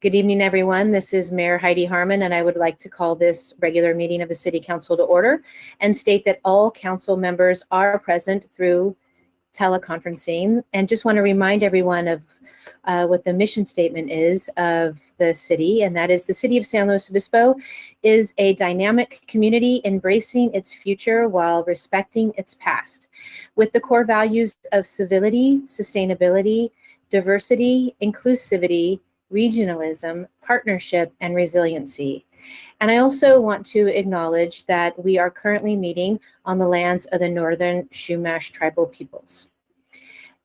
Good evening, everyone. This is Mayor Heidi Harmon, and I would like to call this regular meeting of the City Council to order and state that all council members are present through teleconferencing. And just want to remind everyone of what the mission statement is of the city, and that is the City of San Luis Obispo is a dynamic community embracing its future while respecting its past, with the core values of civility, sustainability, diversity, inclusivity, regionalism, partnership, and resiliency. And I also want to acknowledge that we are currently meeting on the lands of the Northern Chumash tribal peoples.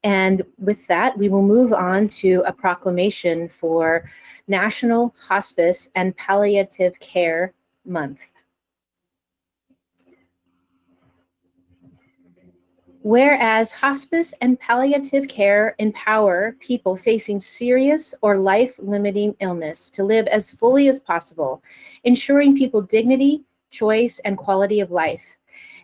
And with that, we will move on to a proclamation for National Hospice and Palliative Care Month. Whereas hospice and palliative care empower people facing serious or life-limiting illness to live as fully as possible, ensuring people dignity, choice, and quality of life.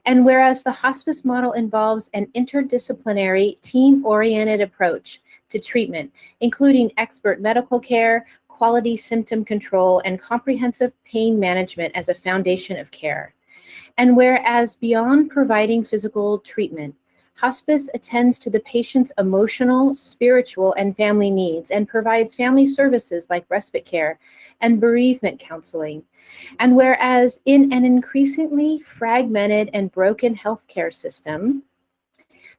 And whereas the hospice model involves an interdisciplinary, team-oriented approach to treatment, including expert medical care, quality symptom control, and comprehensive pain management as a foundation of care. And whereas beyond providing physical treatment, hospice attends to the patient's emotional, spiritual, and family needs and provides family services like respite care and bereavement counseling. And whereas in an increasingly fragmented and broken healthcare system,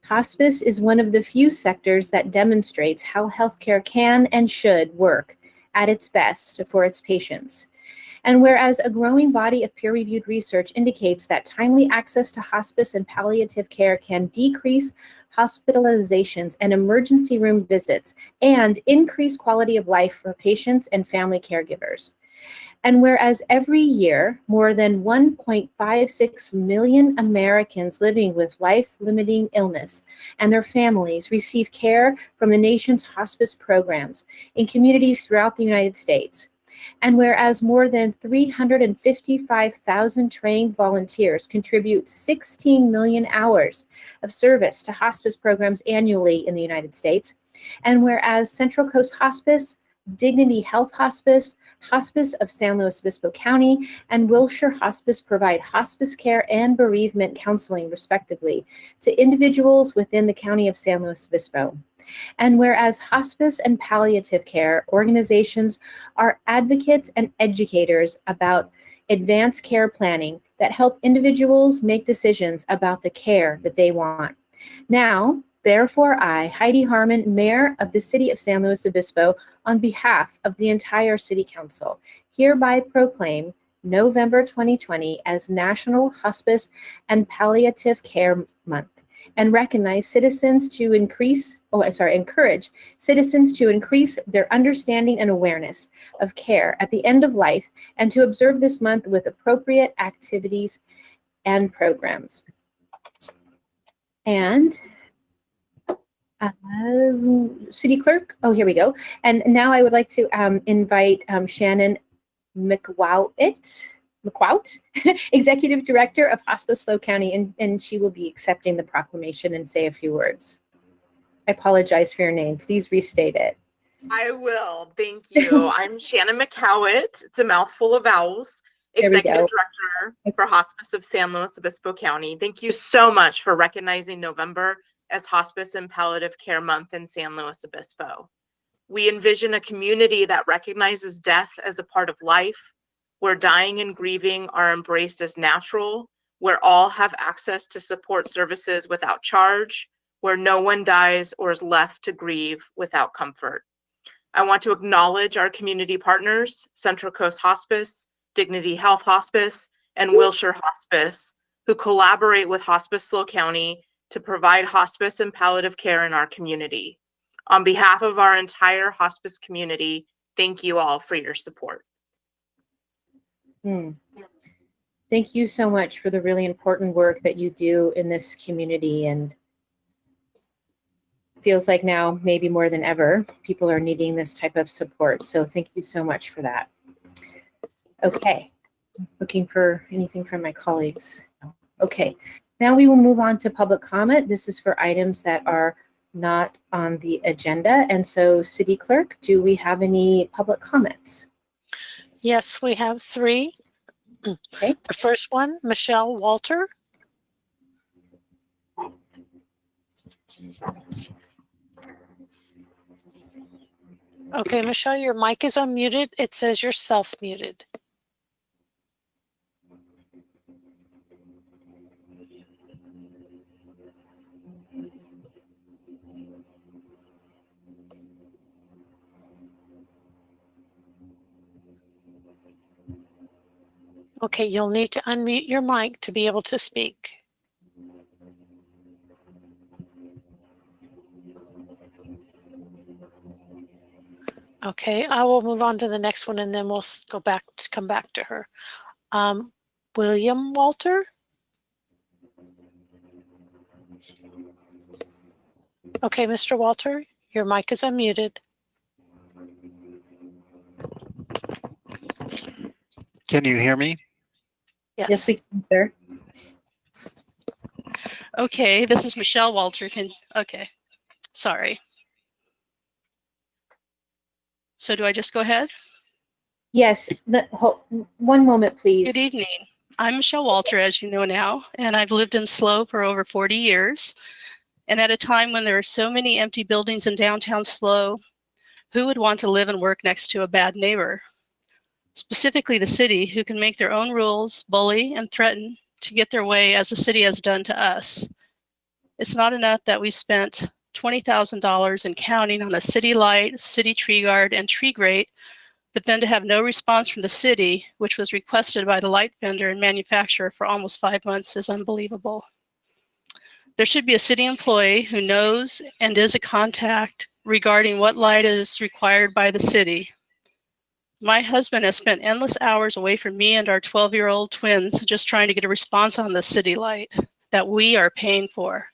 hospice is one of the few sectors that demonstrates how healthcare can and should work at its best for its patients. And whereas a growing body of peer-reviewed research indicates that timely access to hospice and palliative care can decrease hospitalizations and emergency room visits and increase quality of life for patients and family caregivers. And whereas every year, more than 1.56 million Americans living with life-limiting illness and their families receive care from the nation's hospice programs in communities throughout the United States. And whereas more than 355,000 trained volunteers contribute 16 million hours of service to hospice programs annually in the United States, and whereas Central Coast Hospice, Dignity Health Hospice, Hospice of San Luis Obispo County, and Wilshire Hospice provide hospice care and bereavement counseling, respectively, to individuals within the County of San Luis Obispo. And whereas hospice and palliative care organizations are advocates and educators about advanced care planning that help individuals make decisions about the care that they want. Now, therefore, I, Heidi Harmon, Mayor of the City of San Luis Obispo, on behalf of the entire City Council, hereby proclaim November 2020 as National Hospice and Palliative Care Month, and encourage citizens to increase their understanding and awareness of care at the end of life, and to observe this month with appropriate activities and programs. And City Clerk, oh, here we go. And now I would like to invite Shannon McWout, Executive Director of Hospice Slow County, and she will be accepting the proclamation and say a few words. I apologize for your name. Please restate it. I will. Thank you. I'm Shannon McCowett. It's a mouthful of vowels. Executive Director for Hospice of San Luis Obispo County. Thank you so much for recognizing November as Hospice and Palliative Care Month in San Luis Obispo. We envision a community that recognizes death as a part of life, where dying and grieving are embraced as natural, where all have access to support services without charge, where no one dies or is left to grieve without comfort. I want to acknowledge our community partners, Central Coast Hospice, Dignity Health Hospice, and Wilshire Hospice, who collaborate with Hospice Slow County to provide hospice and palliative care in our community. On behalf of our entire hospice community, thank you all for your support. Thank you so much for the really important work that you do in this community, and feels like now maybe more than ever people are needing this type of support, so thank you so much for that. Okay, looking for anything from my colleagues. Okay, now we will move on to public comment. This is for items that are not on the agenda. And so, City Clerk, do we have any public comments? Yes, we have 3. Okay. The first one, Michelle Walter. Okay, Michelle, your mic is unmuted. It says you're self-muted. Okay, you'll need to unmute your mic to be able to speak. Okay, I will move on to the next one and then we'll come back to her. William Walter. Okay, Mr. Walter, your mic is unmuted. Can you hear me? Yes, we can, sir. Okay, this is Michelle Walter. Okay, sorry. So do I just go ahead? Yes, one moment, please. Good evening. I'm Michelle Walter, as you know now, and I've lived in SLO for over 40 years. And at a time when there are so many empty buildings in downtown SLO, who would want to live and work next to a bad neighbor? Specifically the city, who can make their own rules, bully, and threaten to get their way, as the city has done to us. It's not enough that we spent $20,000 in counting on a city light, city tree guard, and tree grate, but then to have no response from the city, which was requested by the light vendor and manufacturer for almost 5 months, is unbelievable. There should be a city employee who knows and is a contact regarding what light is required by the city. My husband has spent endless hours away from me and our 12-year-old twins just trying to get a response on the city light that we are paying for.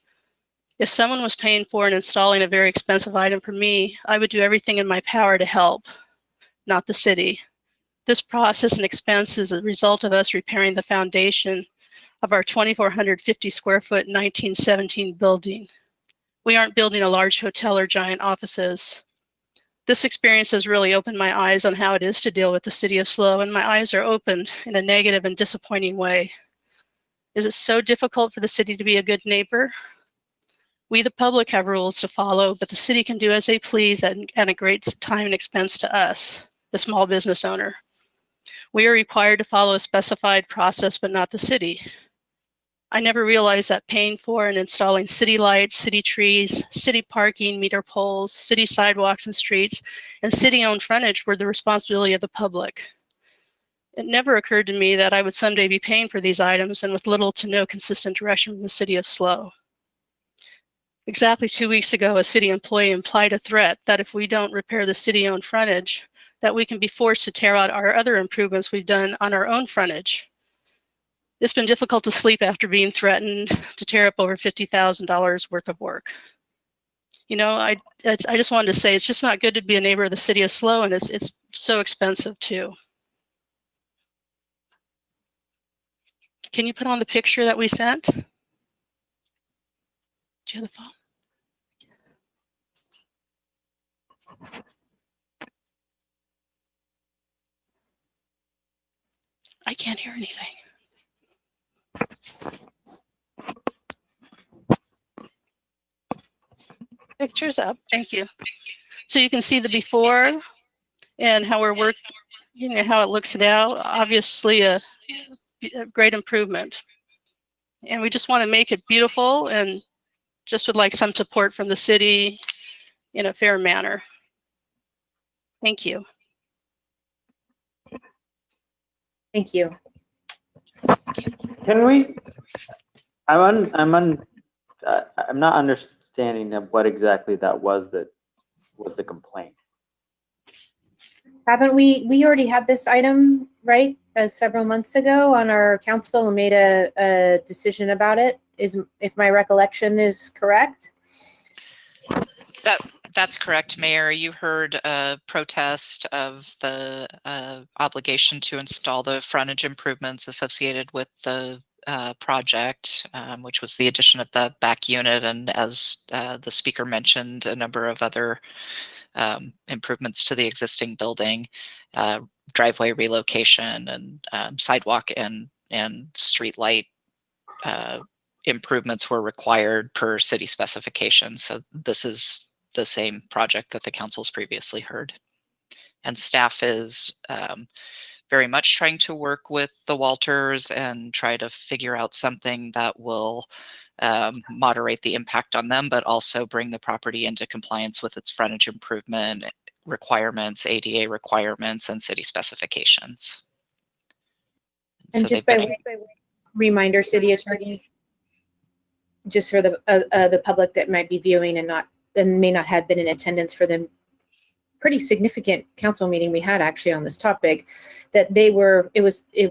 If someone was paying for and installing a very expensive item for me, I would do everything in my power to help, not the city. This process and expense is a result of us repairing the foundation of our 2,450 square foot 1917 building. We aren't building a large hotel or giant offices. This experience has really opened my eyes on how it is to deal with the city of SLO, and my eyes are opened in a negative and disappointing way. Is it so difficult for the city to be a good neighbor? We, the public, have rules to follow, but the city can do as they please at a great time and expense to us, the small business owner. We are required to follow a specified process, but not the city. I never realized that paying for and installing city lights, city trees, city parking, meter poles, city sidewalks and streets, and city-owned frontage were the responsibility of the public. It never occurred to me that I would someday be paying for these items and with little to no consistent direction from the city of SLO. Exactly 2 weeks ago, a city employee implied a threat that if we don't repair the city-owned frontage, that we can be forced to tear out our other improvements we've done on our own frontage. It's been difficult to sleep after being threatened to tear up over $50,000 worth of work. You know, I just wanted to say it's just not good to be a neighbor of the city of SLO, and it's so expensive too. Can you put on the picture that we sent? Do you have the phone? I can't hear anything. Picture's up. Thank you. So you can see the before and how we're working, you know, how it looks now. Obviously a great improvement. And we just want to make it beautiful and just would like some support from the city in a fair manner. Thank you. Thank you. Can we? I'm not understanding of what exactly that was the complaint. Haven't we already had this item, right, several months ago on our council and made a decision about it? If my recollection is correct? That's correct, Mayor. You heard a protest of the obligation to install the frontage improvements associated with the project, which was the addition of the back unit, and as the speaker mentioned, a number of other improvements to the existing building, driveway relocation, and sidewalk and street light improvements were required per city specifications. So this is the same project that the council's previously heard. And staff is very much trying to work with the Walters and try to figure out something that will moderate the impact on them, but also bring the property into compliance with its frontage improvement requirements, ADA requirements, and city specifications. And so just by reminder, City Attorney, just for the public that might be viewing and may not have been in attendance for the pretty significant council meeting we had actually on this topic, that it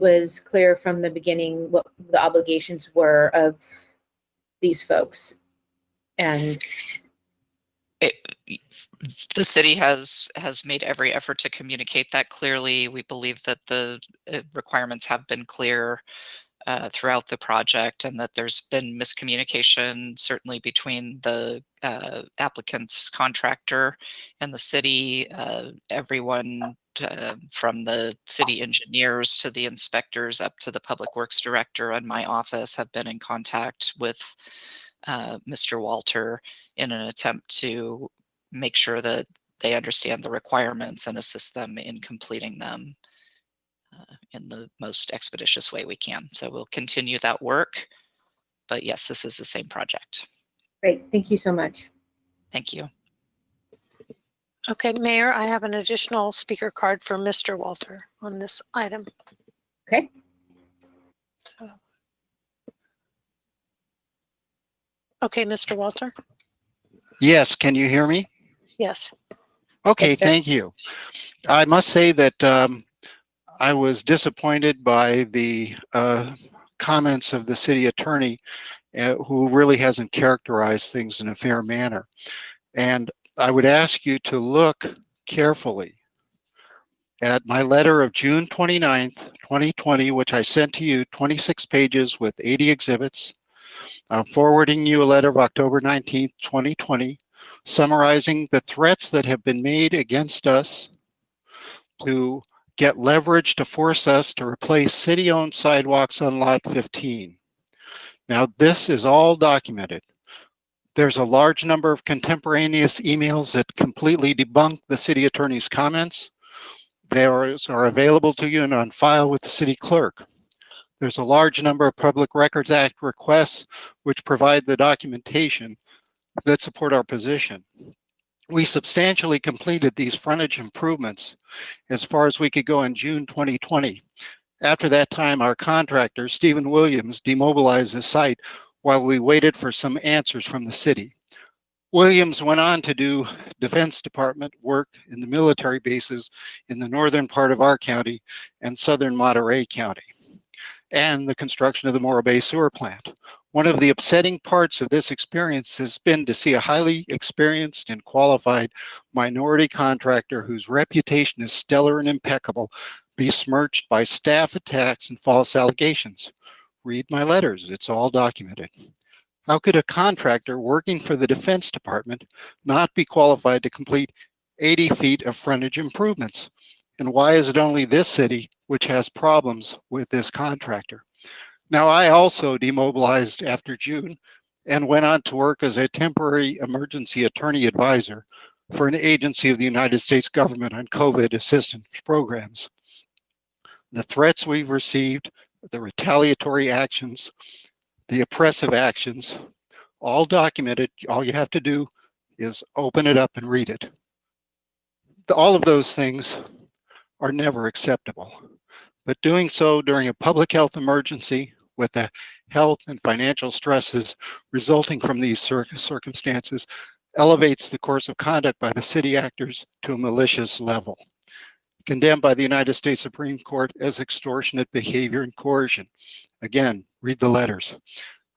was clear from the beginning what the obligations were of these folks. And the city has made every effort to communicate that clearly. We believe that the requirements have been clear throughout the project, and that there's been miscommunication certainly between the applicant's contractor and the city. Everyone from the city engineers to the inspectors up to the public works director and my office have been in contact with Mr. Walter in an attempt to make sure that they understand the requirements and assist them in completing them in the most expeditious way we can. So we'll continue that work. But yes, this is the same project. great, thank you so much. Thank you. Okay, Mayor, I have an additional speaker card for Mr. Walter on this item. Okay. So. Okay, Mr. Walter? Yes, can you hear me? Yes. Okay, Yes, sir. thank you. I must say that I was disappointed by the comments of the city attorney, who really hasn't characterized things in a fair manner. And I would ask you to look carefully at my letter of June 29th, 2020, which I sent to you, 26 pages with 80 exhibits. I'm forwarding you a letter of October 19th, 2020, summarizing the threats that have been made against us to get leverage to force us to replace city-owned sidewalks on Lot 15. Now, this is all documented. There's a large number of contemporaneous emails that completely debunk the city attorney's comments. They are available to you and on file with the city clerk. There's a large number of Public Records Act requests which provide the documentation that support our position. We substantially completed these frontage improvements as far as we could go in June 2020. After that time, our contractor, Stephen Williams, demobilized the site while we waited for some answers from the city. Williams went on to do Defense Department work in the military bases in the northern part of our county and southern Monterey County, and the construction of the Morro Bay sewer plant. One of the upsetting parts of this experience has been to see a highly experienced and qualified minority contractor whose reputation is stellar and impeccable besmirched by staff attacks and false allegations. Read my letters, it's all documented. How could a contractor working for the Defense Department not be qualified to complete 80 feet of frontage improvements? And why is it only this city which has problems with this contractor? Now, I also demobilized after June and went on to work as a temporary emergency attorney advisor for an agency of the United States government on COVID assistance programs. The threats we've received, the retaliatory actions, the oppressive actions, all documented. All you have to do is open it up and read it. All of those things are never acceptable. But doing so during a public health emergency with the health and financial stresses resulting from these circumstances elevates the course of conduct by the city actors to a malicious level, condemned by the United States Supreme Court as extortionate behavior and coercion. Again, read the letters.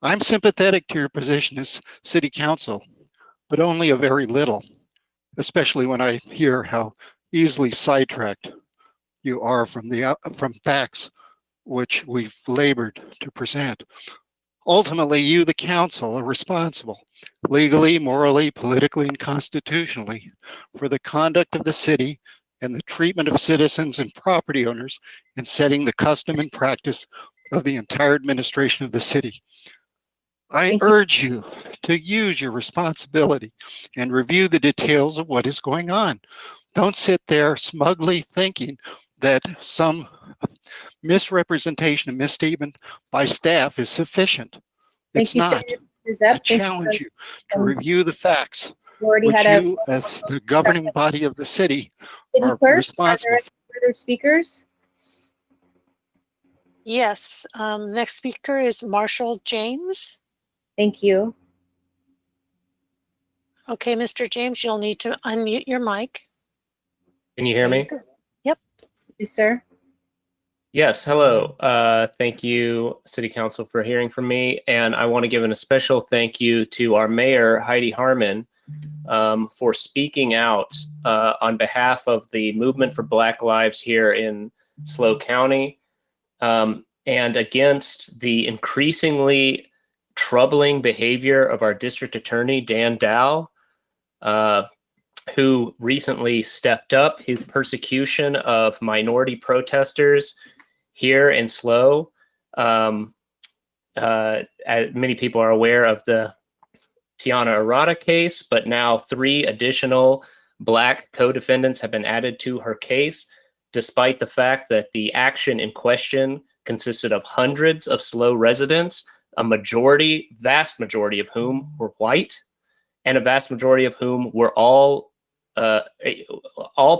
I'm sympathetic to your position as city council, but only a very little, especially when I hear how easily sidetracked you are from facts which we've labored to present. Ultimately, you, the council, are responsible, legally, morally, politically, and constitutionally, for the conduct of the city and the treatment of citizens and property owners in setting the custom and practice of the entire administration of the city. I urge you to use your responsibility and review the details of what is going on. Don't sit there smugly thinking that some misrepresentation and misstatement by staff is sufficient. It's not. I challenge you to review the facts, which you, as the governing body of the city, are responsible for. Are there further speakers? Yes. Next speaker is Marshall James. Thank you. Okay, Mr. James, you'll need to unmute your mic. Can you hear me? Yep. Yes, sir. Yes, hello. Thank you, City Council, for hearing from me. And I want to give a special thank you to our mayor, Heidi Harmon, for speaking out on behalf of the movement for Black Lives here in SLO County, and against the increasingly troubling behavior of our district attorney, Dan Dow, who recently stepped up his persecution of minority protesters here in SLO. Many people are aware of the Tiana Arata case, but now 3 additional Black co-defendants have been added to her case, despite the fact that the action in question consisted of hundreds of SLO residents, vast majority of whom were white, and a vast majority of whom were all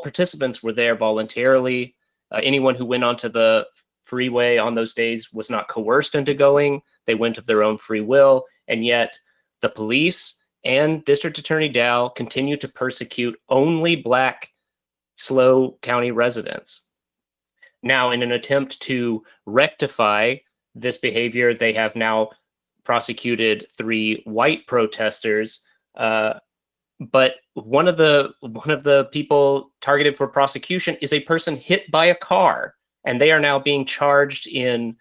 participants were there voluntarily. Anyone who went onto the freeway on those days was not coerced into going. They went of their own free will, and yet the police and District Attorney Dow continue to persecute only Black SLO County residents. Now, in an attempt to rectify this behavior, they have now prosecuted 3 white protesters. But one of the people targeted for prosecution is a person hit by a car, and they are now being charged in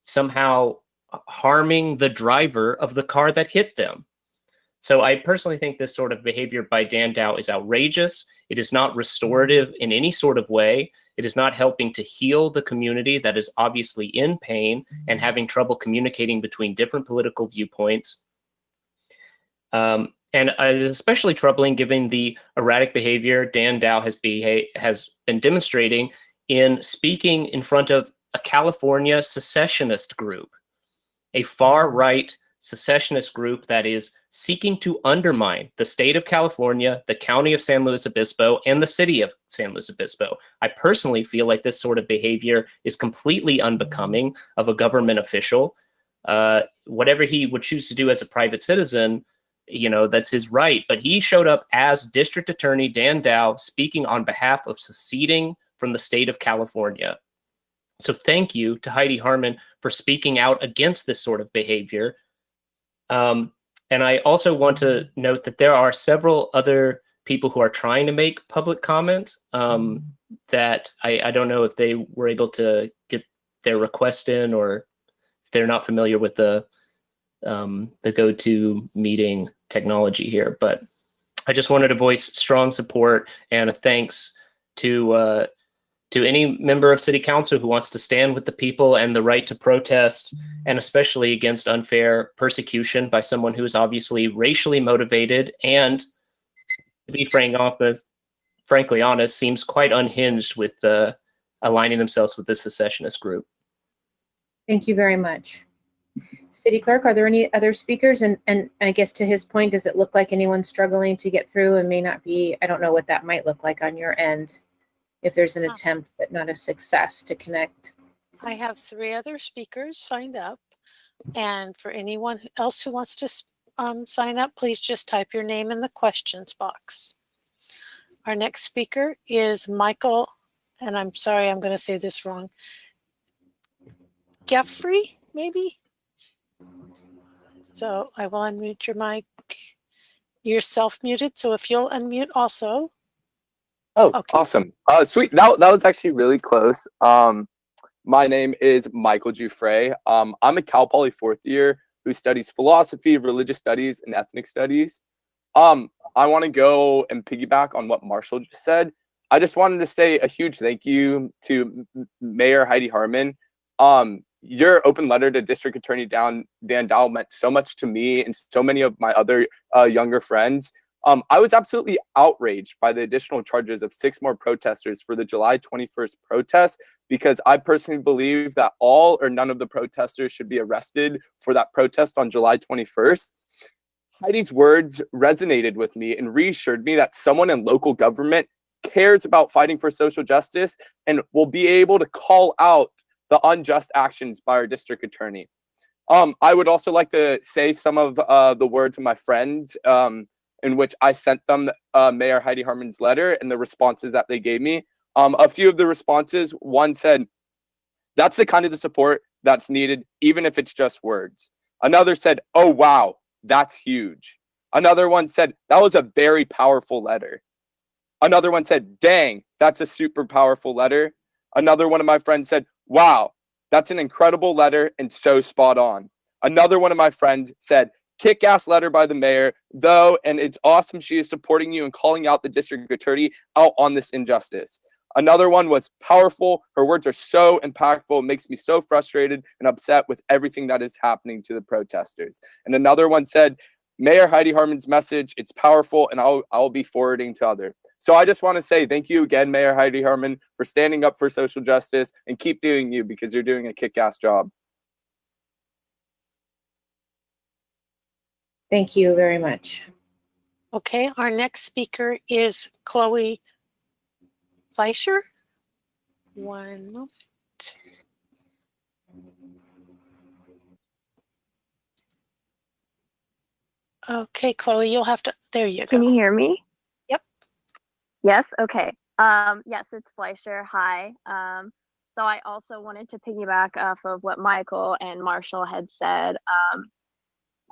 somehow harming the driver of the car that hit them. So I personally think this sort of behavior by Dan Dow is outrageous. It is not restorative in any sort of way. It is not helping to heal the community that is obviously in pain and having trouble communicating between different political viewpoints. And it is especially troubling given the erratic behavior Dan Dow has been demonstrating in speaking in front of a California secessionist group, a far-right secessionist group that is seeking to undermine the state of California, the county of San Luis Obispo, and the city of San Luis Obispo. I personally feel like this sort of behavior is completely unbecoming of a government official. Whatever he would choose to do as a private citizen, that's his right. But he showed up as District Attorney Dan Dow speaking on behalf of seceding from the state of California. So thank you to Heidi Harmon for speaking out against this sort of behavior. And I also want to note that there are several other people who are trying to make public comment that I don't know if they were able to get their request in, or if they're not familiar with the GoToMeeting technology here. But I just wanted to voice strong support and a thanks to any member of City Council who wants to stand with the people and the right to protest, and especially against unfair persecution by someone who is obviously racially motivated and, to be frankly honest, seems quite unhinged with aligning themselves with this secessionist group. Thank you very much. City Clerk, are there any other speakers? And I guess to his point, does it look like anyone's struggling to get through and may not be, I don't know what that might look like on your end, if there's an attempt but not a success to connect. I have 3 other speakers signed up. And for anyone else who wants to sign up, please just type your name in the questions box. Our next speaker is Michael, and I'm sorry, I'm going to say this wrong. Geoffrey, maybe? So I will unmute your mic. You're self-muted, so if you'll unmute also. Oh, okay. Awesome. Sweet. That was actually really close. My name is Michael Giuffre. I'm a Cal Poly fourth year who studies philosophy, religious studies, and ethnic studies. I want to go and piggyback on what Marshall just said. I just wanted to say a huge thank you to Mayor Heidi Harmon. Your open letter to District Attorney Dan Dow meant so much to me and so many of my other younger friends. I was absolutely outraged by the additional charges of 6 more protesters for the July 21st protest, because I personally believe that all or none of the protesters should be arrested for that protest on July 21st. Heidi's words resonated with me and reassured me that someone in local government cares about fighting for social justice and will be able to call out the unjust actions by our district attorney. I would also like to say some of the words of my friends in which I sent them Mayor Heidi Harmon's letter and the responses that they gave me. A few of the responses, one said, "That's the kind of the support that's needed, even if it's just words." Another said, "Oh, wow, that's huge." Another one said, "That was a very powerful letter." Another one said, "Dang, that's a super powerful letter." Another one of my friends said, "Wow, that's an incredible letter and so spot on." Another one of my friends said, "Kick-ass letter by the mayor, though, and it's awesome she is supporting you and calling out the district attorney out on this injustice." Another one was, "Powerful. Her words are so impactful. It makes me so frustrated and upset with everything that is happening to the protesters." And another one said, "Mayor Heidi Harmon's message, it's powerful, and I'll be forwarding to others." So I just want to say thank you again, Mayor Heidi Harmon, for standing up for social justice, and keep doing you, because you're doing a kick-ass job. Thank you very much. Okay, our next speaker is Chloe Fleischer. One moment. Okay, Chloe, you'll have to, there you go. Can you hear me? Yep. Yes, okay. Yes, it's Fleischer. Hi. So I also wanted to piggyback off of what Michael and Marshall had said.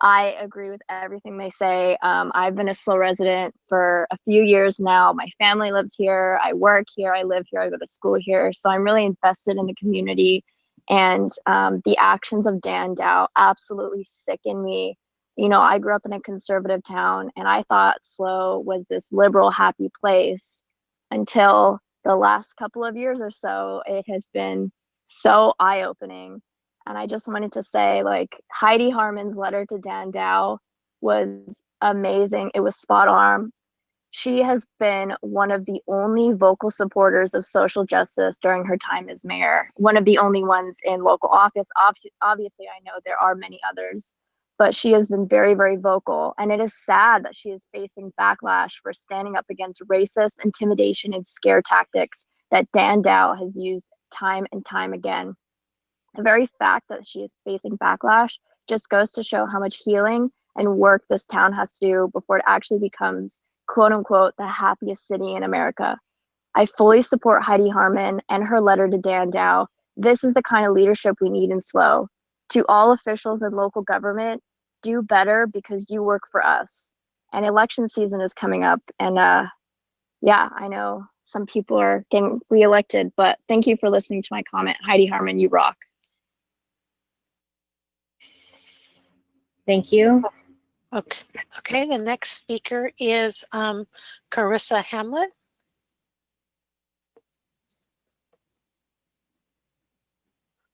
I agree with everything they say. I've been a SLO resident for a few years now. My family lives here. I work here. I live here. I go to school here. So I'm really invested in the community. And the actions of Dan Dow absolutely sicken me. You know, I grew up in a conservative town, and I thought SLO was this liberal, happy place until the last couple of years or so. It has been so eye-opening. And I just wanted to say, like, Heidi Harmon's letter to Dan Dow was amazing. It was spot on. She has been one of the only vocal supporters of social justice during her time as mayor, one of the only ones in local office. Obviously, I know there are many others, but she has been very, very vocal. And it is sad that she is facing backlash for standing up against racist intimidation and scare tactics that Dan Dow has used time and time again. The very fact that she is facing backlash just goes to show how much healing and work this town has to do before it actually becomes, quote unquote, the happiest city in America. I fully support Heidi Harmon and her letter to Dan Dow. This is the kind of leadership we need in SLO. To all officials in local government, do better because you work for us. And election season is coming up. And yeah, I know some people are getting reelected, but thank you for listening to my comment. Heidi Harmon, you rock. Thank you. Okay, the next speaker is Carissa Hamlet.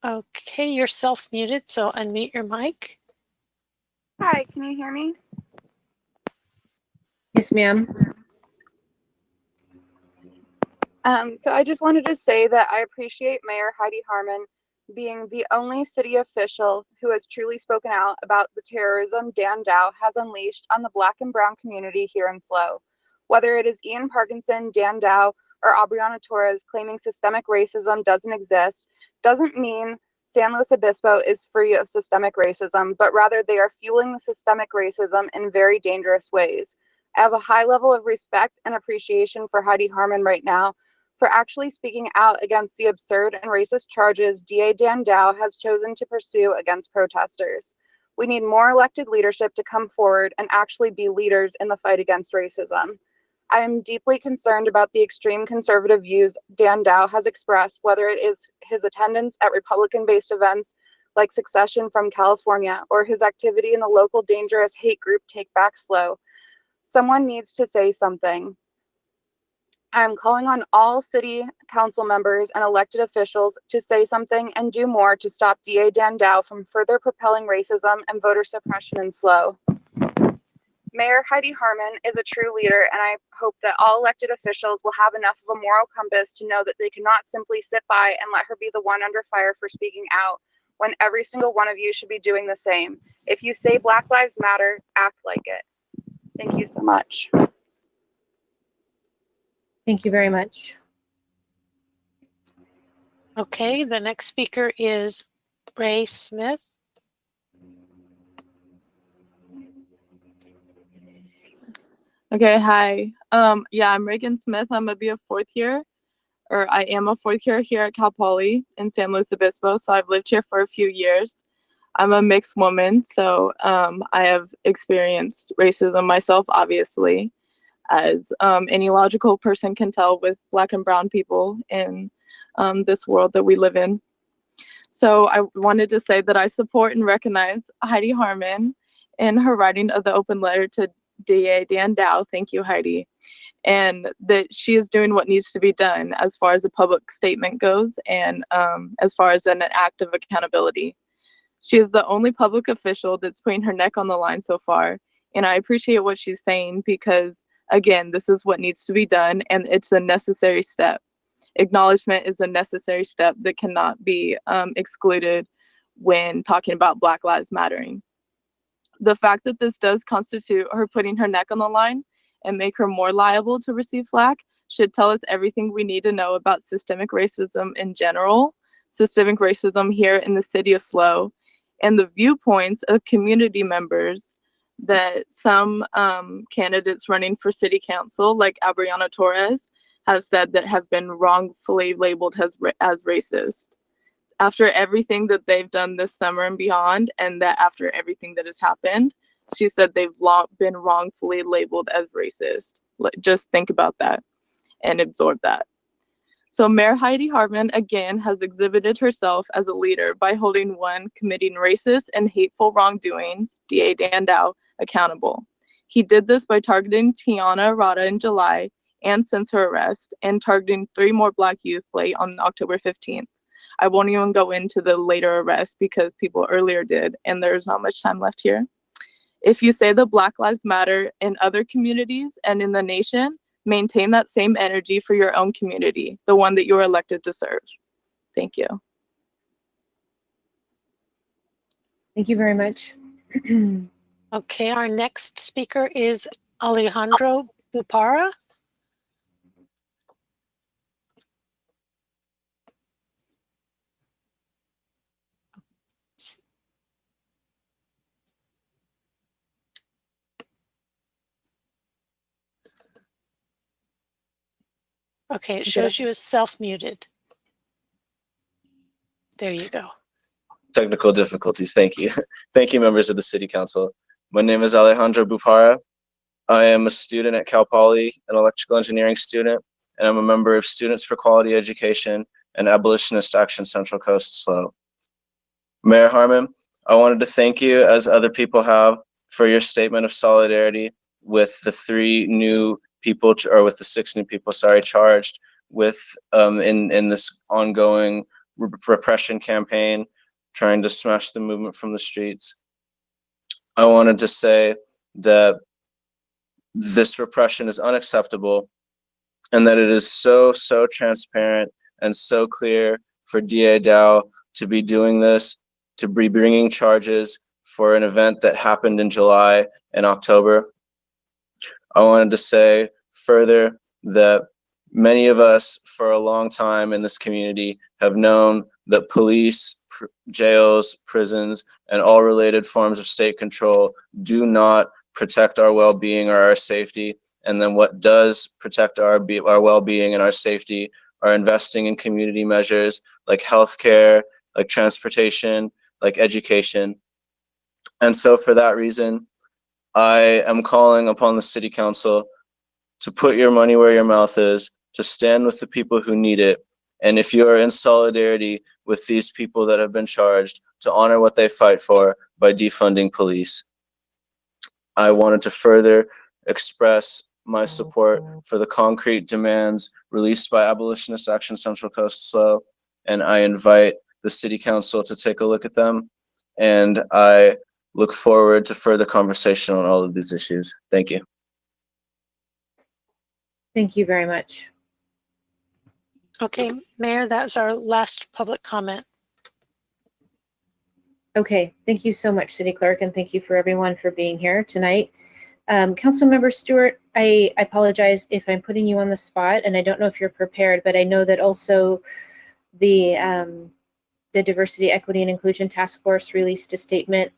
Okay, you're self-muted, so unmute your mic. Hi, can you hear me? Yes, ma'am. So I just wanted to say that I appreciate Mayor Heidi Harmon being the only city official who has truly spoken out about the terrorism Dan Dow has unleashed on the Black and Brown community here in SLO. Whether it is Ian Parkinson, Dan Dow, or Aubriana Torres claiming systemic racism doesn't exist, doesn't mean San Luis Obispo is free of systemic racism, but rather they are fueling the systemic racism in very dangerous ways. I have a high level of respect and appreciation for Heidi Harmon right now for actually speaking out against the absurd and racist charges DA Dan Dow has chosen to pursue against protesters. We need more elected leadership to come forward and actually be leaders in the fight against racism. I am deeply concerned about the extreme conservative views Dan Dow has expressed, whether it is his attendance at Republican-based events like Succession from California or his activity in the local dangerous hate group Take Back Slow. Someone needs to say something. I am calling on all city council members and elected officials to say something and do more to stop DA Dan Dow from further propelling racism and voter suppression in SLO. Mayor Heidi Harmon is a true leader, and I hope that all elected officials will have enough of a moral compass to know that they cannot simply sit by and let her be the one under fire for speaking out, when every single one of you should be doing the same. If you say Black Lives Matter, act like it. Thank you so much. Thank you very much. Okay, the next speaker is Ray Smith. Okay, hi. Yeah, I'm Reagan Smith. I'm gonna be a fourth year, or I am a fourth year here at Cal Poly in San Luis Obispo. So I've lived here for a few years. I'm a mixed woman, so I have experienced racism myself, obviously, as any logical person can tell with Black and Brown people in this world that we live in. So I wanted to say that I support and recognize Heidi Harmon in her writing of the open letter to DA Dan Dow. Thank you, Heidi. And that she is doing what needs to be done as far as a public statement goes and as far as an act of accountability. She is the only public official that's putting her neck on the line so far. And I appreciate what she's saying because, again, this is what needs to be done and it's a necessary step. Acknowledgement is a necessary step that cannot be excluded when talking about Black Lives Mattering. The fact that this does constitute her putting her neck on the line and make her more liable to receive flack should tell us everything we need to know about systemic racism in general, systemic racism here in the city of SLO, and the viewpoints of community members that some candidates running for city council, like Abriana Torres, have said that have been wrongfully labeled as racist. After everything that they've done this summer and beyond, and that after everything that has happened, she said they've been wrongfully labeled as racist. Just think about that and absorb that. So Mayor Heidi Harmon, again, has exhibited herself as a leader by holding one committing racist and hateful wrongdoings, DA Dan Dow, accountable. He did this by targeting Tiana Rada in July and since her arrest, and targeting 3 more Black youth late on October 15th. I won't even go into the later arrest because people earlier did, and there's not much time left here. If you say that Black Lives Matter in other communities and in the nation, maintain that same energy for your own community, the one that you were elected to serve. Thank you. Thank you very much. Okay, our next speaker is Alejandro Bupara. Okay, it shows you as self-muted. There you go. Technical difficulties. Thank you. Thank you, members of the City Council. My name is Alejandro Bupara. I am a student at Cal Poly, an electrical engineering student, and I'm a member of Students for Quality Education and Abolitionist Action Central Coast SLO. Mayor Harmon, I wanted to thank you, as other people have, for your statement of solidarity with the 3 new people, or with the 6 new people, sorry, charged with in this ongoing repression campaign, trying to smash the movement from the streets. I wanted to say that this repression is unacceptable and that it is so transparent and so clear for DA Dow to be doing this, to be bringing charges for an event that happened in July and October. I wanted to say further that many of us for a long time in this community have known that police, jails, prisons, and all related forms of state control do not protect our well-being or our safety. And then what does protect our well-being and our safety are investing in community measures like healthcare, like transportation, like education. And so for that reason, I am calling upon the City Council to put your money where your mouth is, to stand with the people who need it, and if you are in solidarity with these people that have been charged, to honor what they fight for by defunding police. I wanted to further express my support for the concrete demands released by Abolitionist Action Central Coast SLO, and I invite the City Council to take a look at them, and I look forward to further conversation on all of these issues. Thank you. Thank you very much. Okay, Mayor, that's our last public comment. Okay, thank you so much, City Clerk, and thank you for everyone for being here tonight. Councilmember Stewart, I apologize if I'm putting you on the spot, and I don't know if you're prepared, but I know that also the Diversity, Equity, and Inclusion Task Force released a statement.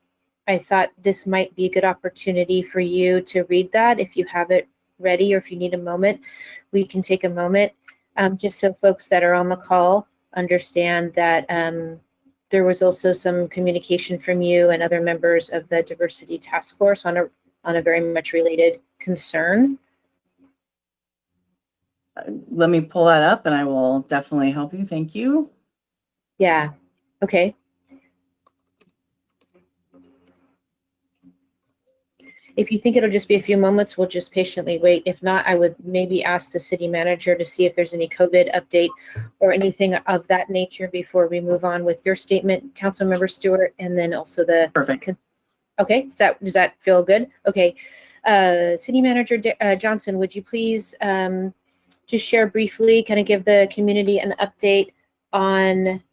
I thought this might be a good opportunity for you to read that. If you have it ready or if you need a moment, we can take a moment, just so folks that are on the call understand that there was also some communication from you and other members of the Diversity Task Force on a very much related concern. Let me pull that up and I will definitely help you. Thank you. Yeah, okay. If you think it'll just be a few moments, we'll just patiently wait. If not, I would maybe ask the city manager to see if there's any COVID update or anything of that nature before we move on with your statement, Councilmember Stewart, and then also the. Perfect. Okay, does that feel good? Okay, City Manager Johnson, would you please just share briefly, kind of give the community an update on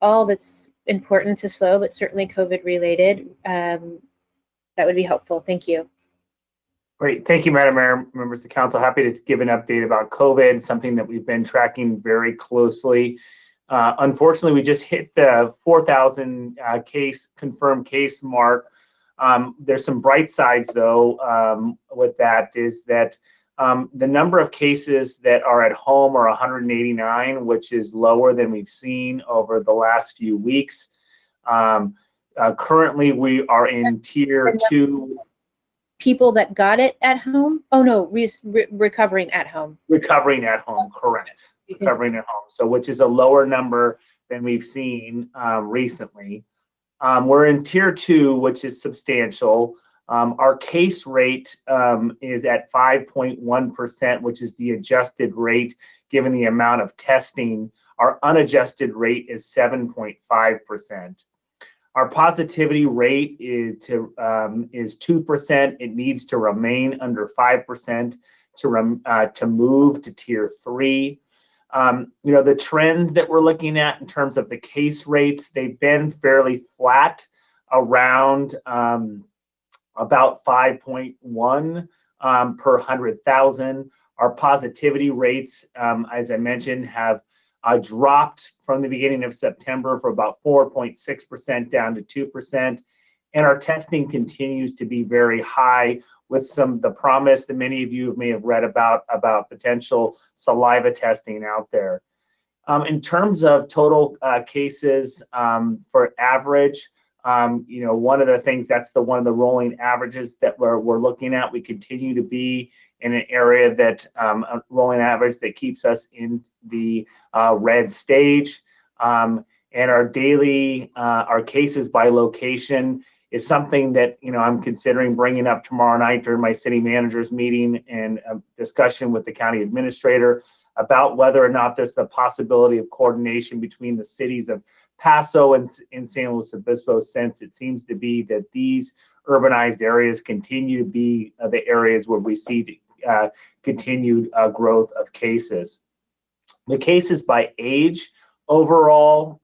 all that's important to SLO, but certainly COVID related. That would be helpful. Thank you. Great. Thank you, Madam Mayor, members of the council. Happy to give an update about COVID, something that we've been tracking very closely. Unfortunately, we just hit the 4,000 confirmed case mark. There's some bright sides, though, with that is that the number of cases that are at home are 189, which is lower than we've seen over the last few weeks. Currently, we are in tier 2. People that got it at home? Oh, no, recovering at home. Recovering at home, correct. Recovering at home, so which is a lower number than we've seen recently. We're in tier 2, which is substantial. Our case rate is at 5.1%, which is the adjusted rate given the amount of testing. Our unadjusted rate is 7.5%. Our positivity rate is 2%. It needs to remain under 5% to move to tier 3. The trends that we're looking at in terms of the case rates, they've been fairly flat around about 5.1 per 100,000. Our positivity rates, as I mentioned, have dropped from the beginning of September for about 4.6% down to 2%. And our testing continues to be very high with the promise that many of you may have read about potential saliva testing out there. In terms of total cases for average, one of the things one of the rolling averages that we're looking at. We continue to be in an area that a rolling average that keeps us in the red stage. And our daily our cases by location is something that I'm considering bringing up tomorrow night during my city managers meeting and a discussion with the county administrator about whether or not there's the possibility of coordination between the cities of Paso and San Luis Obispo, since it seems to be that these urbanized areas continue to be the areas where we see continued growth of cases. The cases by age overall,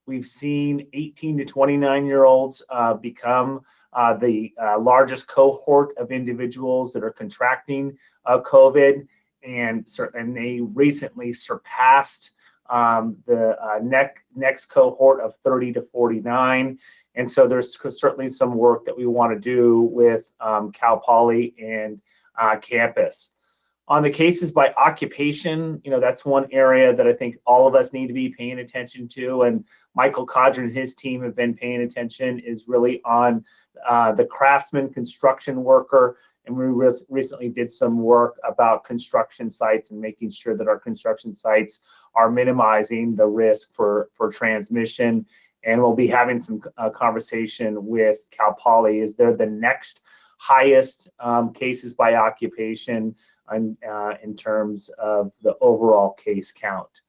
we've seen 18 to 29-year-olds become the largest cohort of individuals that are contracting COVID, and they recently surpassed the next cohort of 30 to 49. And so there's certainly some work that we want to do with Cal Poly and campus. On the cases by occupation, that's one area that I think all of us need to be paying attention to, and Michael Codron and his team have been paying attention, is really on the craftsman, construction worker, and we recently did some work about construction sites and making sure that our construction sites are minimizing the risk for transmission. And we'll be having some conversation with Cal Poly. Is they're the next highest cases by occupation in terms of the overall case count.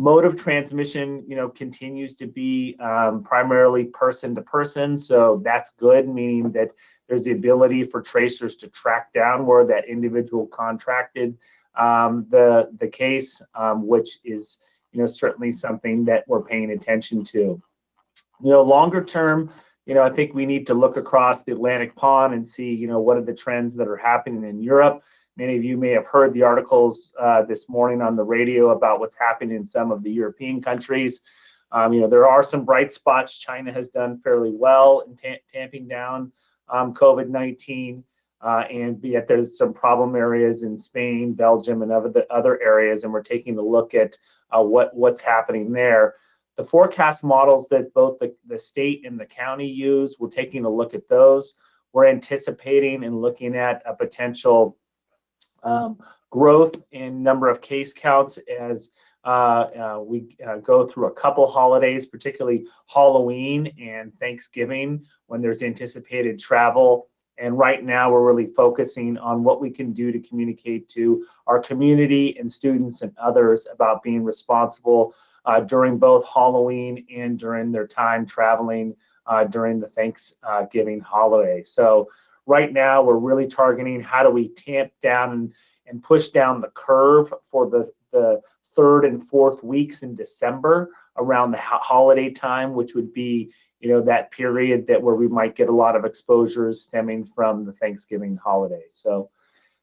Mode of transmission, continues to be primarily person to person. So that's good, meaning that there's the ability for tracers to track down where that individual contracted the case, which is certainly something that we're paying attention to. Longer term, I think we need to look across the Atlantic pond and see, what are the trends that are happening in Europe. Many of you may have heard the articles this morning on the radio about what's happening in some of the European countries. There are some bright spots. China has done fairly well in tamping down COVID-19, and yet there's some problem areas in Spain, Belgium, and other areas, and we're taking a look at what's happening there. The forecast models that both the state and the county use, we're taking a look at those. We're anticipating and looking at a potential growth in number of case counts as we go through a couple holidays, particularly Halloween and Thanksgiving, when there's anticipated travel. And right now we're really focusing on what we can do to communicate to our community and students and others about being responsible during both Halloween and during their time traveling during the Thanksgiving holiday. So right now we're really targeting how do we tamp down and push down the curve for the third and fourth weeks in December around the holiday time, which would be that period where we might get a lot of exposures stemming from the Thanksgiving holiday. So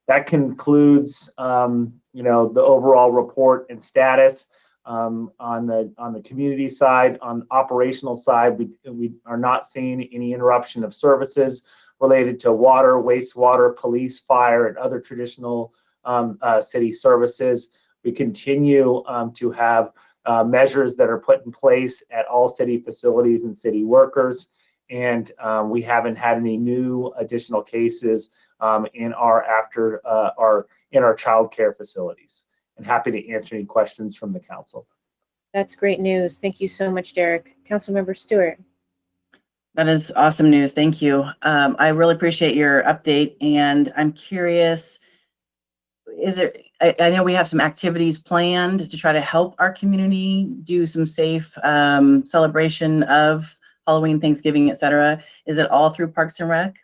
that concludes the overall report and status. On the community side. On operational side, we are not seeing any interruption of services related to water, wastewater, police, fire, and other traditional city services. We continue to have measures that are put in place at all city facilities and city workers, and we haven't had any new additional cases in our child care facilities. And happy to answer any questions from the council. That's great news. Thank you so much, Derek. Councilmember Stewart. That is awesome news. Thank you. I really appreciate your update, and I'm curious, I know we have some activities planned to try to help our community do some safe celebration of Halloween, Thanksgiving, etc. Is it all through Parks and Rec?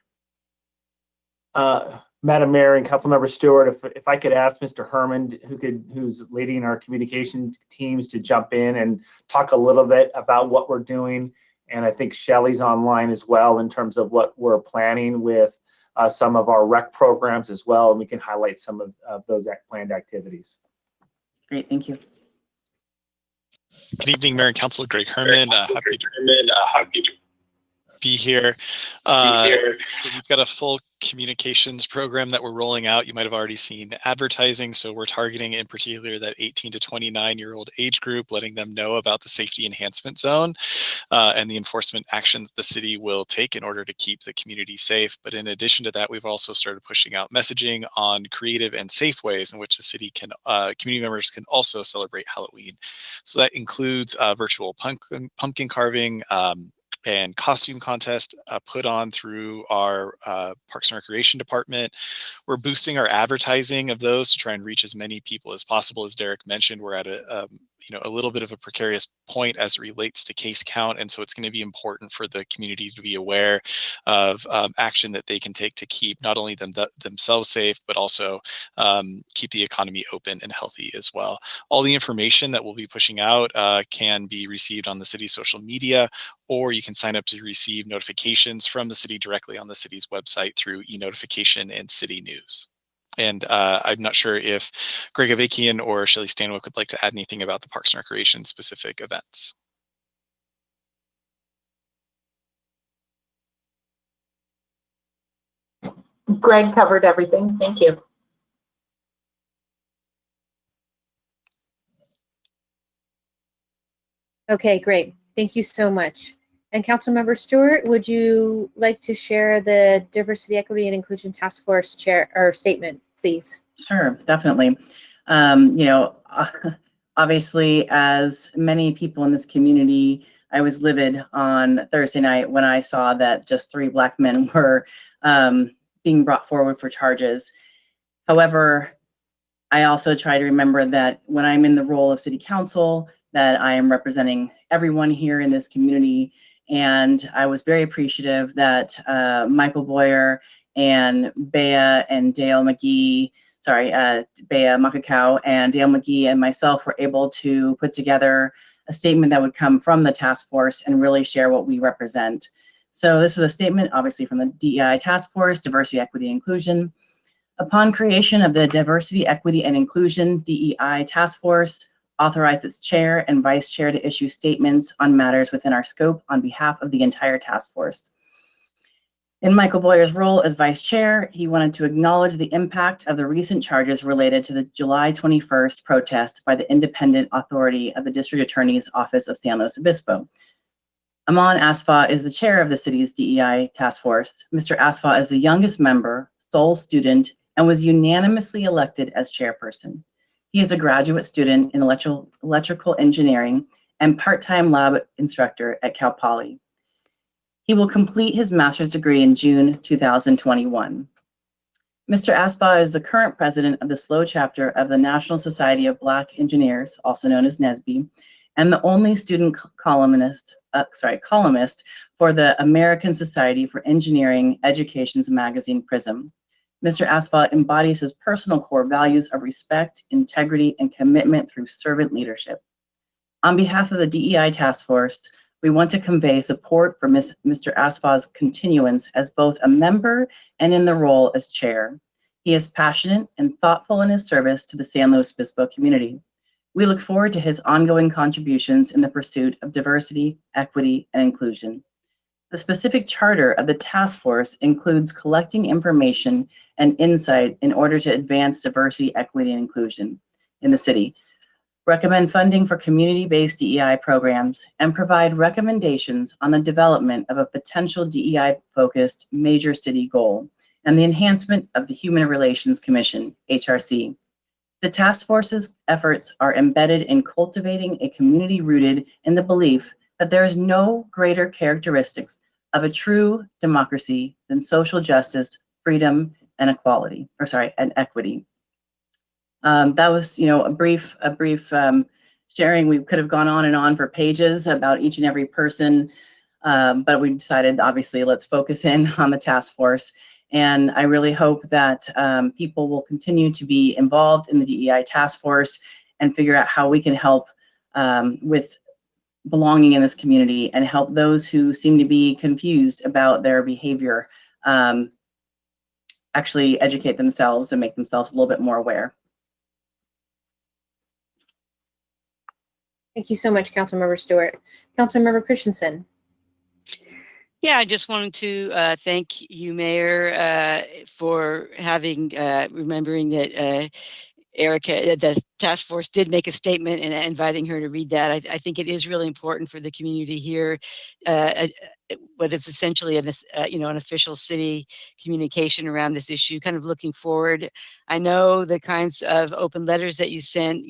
Madam Mayor and Councilmember Stewart, if I could ask Mr. Herman, who's leading our communication teams, to jump in and talk a little bit about what we're doing. And I think Shelley's online as well in terms of what we're planning with some of our rec programs as well, and we can highlight some of those planned activities. Great, thank you. Good evening, Mayor and Council. Greg Herman. Happy to be here. So we've got a full communications program that we're rolling out. You might have already seen advertising. So we're targeting in particular that 18 to 29-year-old age group, letting them know about the safety enhancement zone and the enforcement action that the city will take in order to keep the community safe. But in addition to that, we've also started pushing out messaging on creative and safe ways in which the city can, community members can also celebrate Halloween. So that includes virtual pumpkin carving, and costume contest put on through our Parks and Recreation Department. We're boosting our advertising of those to try and reach as many people as possible. As Derek mentioned, we're at a little bit of a precarious point as it relates to case count, and so it's going to be important for the community to be aware of action that they can take to keep not only themselves safe, but also keep the economy open and healthy as well. All the information that we'll be pushing out can be received on the city's social media, or you can sign up to receive notifications from the city directly on the city's website through e-notification and city news. And I'm not sure if Greg Avakian or Shelley Stanwyck would like to add anything about the Parks and Recreation specific events. Greg covered everything. Thank you. Okay, great. Thank you so much. And Councilmember Stewart, would you like to share the Diversity, Equity, and Inclusion Task Force chair or statement, please? Sure, definitely. Obviously, as many people in this community, I was livid on Thursday night when I saw that just 3 Black men were being brought forward for charges. However, I also try to remember that when I'm in the role of city council, that I am representing everyone here in this community. And I was very appreciative that Michael Boyer and Bea and Dale McGee, Bea Makakau and Dale McGee and myself were able to put together a statement that would come from the task force and really share what we represent. So this is a statement, obviously, from the DEI Task Force, Diversity, Equity, Inclusion. Upon creation of the Diversity, Equity, and Inclusion DEI Task Force, authorized its chair and vice chair to issue statements on matters within our scope on behalf of the entire task force. In Michael Boyer's role as vice chair, he wanted to acknowledge the impact of the recent charges related to the July 21st protest by the independent authority of the District Attorney's Office of San Luis Obispo. Aman Asfa is the chair of the city's DEI task force. Mr. Asfa is the youngest member, sole student, and was unanimously elected as chairperson. He is a graduate student in electrical engineering and part-time lab instructor at Cal Poly. He will complete his master's degree in June 2021. Mr. Asfa is the current president of the SLO chapter of the National Society of Black Engineers, also known as NSBE, and the only student columnist for the American Society for Engineering Education's magazine Prism. Mr. Asfa embodies his personal core values of respect, integrity, and commitment through servant leadership. On behalf of the DEI Task Force, we want to convey support for Mr. Asfa's continuance as both a member and in the role as chair. He is passionate and thoughtful in his service to the San Luis Obispo community. We look forward to his ongoing contributions in the pursuit of diversity, equity, and inclusion. The specific charter of the task force includes collecting information and insight in order to advance diversity, equity, and inclusion in the city, recommend funding for community-based DEI programs, and provide recommendations on the development of a potential DEI-focused major city goal and the enhancement of the Human Relations Commission, HRC. The task force's efforts are embedded in cultivating a community rooted in the belief that there is no greater characteristics of a true democracy than social justice, freedom, and equity. That was, a brief sharing. We could have gone on and on for pages about each and every person, but we decided, obviously, let's focus in on the task force. And I really hope that people will continue to be involved in the DEI task force and figure out how we can help with belonging in this community and help those who seem to be confused about their behavior actually educate themselves and make themselves a little bit more aware. Thank you so much, Councilmember Stewart. Councilmember Christensen. Yeah, I just wanted to thank you, Mayor, for remembering that Erica, the task force did make a statement and inviting her to read that. I think it is really important for the community here, what is essentially an official city communication around this issue, kind of looking forward. I know the kinds of open letters that you sent,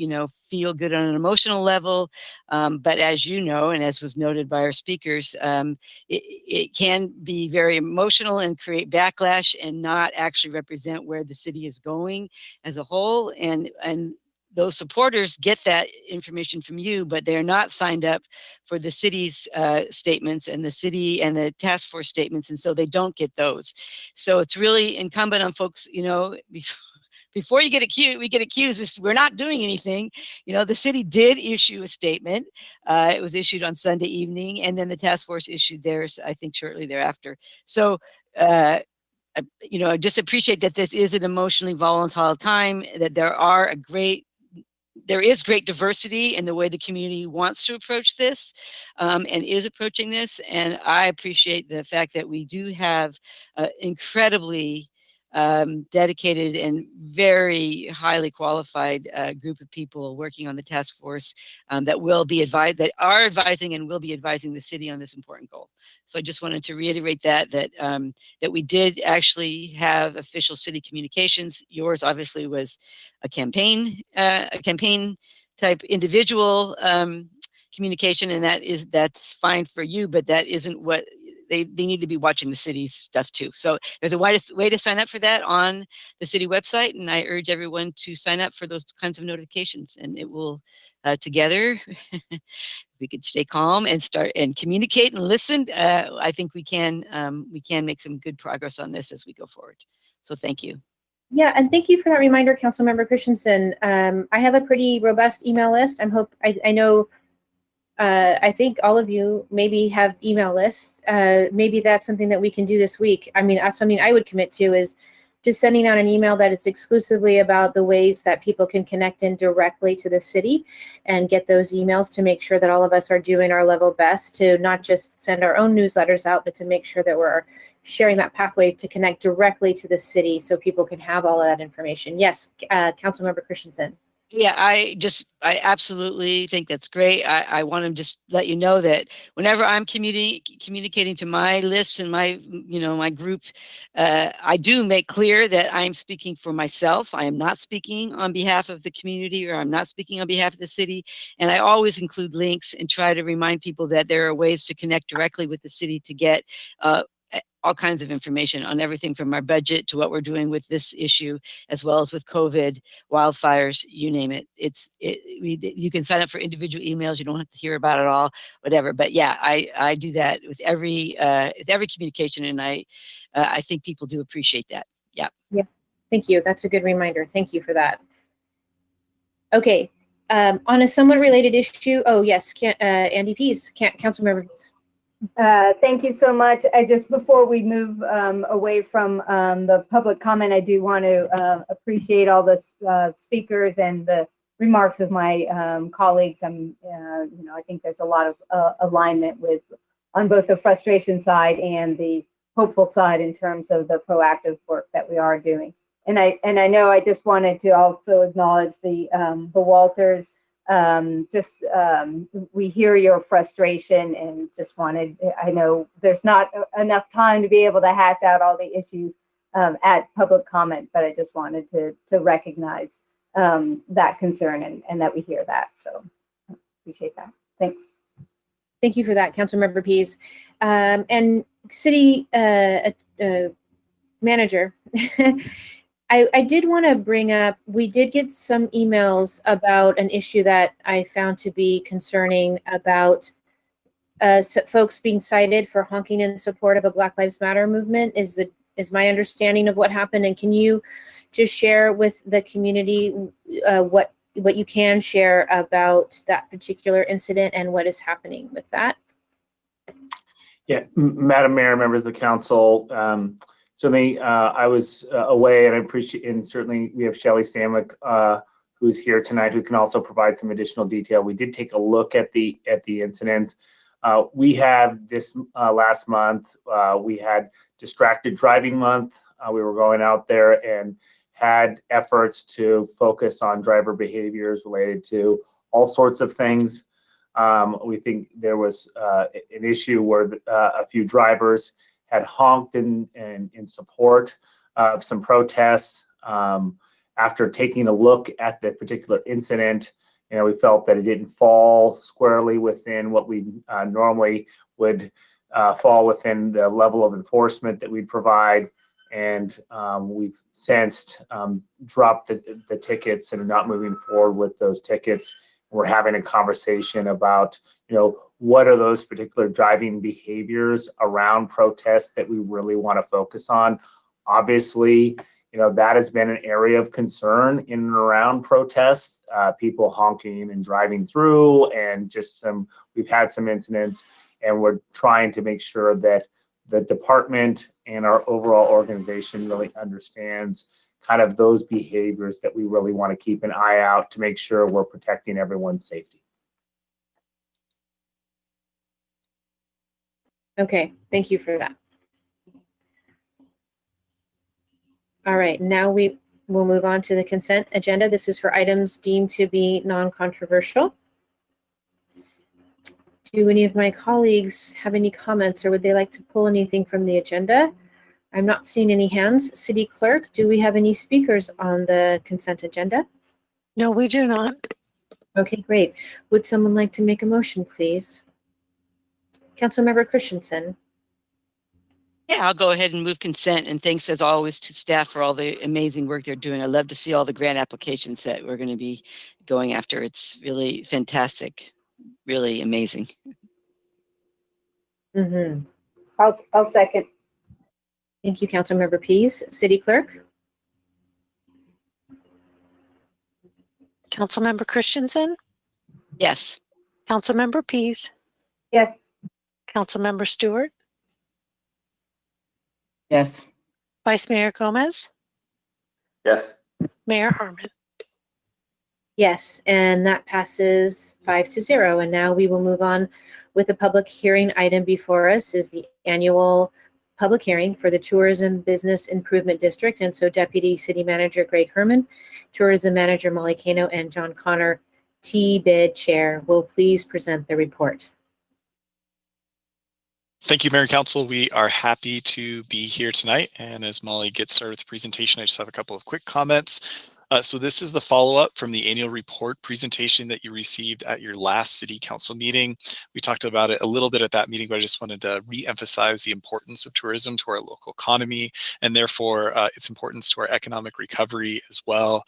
feel good on an emotional level, but as you know, and as was noted by our speakers, it can be very emotional and create backlash and not actually represent where the city is going as a whole. And those supporters get that information from you, but they're not signed up for the city's statements and the city and the task force statements, and so they don't get those. So it's really incumbent on folks, before we get accused, we're not doing anything. The city did issue a statement. It was issued on Sunday evening, and then the task force issued theirs, I think, shortly thereafter. So, I just appreciate that this is an emotionally volatile time, that there is great diversity in the way the community wants to approach this and is approaching this. And I appreciate the fact that we do have incredibly dedicated and very highly qualified group of people working on the task force that are advising and will be advising the city on this important goal. So I just wanted to reiterate that we did actually have official city communications. Yours obviously was a campaign type individual communication, and that's fine for you, but that isn't what they need to be watching the city's stuff too. So there's a way to sign up for that on the city website, and I urge everyone to sign up for those kinds of notifications, and it will together we could stay calm and start and communicate and listen. I think we can make some good progress on this as we go forward. So thank you. Yeah, and thank you for that reminder, Councilmember Christensen. I have a pretty robust email list. I know I think all of you maybe have email lists. Maybe that's something that we can do this week. I mean, that's something I would commit to, is just sending out an email that it's exclusively about the ways that people can connect in directly to the city, and get those emails to make sure that all of us are doing our level best to not just send our own newsletters out, but to make sure that we're sharing that pathway to connect directly to the city so people can have all of that information. Yes, Councilmember Christensen. Yeah, I absolutely think that's great. I want to just let you know that whenever I'm communicating to my list and my group, I do make clear that I'm speaking for myself. I am not speaking on behalf of the community, or I'm not speaking on behalf of the city. And I always include links and try to remind people that there are ways to connect directly with the city to get all kinds of information on everything from our budget to what we're doing with this issue, as well as with COVID, wildfires, you name it. You can sign up for individual emails. You don't have to hear about it all, whatever. But yeah, I do that with every communication, and I think people do appreciate that. Yeah. Yeah. Thank you. That's a good reminder. Thank you for that. Okay. On a somewhat related issue. Oh yes, Andy Pease, Councilmember Pease. Thank you so much. Before we move away from the public comment, I do want to appreciate all the speakers and the remarks of my colleagues. I think there's a lot of alignment on both the frustration side and the hopeful side in terms of the proactive work that we are doing. And I know I just wanted to also acknowledge the Walters. We hear your frustration, and I know there's not enough time to be able to hash out all the issues at public comment, but I just wanted to recognize that concern and that we hear that. So appreciate that. Thanks. Thank you for that, Councilmember Pease. And City Manager, I did want to bring up, we did get some emails about an issue that I found to be concerning about folks being cited for honking in support of a Black Lives Matter movement, is my understanding of what happened. And can you just share with the community what you can share about that particular incident and what is happening with that? Yeah, Madam Mayor, members of the council, certainly, I was away, and I appreciate, and certainly we have Shelley Sandwick, who's here tonight, who can also provide some additional detail. We did take a look at the incidents. We had this last month. We had Distracted Driving Month. We were going out there and had efforts to focus on driver behaviors related to all sorts of things. We think there was an issue where a few drivers had honked in support of some protests. After taking a look at the particular incident, we felt that it didn't fall squarely within what we normally would fall within the level of enforcement that we'd provide. And we've since dropped the tickets and are not moving forward with those tickets. We're having a conversation about, what are those particular driving behaviors around protests that we really want to focus on. Obviously, that has been an area of concern in and around protests, people honking and driving through, and we've had some incidents, and we're trying to make sure that the department and our overall organization really understands kind of those behaviors that we really want to keep an eye out to make sure we're protecting everyone's safety. Okay, thank you for that. All right, now we will move on to the consent agenda. This is for items deemed to be non-controversial. Do any of my colleagues have any comments, or would they like to pull anything from the agenda? I'm not seeing any hands. City Clerk, do we have any speakers on the consent agenda? No, we do not. Okay, great. Would someone like to make a motion, please? Councilmember Christensen. Yeah, I'll go ahead and move consent. And thanks as always to staff for all the amazing work they're doing. I love to see all the grant applications that we're going to be going after. It's really fantastic, really amazing. Mm-hmm. I'll second. Thank you, Councilmember Pease. City Clerk? Councilmember Christensen? Yes. Councilmember Pease? Yes. Councilmember Stewart? Yes. Vice Mayor Gomez? Yes. Mayor Harmon? Yes, and that passes 5-0. And now we will move on with the public hearing item before us is the annual public hearing for the Tourism Business Improvement District. And so Deputy City Manager Greg Herman, Tourism Manager Molly Cano, and John Connor, TBID Chair, will please present the report. Thank you, Mayor and Council. We are happy to be here tonight. And as Molly gets started with the presentation, I just have a couple of quick comments. So this is the follow-up from the annual report presentation that you received at your last City Council meeting. We talked about it a little bit at that meeting, but I just wanted to re-emphasize the importance of tourism to our local economy and therefore its importance to our economic recovery as well.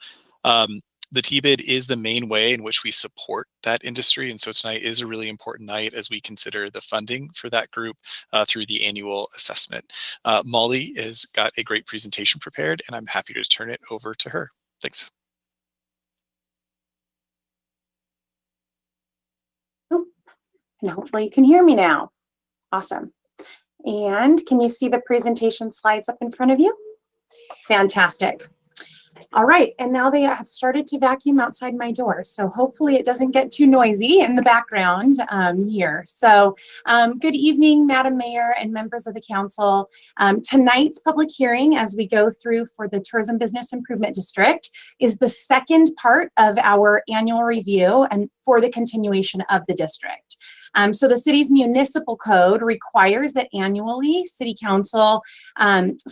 The TBID is the main way in which we support that industry. And so tonight is a really important night as we consider the funding for that group through the annual assessment. Molly has got a great presentation prepared, and I'm happy to turn it over to her. Thanks. Oh, and hopefully you can hear me now. Awesome. And can you see the presentation slides up in front of you? Fantastic. All right, and now they have started to vacuum outside my door, so hopefully it doesn't get too noisy in the background here. So good evening, Madam Mayor and members of the council. Tonight's public hearing, as we go through for the Tourism Business Improvement District, is the second part of our annual review and for the continuation of the district. So the city's municipal code requires that annually City Council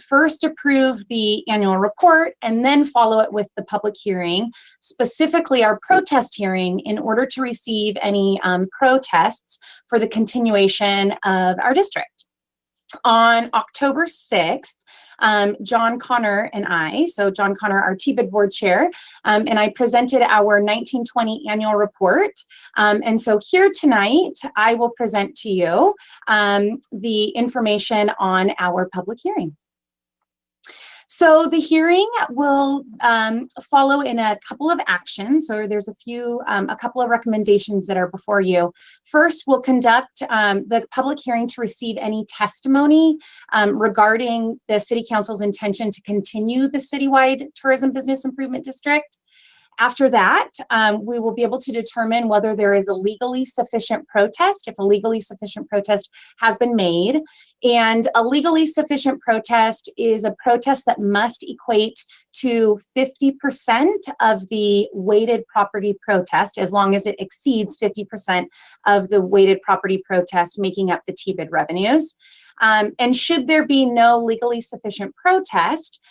first approve the annual report and then follow it with the public hearing, specifically our protest hearing, in order to receive any protests for the continuation of our district. On October 6th, John Connor and I, so John Connor, our TBID board chair, and I presented our 1920 annual report. And so here tonight, I will present to you the information on our public hearing. So the hearing will follow in a couple of actions. So there's a couple of recommendations that are before you. First, we'll conduct the public hearing to receive any testimony regarding the City Council's intention to continue the citywide tourism business improvement district. After that, we will be able to determine whether there is a legally sufficient protest, if a legally sufficient protest has been made. And a legally sufficient protest is a protest that must equate to 50% of the weighted property protest, as long as it exceeds 50% of the weighted property protest making up the TBID revenues. And should there be no legally sufficient protest,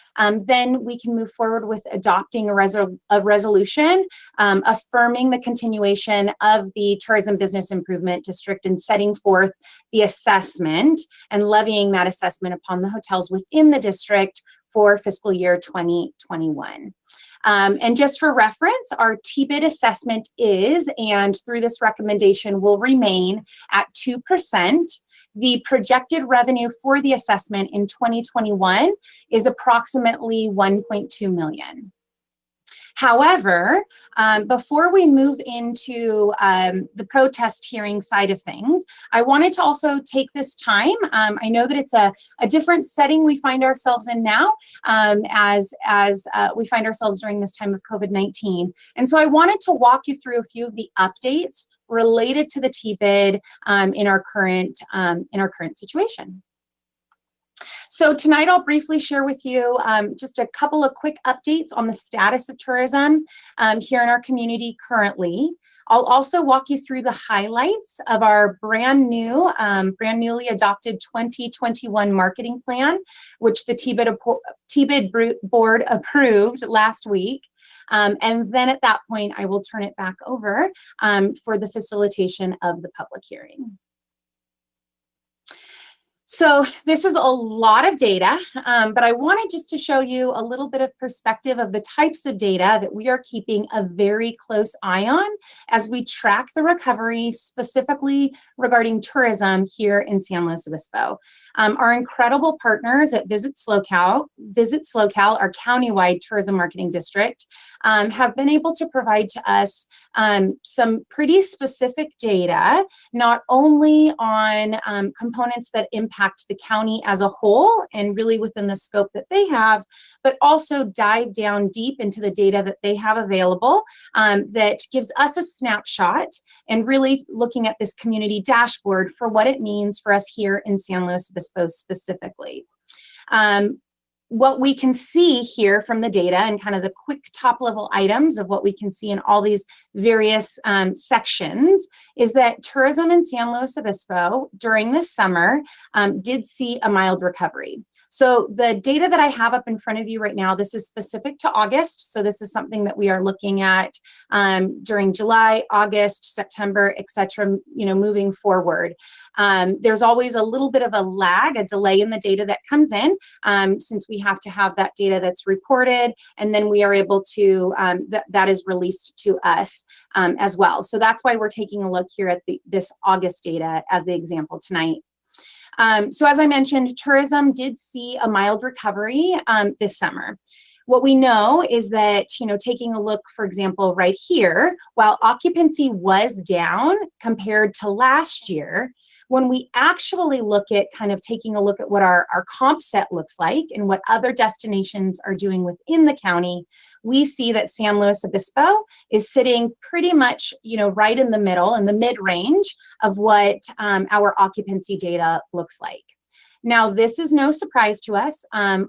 then we can move forward with adopting a resolution affirming the continuation of the Tourism Business Improvement District and setting forth the assessment and levying that assessment upon the hotels within the district for fiscal year 2021. And just for reference, our TBID assessment is, and through this recommendation, will remain at 2%. The projected revenue for the assessment in 2021 is approximately $1.2 million. However, before we move into the protest hearing side of things, I wanted to also take this time. I know that it's a different setting we find ourselves in now as we find ourselves during this time of COVID-19. And so I wanted to walk you through a few of the updates related to the TBID in our current situation. So tonight I'll briefly share with you just a couple of quick updates on the status of tourism here in our community currently. I'll also walk you through the highlights of our brand newly adopted 2021 marketing plan, which the TBID board approved last week. And then at that point, I will turn it back over for the facilitation of the public hearing. So this is a lot of data, but I wanted just to show you a little bit of perspective of the types of data that we are keeping a very close eye on as we track the recovery specifically regarding tourism here in San Luis Obispo. Our incredible partners at Visit SlowCal, our countywide tourism marketing district, have been able to provide to us some pretty specific data, not only on components that impact the county as a whole and really within the scope that they have, but also dive down deep into the data that they have available that gives us a snapshot and really looking at this community dashboard for what it means for us here in San Luis Obispo specifically. What we can see here from the data and kind of the quick top level items of what we can see in all these various sections is that tourism in San Luis Obispo during this summer did see a mild recovery. So the data that I have up in front of you right now, this is specific to August. So this is something that we are looking at during July, August, September, et cetera, moving forward. There's always a little bit of a lag, a delay in the data that comes in since we have to have that data that's reported and then we are able to, that is released to us as well. So that's why we're taking a look here at this August data as the example tonight. So as I mentioned, tourism did see a mild recovery this summer. What we know is that, taking a look, for example, right here, while occupancy was down compared to last year, when we actually look at kind of taking a look at what our comp set looks like and what other destinations are doing within the county, we see that San Luis Obispo is sitting pretty much, right in the middle, in the mid-range of what our occupancy data looks like. Now, this is no surprise to us.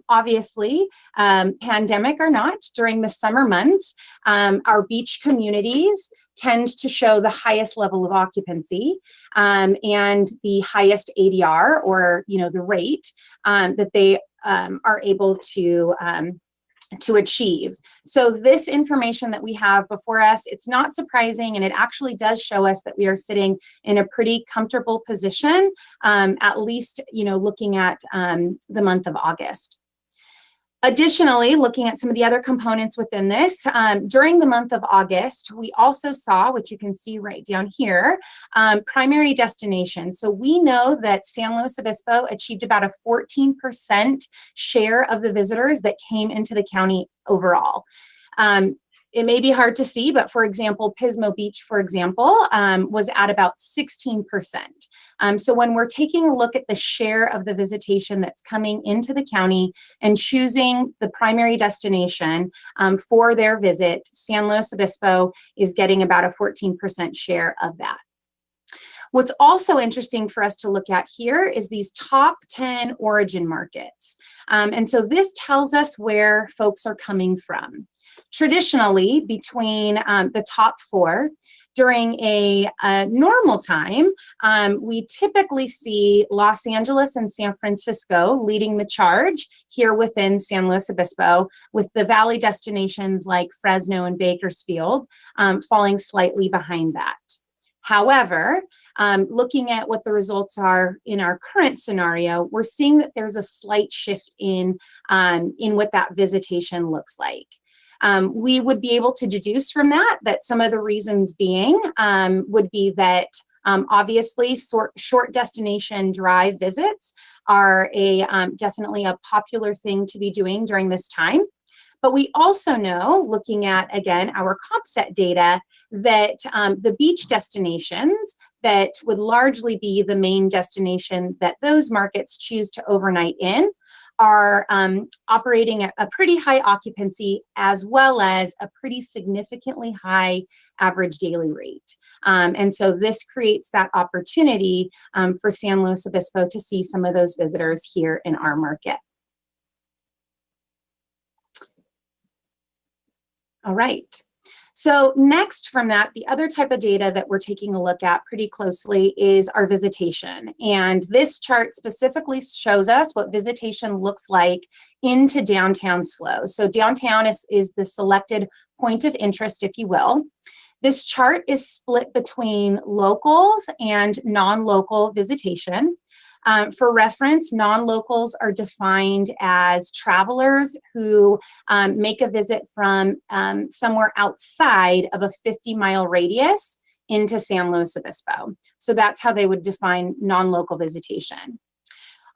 Obviously, pandemic or not, during the summer months, our beach communities tend to show the highest level of occupancy and the highest ADR or, the rate that they are able to achieve. So this information that we have before us, it's not surprising, and it actually does show us that we are sitting in a pretty comfortable position, at least, looking at the month of August. Additionally, looking at some of the other components within this, during the month of August, we also saw, which you can see right down here, primary destinations. So we know that San Luis Obispo achieved about a 14% share of the visitors that came into the county overall. It may be hard to see, but for example, Pismo Beach, for example, was at about 16%. So when we're taking a look at the share of the visitation that's coming into the county and choosing the primary destination for their visit, San Luis Obispo is getting about a 14% share of that. What's also interesting for us to look at here is these top 10 origin markets. And so this tells us where folks are coming from. Traditionally, between the top 4, during a normal time, we typically see Los Angeles and San Francisco leading the charge here within San Luis Obispo, with the valley destinations like Fresno and Bakersfield falling slightly behind that. However, looking at what the results are in our current scenario, we're seeing that there's a slight shift in what that visitation looks like. We would be able to deduce from that some of the reasons being would be that obviously short destination drive visits are definitely a popular thing to be doing during this time. But we also know, looking at, again, our comp set data, that the beach destinations that would largely be the main destination that those markets choose to overnight in are operating at a pretty high occupancy as well as a pretty significantly high average daily rate. And so this creates that opportunity for San Luis Obispo to see some of those visitors here in our market. All right. So next from that, the other type of data that we're taking a look at pretty closely is our visitation. And this chart specifically shows us what visitation looks like into downtown SLO. So downtown is the selected point of interest, if you will. This chart is split between locals and non-local visitation. For reference, non-locals are defined as travelers who make a visit from somewhere outside of a 50-mile radius into San Luis Obispo. So that's how they would define non-local visitation.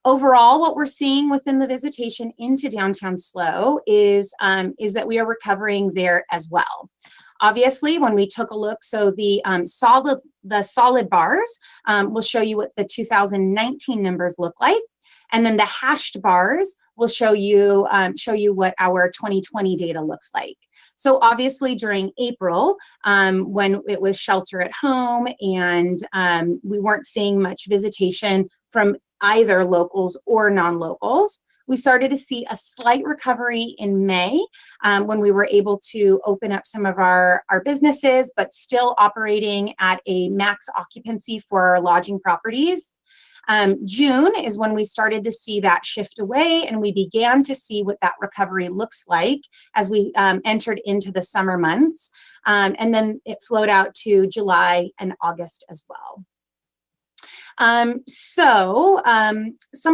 Overall, what we're seeing within the visitation into downtown SLO is that we are recovering there as well. Obviously, when we took a look, so the solid bars will show you what the 2019 numbers look like, and then the hashed bars will show you what our 2020 data looks like. So obviously during April, when it was shelter at home and we weren't seeing much visitation from either locals or non-locals, we started to see a slight recovery in May when we were able to open up some of our businesses, but still operating at a max occupancy for our lodging properties. June is when we started to see that shift away, and we began to see what that recovery looks like as we entered into the summer months. And then it flowed out to July and August as well. Some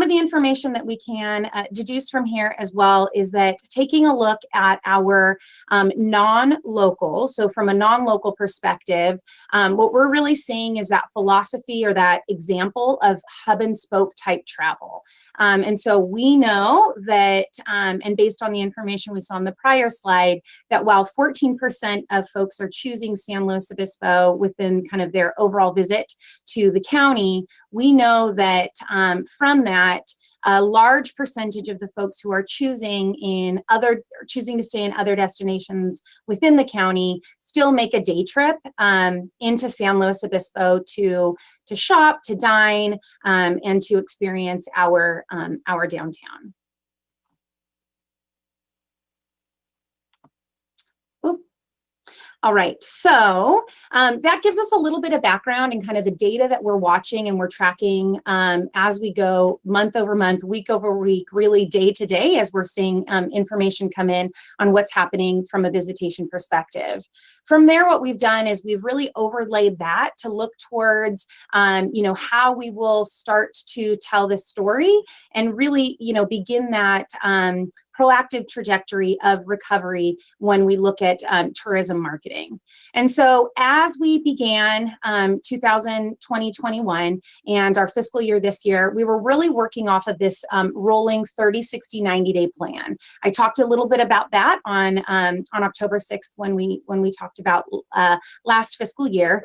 of the information that we can deduce from here as well is that taking a look at our non-local, so from a non-local perspective, what we're really seeing is that philosophy or that example of hub and spoke type travel. And so we know that, and based on the information we saw on the prior slide, that while 14% of folks are choosing San Luis Obispo within kind of their overall visit to the county, we know that from that, a large percentage of the folks who are choosing to stay in other destinations within the county still make a day trip into San Luis Obispo to shop, to dine, and to experience our downtown. All right, so that gives us a little bit of background and kind of the data that we're watching and we're tracking as we go month over month, week over week, really day to day as we're seeing information come in on what's happening from a visitation perspective. From there, what we've done is we've really overlaid that to look towards, how we will start to tell this story and really, begin that proactive trajectory of recovery when we look at tourism marketing. And so as we began 2020-21 and our fiscal year this year, we were really working off of this rolling 30, 60, 90-day plan. I talked a little bit about that on October 6th when we talked about last fiscal year,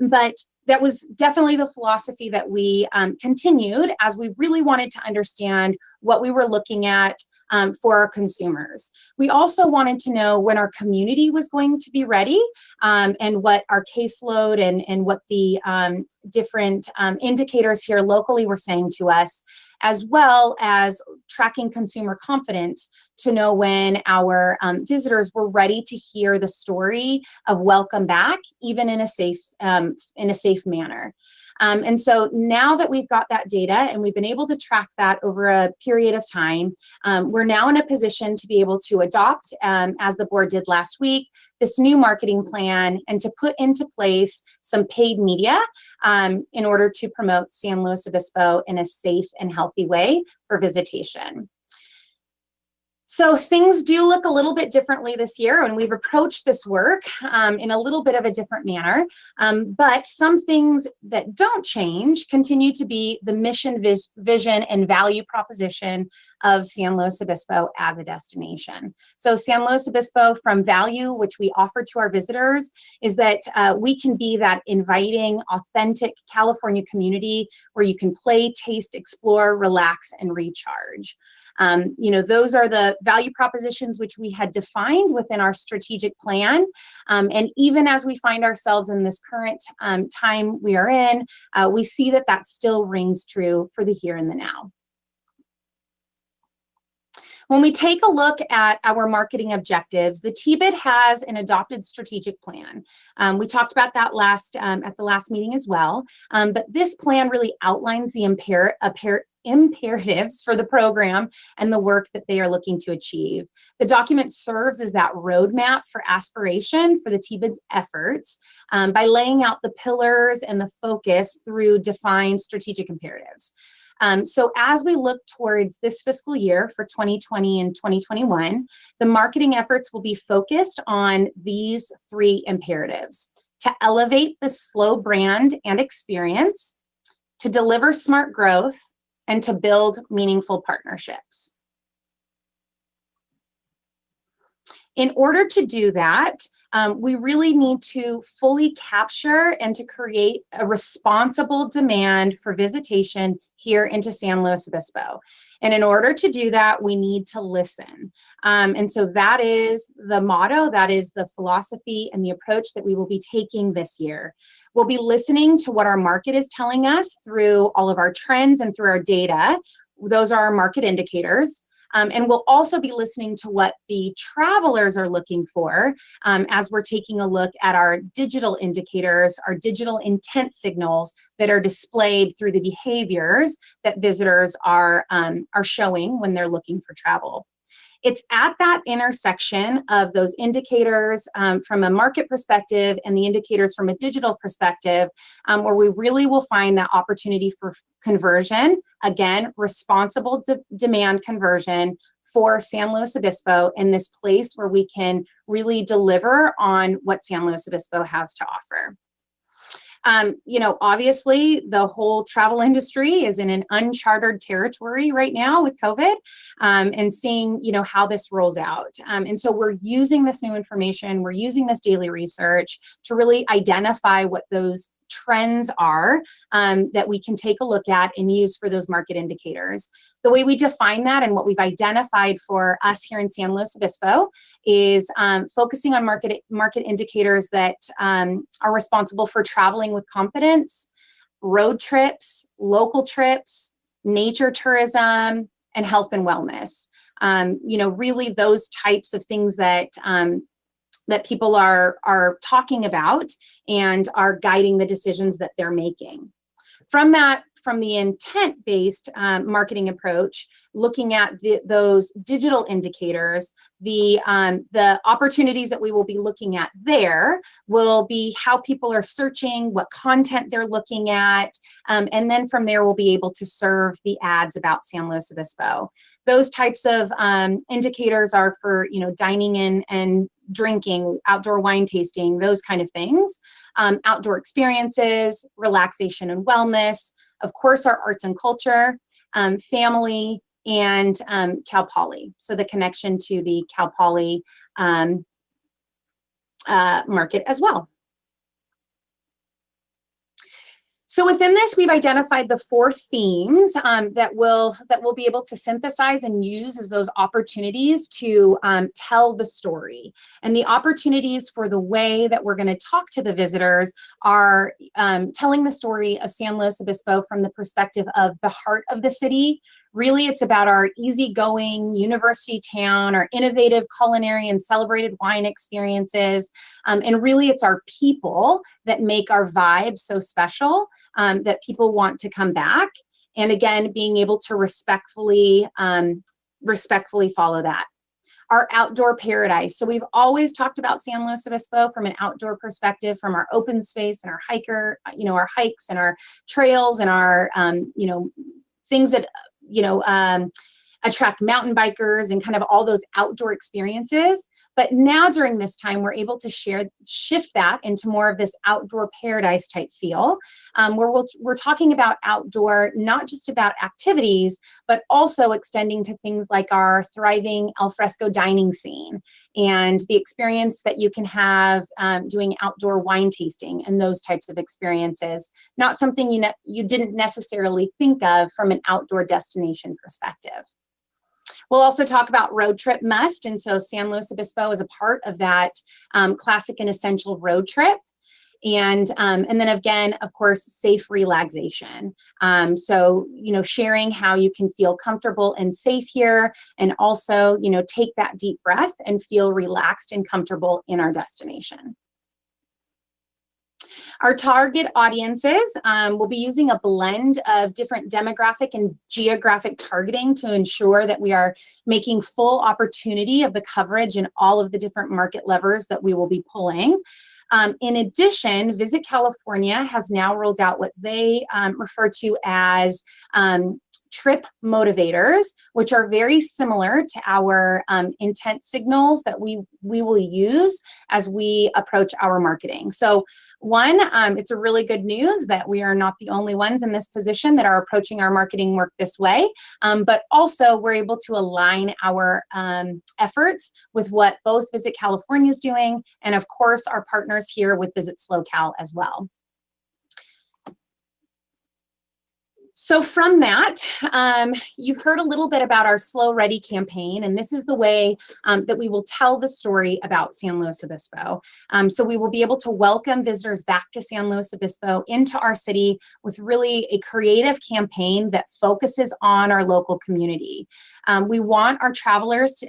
but that was definitely the philosophy that we continued as we really wanted to understand what we were looking at for our consumers. We also wanted to know when our community was going to be ready and what our caseload and what the different indicators here locally were saying to us, as well as tracking consumer confidence to know when our visitors were ready to hear the story of welcome back, even in a safe manner. And so now that we've got that data and we've been able to track that over a period of time, we're now in a position to be able to adopt, as the board did last week, this new marketing plan and to put into place some paid media in order to promote San Luis Obispo in a safe and healthy way for visitation. So things do look a little bit differently this year, and we've approached this work in a little bit of a different manner. But some things that don't change continue to be the mission, vision, and value proposition of San Luis Obispo as a destination. So San Luis Obispo, from value, which we offer to our visitors, is that we can be that inviting, authentic California community where you can play, taste, explore, relax, and recharge. Those are the value propositions which we had defined within our strategic plan. And even as we find ourselves in this current time we are in, we see that that still rings true for the here and the now. When we take a look at our marketing objectives, the TBID has an adopted strategic plan. We talked about that at the last meeting as well, but this plan really outlines the imperatives for the program and the work that they are looking to achieve. The document serves as that roadmap for aspiration for the TBID's efforts by laying out the pillars and the focus through defined strategic imperatives. So as we look towards this fiscal year for 2020 and 2021, the marketing efforts will be focused on these three imperatives: to elevate the SLO brand and experience, to deliver smart growth, and to build meaningful partnerships. In order to do that, we really need to fully capture and to create a responsible demand for visitation here into San Luis Obispo. And in order to do that, we need to listen. And so that is the motto, that is the philosophy and the approach that we will be taking this year. We'll be listening to what our market is telling us through all of our trends and through our data. Those are our market indicators. And we'll also be listening to what the travelers are looking for as we're taking a look at our digital indicators, our digital intent signals that are displayed through the behaviors that visitors are showing when they're looking for travel. It's at that intersection of those indicators from a market perspective and the indicators from a digital perspective where we really will find that opportunity for conversion, again, responsible demand conversion for San Luis Obispo in this place where we can really deliver on what San Luis Obispo has to offer. Obviously the whole travel industry is in an uncharted territory right now with COVID and seeing, how this rolls out. And so we're using this new information, we're using this daily research to really identify what those trends are that we can take a look at and use for those market indicators. The way we define that and what we've identified for us here in San Luis Obispo is focusing on market indicators that are responsible for traveling with confidence, road trips, local trips, nature tourism, and health and wellness. Really those types of things that that people are talking about and are guiding the decisions that they're making. From the intent-based marketing approach, looking at those digital indicators, the opportunities that we will be looking at there will be how people are searching, what content they're looking at, and then from there we'll be able to serve the ads about San Luis Obispo. Those types of indicators are for dining in and drinking, outdoor wine tasting, those kind of things, outdoor experiences, relaxation and wellness, of course, our arts and culture, family, and Cal Poly. So the connection to the Cal Poly market as well. So within this, we've identified the 4 themes that we'll be able to synthesize and use as those opportunities to tell the story. And the opportunities for the way that we're going to talk to the visitors are telling the story of San Luis Obispo from the perspective of the heart of the city. Really, it's about our easygoing university town, our innovative culinary and celebrated wine experiences. And really, it's our people that make our vibe so special that people want to come back. And again, being able to respectfully follow that. Our outdoor paradise. So we've always talked about San Luis Obispo from an outdoor perspective, from our open space and our our hikes and our trails and our, things that attract mountain bikers and kind of all those outdoor experiences. But now during this time, we're able to shift that into more of this outdoor paradise type feel, where we're talking about outdoor, not just about activities, but also extending to things like our thriving alfresco dining scene and the experience that you can have doing outdoor wine tasting and those types of experiences. Not something you didn't necessarily think of from an outdoor destination perspective. We'll also talk about road trip must, and so San Luis Obispo is a part of that classic and essential road trip. And then again, of course, safe relaxation. So, sharing how you can feel comfortable and safe here, and also, take that deep breath and feel relaxed and comfortable in our destination. Our target audiences will be using a blend of different demographic and geographic targeting to ensure that we are making full opportunity of the coverage in all of the different market levers that we will be pulling. In addition, Visit California has now rolled out what they refer to as trip motivators, which are very similar to our intent signals that we will use as we approach our marketing. So one, it's a really good news that we are not the only ones in this position that are approaching our marketing work this way, but also we're able to align our efforts with what both Visit California is doing, and of course our partners here with Visit SlowCal as well. So from that, you've heard a little bit about our Slow Ready campaign, and this is the way that we will tell the story about San Luis Obispo. So we will be able to welcome visitors back to San Luis Obispo into our city with really a creative campaign that focuses on our local community. We want our travelers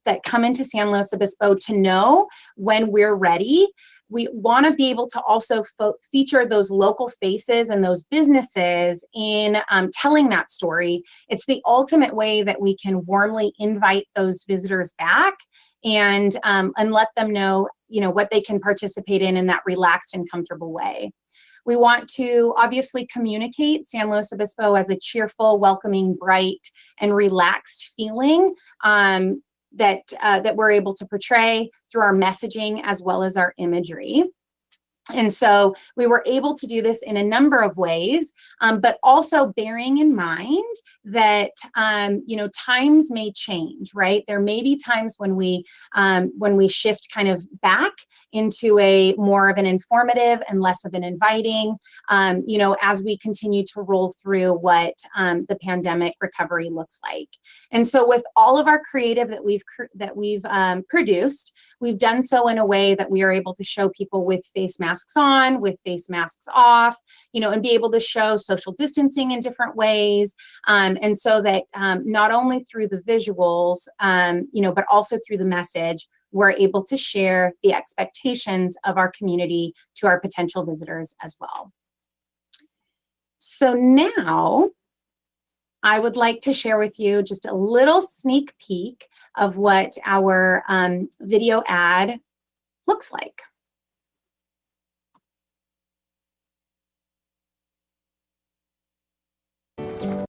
that come into San Luis Obispo to know when we're ready. We want to be able to also feature those local faces and those businesses in telling that story. It's the ultimate way that we can warmly invite those visitors back and let them know, what they can participate in that relaxed and comfortable way. We want to obviously communicate San Luis Obispo as a cheerful, welcoming, bright, and relaxed feeling that we're able to portray through our messaging as well as our imagery. And so we were able to do this in a number of ways, but also bearing in mind that, times may change, right? There may be times when we shift kind of back into a more of an informative and less of an inviting, as we continue to roll through what the pandemic recovery looks like. And so with all of our creative that we've produced, we've done so in a way that we are able to show people with face masks on, with face masks off, and be able to show social distancing in different ways. And so that not only through the visuals, but also through the message, we're able to share the expectations of our community to our potential visitors as well. So now I would like to share with you just a little sneak peek of what our video ad looks like.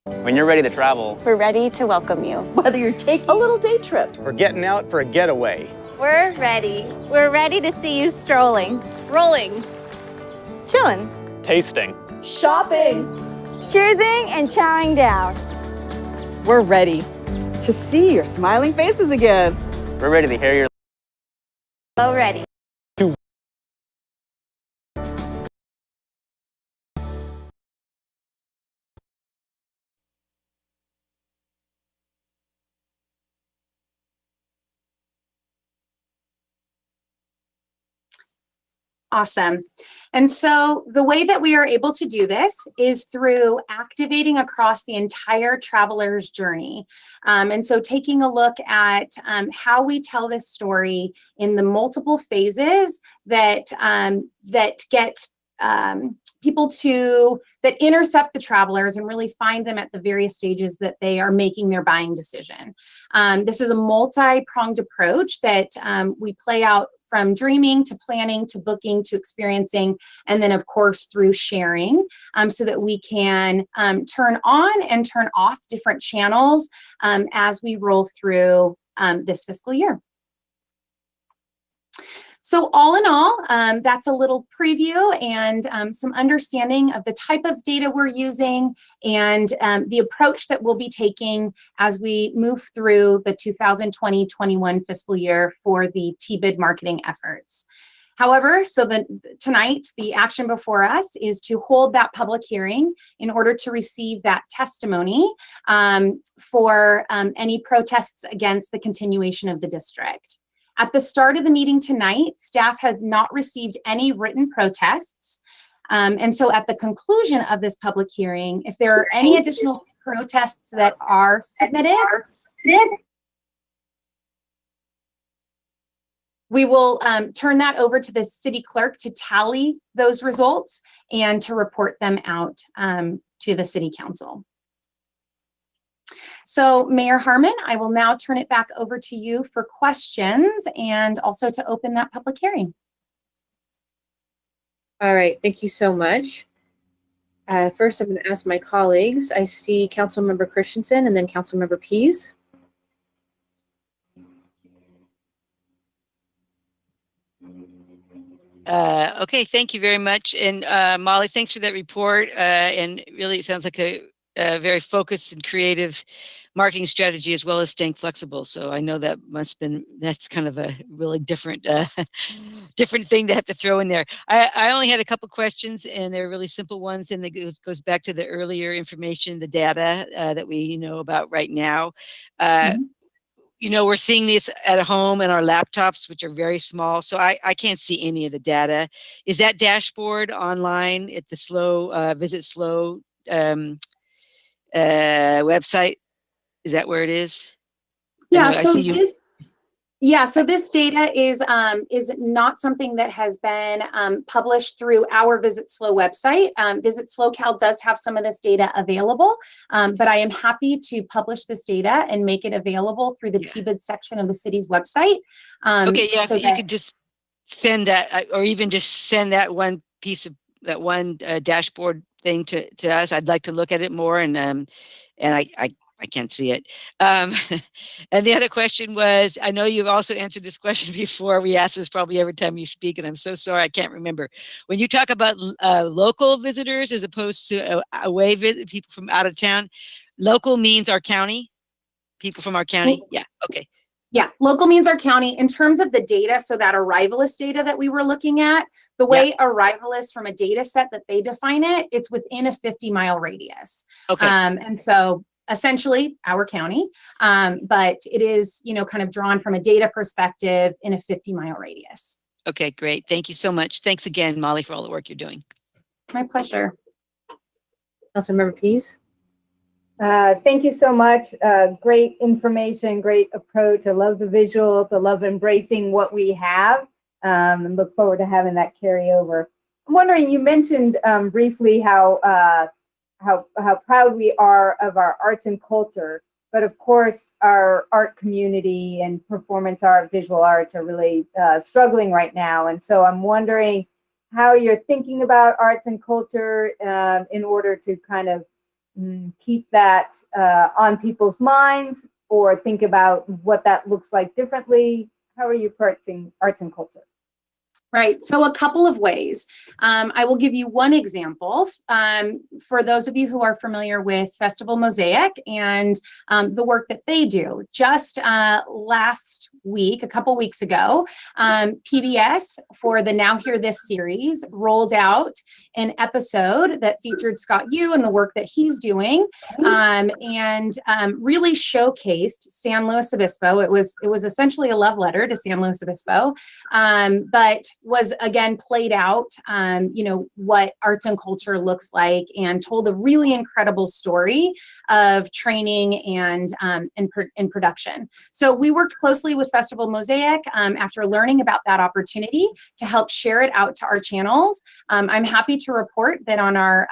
When you're ready to travel, We're ready to welcome you. Whether you're taking a little day trip or getting out for a getaway, We're ready. We're ready to see you strolling, rolling, chilling, tasting, shopping, choosing, and chowing down. we're ready to see your smiling faces again. we're ready to hear your So ready. Awesome. And so the way that we are able to do this is through activating across the entire traveler's journey. And so taking a look at how we tell this story in the multiple phases that get people that intercept the travelers and really find them at the various stages that they are making their buying decision. This is a multi-pronged approach that we play out from dreaming to planning to booking to experiencing, and then of course through sharing, so that we can turn on and turn off different channels as we roll through this fiscal year. So all in all, that's a little preview and some understanding of the type of data we're using and the approach that we'll be taking as we move through the 2020-21 fiscal year for the TBID marketing efforts. However, tonight, the action before us is to hold that public hearing in order to receive that testimony for any protests against the continuation of the district. At the start of the meeting tonight, staff had not received any written protests. And so at the conclusion of this public hearing, if there are any additional protests that are submitted, we will turn that over to the city clerk to tally those results and to report them out to the city council. So Mayor Harmon, I will now turn it back over to you for questions and also to open that public hearing. All right, thank you so much. First, I'm going to ask my colleagues. I see Councilmember Christensen and then Councilmember Pease. Okay, thank you very much. And Molly, thanks for that report. And really, it sounds like a very focused and creative marketing strategy, as well as staying flexible. So I know that that's kind of a really different different thing to have to throw in there. I only had a couple questions, and they're really simple ones, and it goes back to the earlier information, the data that we know about right now. We're seeing this at home in our laptops, which are very small, so I can't see any of the data. Is that dashboard online at the Visit Slow website? Is that where it is? Yeah, so this data is not something that has been published through our Visit Slow website. Visit Slow Cal does have some of this data available, but I am happy to publish this data and make it available through the TBID section of the city's website. Okay, yeah, so if you could just send that, or even just send that one piece of that one dashboard thing to us. I'd like to look at it more, and I can't see it. And the other question was, I know you've also answered this question before. We ask this probably every time you speak, and I'm so sorry, I can't remember. When you talk about local visitors as opposed to away people from out of town, local means our county? People from our county? Yeah, okay. Yeah, local means our county. In terms of the data, so that arrivalist data that we were looking at, the way arrivalist from a data set that they define it, it's within a 50-mile radius. Okay. And so essentially our county, but it is, kind of drawn from a data perspective in a 50-mile radius. Okay, great. Thank you so much. Thanks again, Molly, for all the work you're doing. My pleasure. Councilmember Pease. Thank you so much. Great information, great approach. I love the visuals. I love embracing what we have, and look forward to having that carry over. I'm wondering, you mentioned briefly how proud we are of our arts and culture, but of course our art community and performance art, visual arts are really struggling right now. And so I'm wondering how you're thinking about arts and culture in order to kind of keep that on people's minds, or think about what that looks like differently. How are you approaching arts and culture? Right, so a couple of ways. I will give you one example. For those of you who are familiar with Festival Mosaic and the work that they do, just last week, a couple weeks ago, PBS for the Now Hear This series rolled out an episode that featured Scott Yu and the work that he's doing, and really showcased San Luis Obispo. It was essentially a love letter to San Luis Obispo, but was again played out, what arts and culture looks like, and told a really incredible story of training and production. So we worked closely with Festival Mosaic after learning about that opportunity to help share it out to our channels. I'm happy to report that on our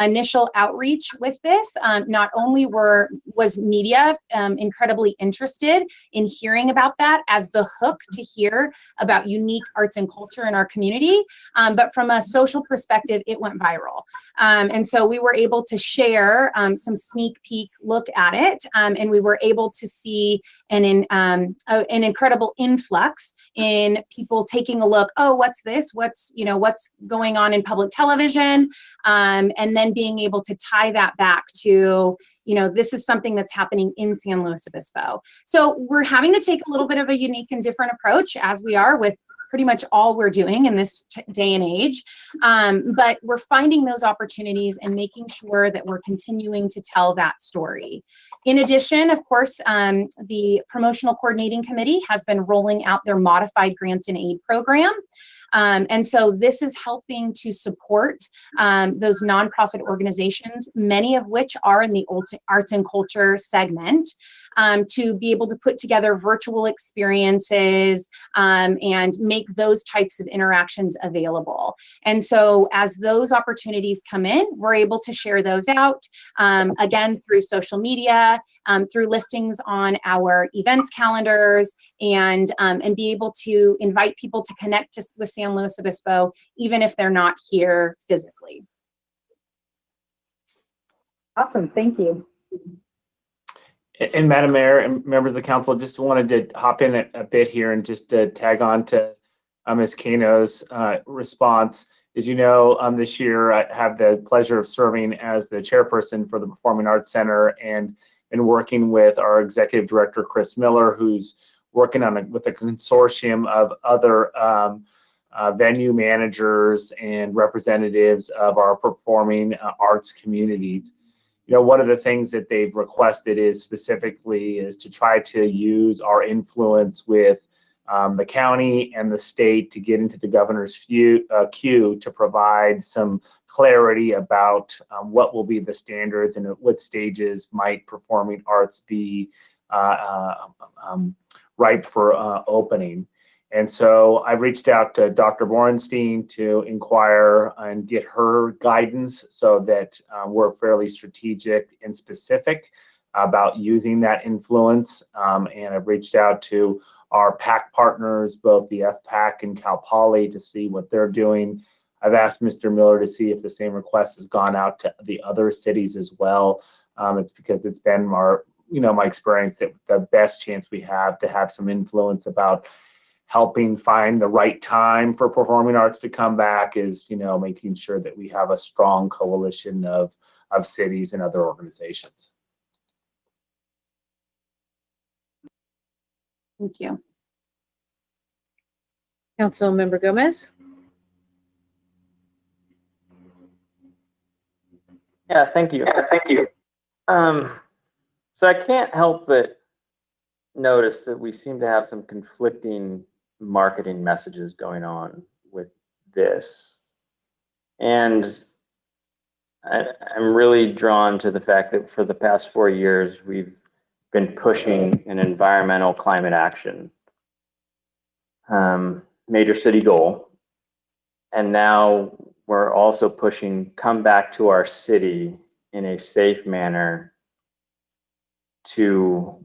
initial outreach with this, not only was media incredibly interested in hearing about that as the hook to hear about unique arts and and culture in our community. But from a social perspective, it went viral. And so we were able to share some sneak peek look at it. And we were able to see an incredible influx in people taking a look, oh, what's this? What's going on in public television? And then being able to tie that back to, this is something that's happening in San Luis Obispo. So we're having to take a little bit of a unique and different approach, as we are with pretty much all we're doing in this day and age. But we're finding those opportunities and making sure that we're continuing to tell that story. In addition, of course, the Promotional Coordinating Committee has been rolling out their modified grants and aid program. And so this is helping to support those nonprofit organizations, many of which are in the arts and culture segment, to be able to put together virtual experiences and make those types of interactions available. And so as those opportunities come in, we're able to share those out, again, through social media, through listings on our events calendars, and be able to invite people to connect with San Luis Obispo, even if they're not here physically. Awesome, thank you. And Madam Mayor and members of the council, just wanted to hop in a bit here and just to tag on to Ms. Kano's response. As you know, this year I have the pleasure of serving as the chairperson for the Performing Arts Center, and working with our executive director, Chris Miller, who's working on with a consortium of other venue managers and representatives of our performing arts communities. One of the things that they've requested is to try to use our influence with the county and the state to get into the governor's queue to provide some clarity about what will be the standards and at what stages might performing arts be ripe for opening. And so I reached out to Dr. Borenstein to inquire and get her guidance so that we're fairly strategic and specific about using that influence. And I've reached out to our PAC partners, both the FPAC and Cal Poly, to see what they're doing. I've asked Mr. Miller to see if the same request has gone out to the other cities as well. It's because it's been my experience that the best chance we have to have some influence about helping find the right time for performing arts to come back is, making sure that we have a strong coalition of cities and other organizations. Thank you. Councilmember Gomez. Yeah, thank you. So I can't help but notice that we seem to have some conflicting marketing messages going on with this. And I'm really drawn to the fact that for the past 4 years, we've been pushing an environmental climate action, major city goal. And now we're also pushing come back to our city in a safe manner to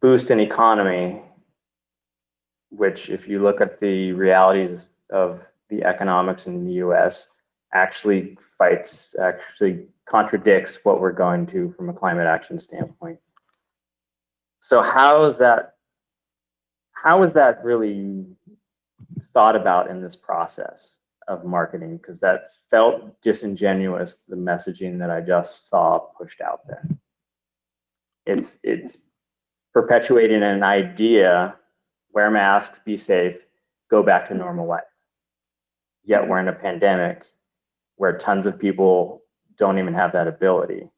boost an economy, which, if you look at the realities of the economics in the US, actually contradicts what we're going to from a climate action standpoint. So how is that really thought about in this process of marketing? Because that felt disingenuous, the messaging that I just saw pushed out there. It's perpetuating an idea: wear masks, be safe, go back to normal life. Yet we're in a pandemic where tons of people don't even have that ability.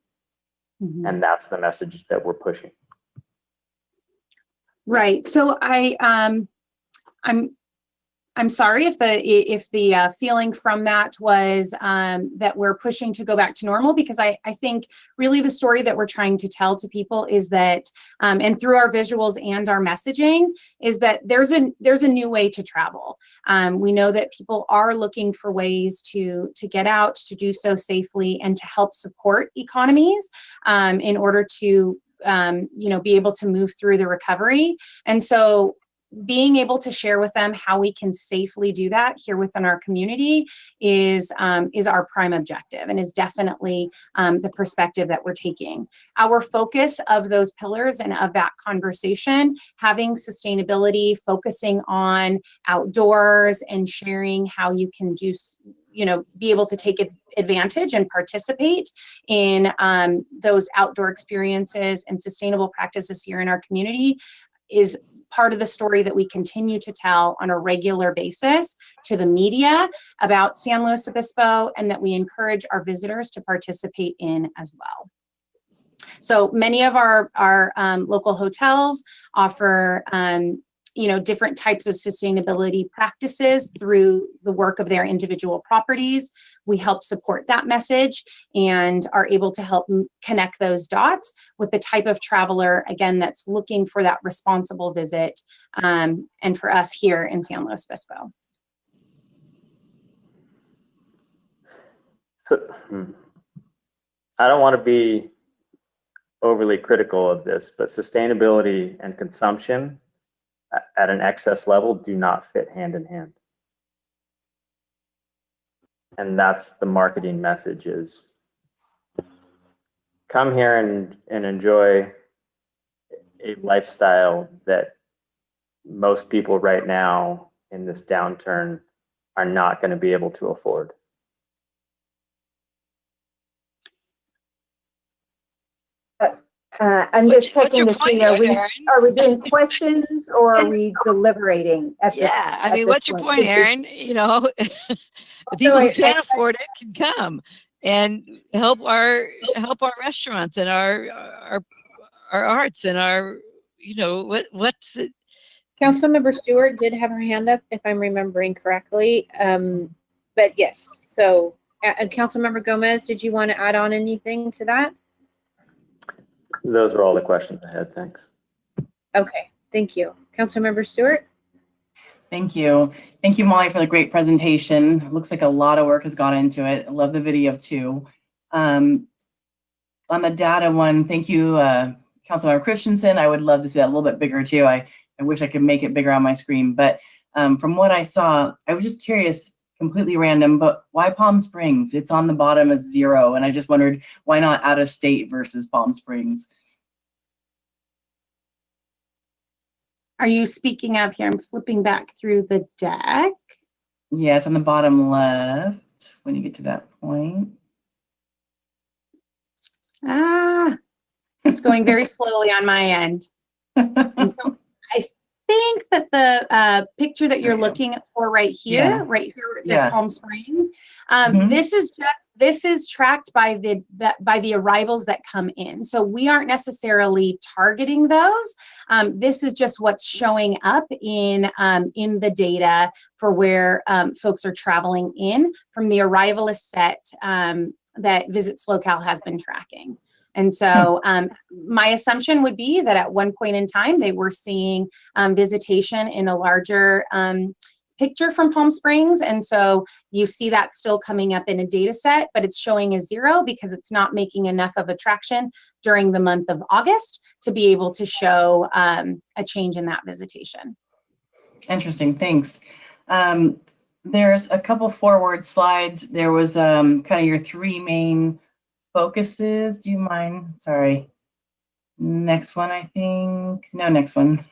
Mm-hmm. And that's the message that we're pushing. Right. So I'm sorry if the feeling from that was that we're pushing to go back to normal, because I think really the story that we're trying to tell to people is that, and through our visuals and our messaging, is that there's a new way to travel. We know that people are looking for ways to get out, to do so safely, and to help support economies in order to be able to move through the recovery. And so being able to share with them how we can safely do that here within our community is our prime objective, and is definitely the perspective that we're taking. Our focus of those pillars and of that conversation, having sustainability, focusing on outdoors and sharing how you can do, be able to take advantage and participate in those outdoor experiences and sustainable practices here in our community, is part of the story that we continue to tell on a regular basis to the media about San Luis Obispo, and that we encourage our visitors to participate in as well. So many of our local hotels offer different types of sustainability practices through the work of their individual properties. We help support that message and are able to help connect those dots with the type of traveler, again, that's looking for that responsible visit, and for us here in San Luis Obispo. So I don't want to be overly critical of this, but sustainability and consumption at an excess level do not fit hand in hand. And that's the marketing message: is come here and enjoy a lifestyle that most people right now in this downturn are not going to be able to afford. I'm just checking to point see, are here, we doing questions or are we deliberating at this? Yeah, I mean, what's your point, Aaron? The people who can't afford it can come and help our restaurants and our arts and our, what's it? Councilmember Stewart did have her hand up, if I'm remembering correctly. But yes, so Councilmember Gomez, did you want to add on anything to that? Those are all the questions I had. Thanks. Okay, thank you. Councilmember Stewart? Thank you. Thank you, Molly, for the great presentation. Looks like a lot of work has gone into it. I love the video too. On the data one, thank you, Councilmember Christensen. I would love to see that a little bit bigger too. I wish I could make it bigger on my screen, but from what I saw, I was just curious, completely random, but why Palm Springs? It's on the bottom as 0, and I just wondered why not out of state versus Palm Springs? Are you speaking of here? I'm flipping back through the deck. Yeah, it's on the bottom left when you get to that point. It's going very slowly on my end. And so I think that the picture that you're looking for right here where it says Palm Springs, this is tracked by the arrivals that come in. So we aren't necessarily targeting those. This is just what's showing up in the data for where folks are traveling in from the arrivalist set that Visit SoCal has been tracking. And so my assumption would be that at one point in time, they were seeing visitation in a larger picture from Palm Springs. And so you see that still coming up in a data set, but it's showing as 0 because it's not making enough of a traction during the month of August to be able to show a change in that visitation. Interesting, thanks. There's a couple forward slides. There was kind of your 3 main focuses. Do you mind? Sorry. Next one, I think. No, next one.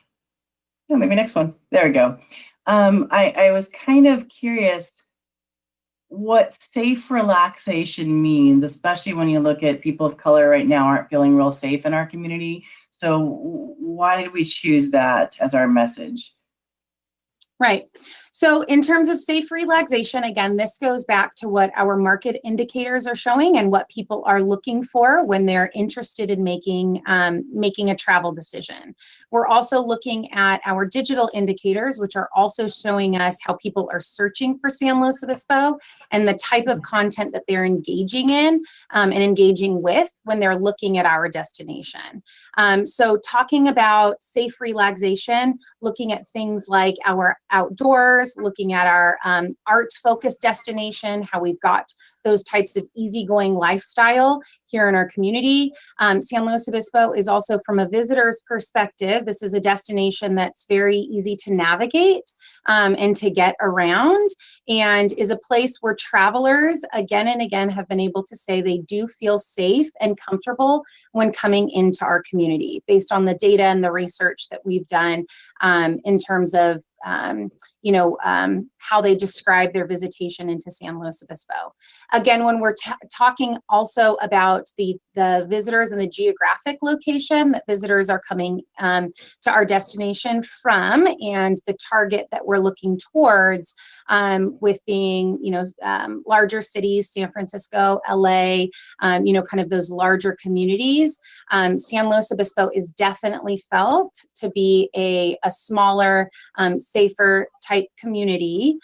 No, maybe next one. There we go. I was kind of curious what safe relaxation means, especially when you look at people of color right now aren't feeling real safe in our community. So why did we choose that as our message? Right. So in terms of safe relaxation, again, this goes back to what our market indicators are showing and what people are looking for when they're interested in making a travel decision. We're also looking at our digital indicators, which are also showing us how people are searching for San Luis Obispo and the type of content that they're engaging in and engaging with when they're looking at our destination. So talking about safe relaxation, looking at things like our outdoors, looking at our arts-focused destination, how we've got those types of easygoing lifestyle here in our community. San Luis Obispo is also, from a visitor's perspective, this is a destination that's very easy to navigate and to get around, and is a place where travelers again and again have been able to say they do feel safe and comfortable when coming into our community, based on the data and the research that we've done in terms of how they describe their visitation into San Luis Obispo. Again, when we're talking also about the visitors and the geographic location that visitors are coming to our destination from, and the target that we're looking towards, with being, larger cities, San Francisco, LA, kind of those larger communities, San Luis Obispo is definitely felt to be a smaller, safer type community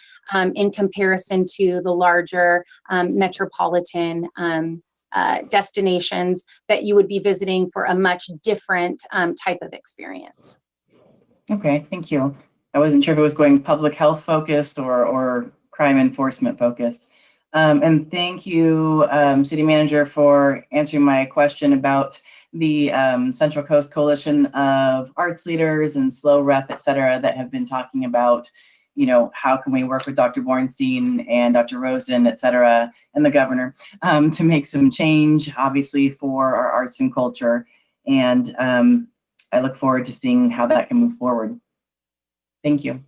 in comparison to the larger metropolitan destinations that you would be visiting for a much different type of experience. Okay, thank you. I wasn't sure if it was going public health focused or crime enforcement focused. And thank you, City Manager, for answering my question about the Central Coast Coalition of arts leaders and Slow Rep, et cetera, that have been talking about, how can we work with Dr. Bornstein and Dr. Rosen, et cetera, and the governor to make some change, obviously, for our arts and culture. And I look forward to seeing how that can move forward. Thank you.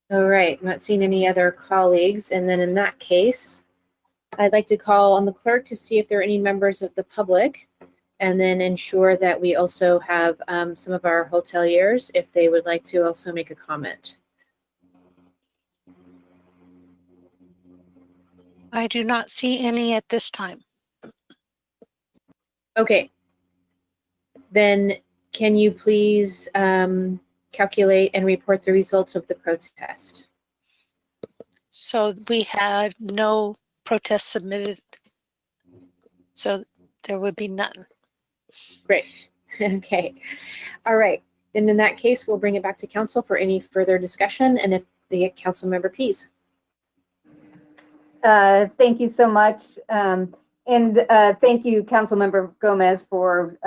All right, I'm not seeing any other colleagues. And then in that case, I'd like to call on the clerk to see if there are any members of the public, and then ensure that we also have some of our hoteliers if they would like to also make a comment. I do not see any at this time. Okay. Then can you please calculate and report the results of the protest? So we had no protests submitted. So there would be none. Great. Okay. All right. Then in that case, we'll bring it back to council for any further discussion. And if the council member please. Thank you so much. And thank you, Councilmember Gomez, for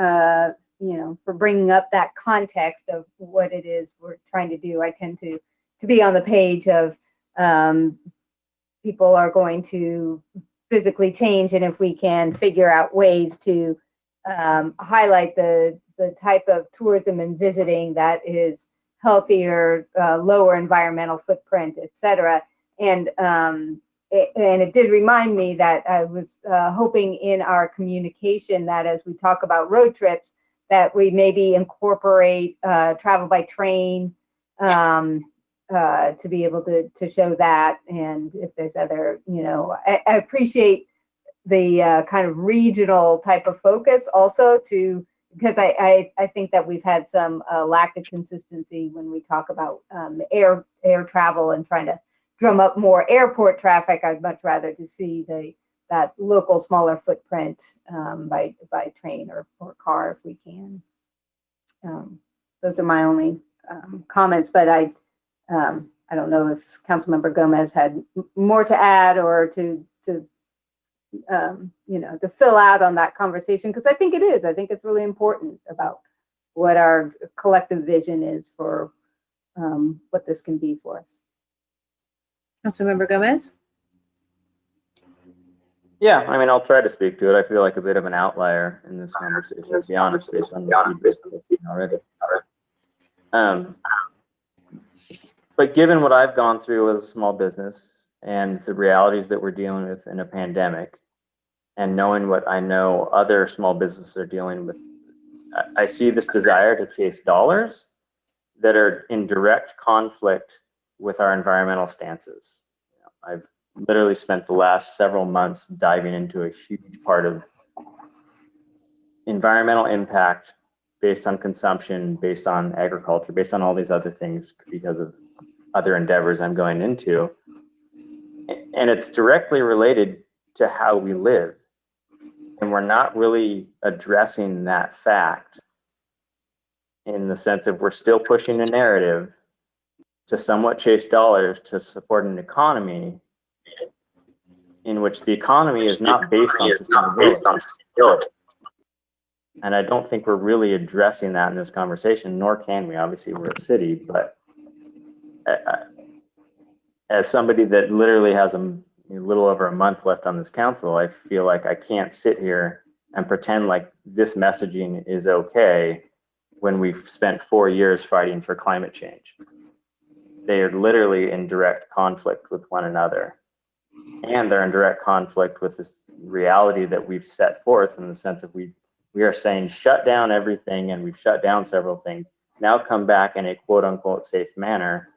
for bringing up that context of what it is we're trying to do. I tend to be on the page of people are going to physically change, and if we can figure out ways to highlight the type of tourism and visiting that is healthier, lower environmental footprint, et cetera. And it did remind me that I was hoping in our communication that as we talk about road trips, that we maybe incorporate travel by train to be able to show that. And if there's other, I appreciate the kind of regional type of focus also, because I think that we've had some lack of consistency when we talk about air travel and trying to drum up more airport traffic. I'd much rather to see that local smaller footprint by train or car if we can. Those are my only comments, but I don't know if Councilmember Gomez had more to add or to fill out on that conversation, because I think it is. I think it's really important about what our collective vision is for what this can be for us. Councilmember Gomez? Yeah, I mean, I'll try to speak to it. I feel like a bit of an outlier in this conversation, to be honest, based on what you've already. But given what I've gone through as a small business and the realities that we're dealing with in a pandemic, and knowing what I know other small businesses are dealing with, I see this desire to chase dollars that are in direct conflict with our environmental stances. I've literally spent the last several months diving into a huge part of environmental impact based on consumption, based on agriculture, based on all these other things because of other endeavors I'm going into. And it's directly related to how we live. And we're not really addressing that fact in the sense of we're still pushing a narrative to somewhat chase dollars to support an economy in which the economy is not based on sustainability. And I don't think we're really addressing that in this conversation, nor can we. Obviously, we're a city, but as somebody that literally has a little over a month left on this council, I feel like I can't sit here and pretend like this messaging is okay when we've spent 4 years fighting for climate change. They are literally in direct conflict with one another. And they're in direct conflict with this reality that we've set forth, in the sense of we are saying shut down everything, and we've shut down several things. Now come back in a quote unquote safe manner,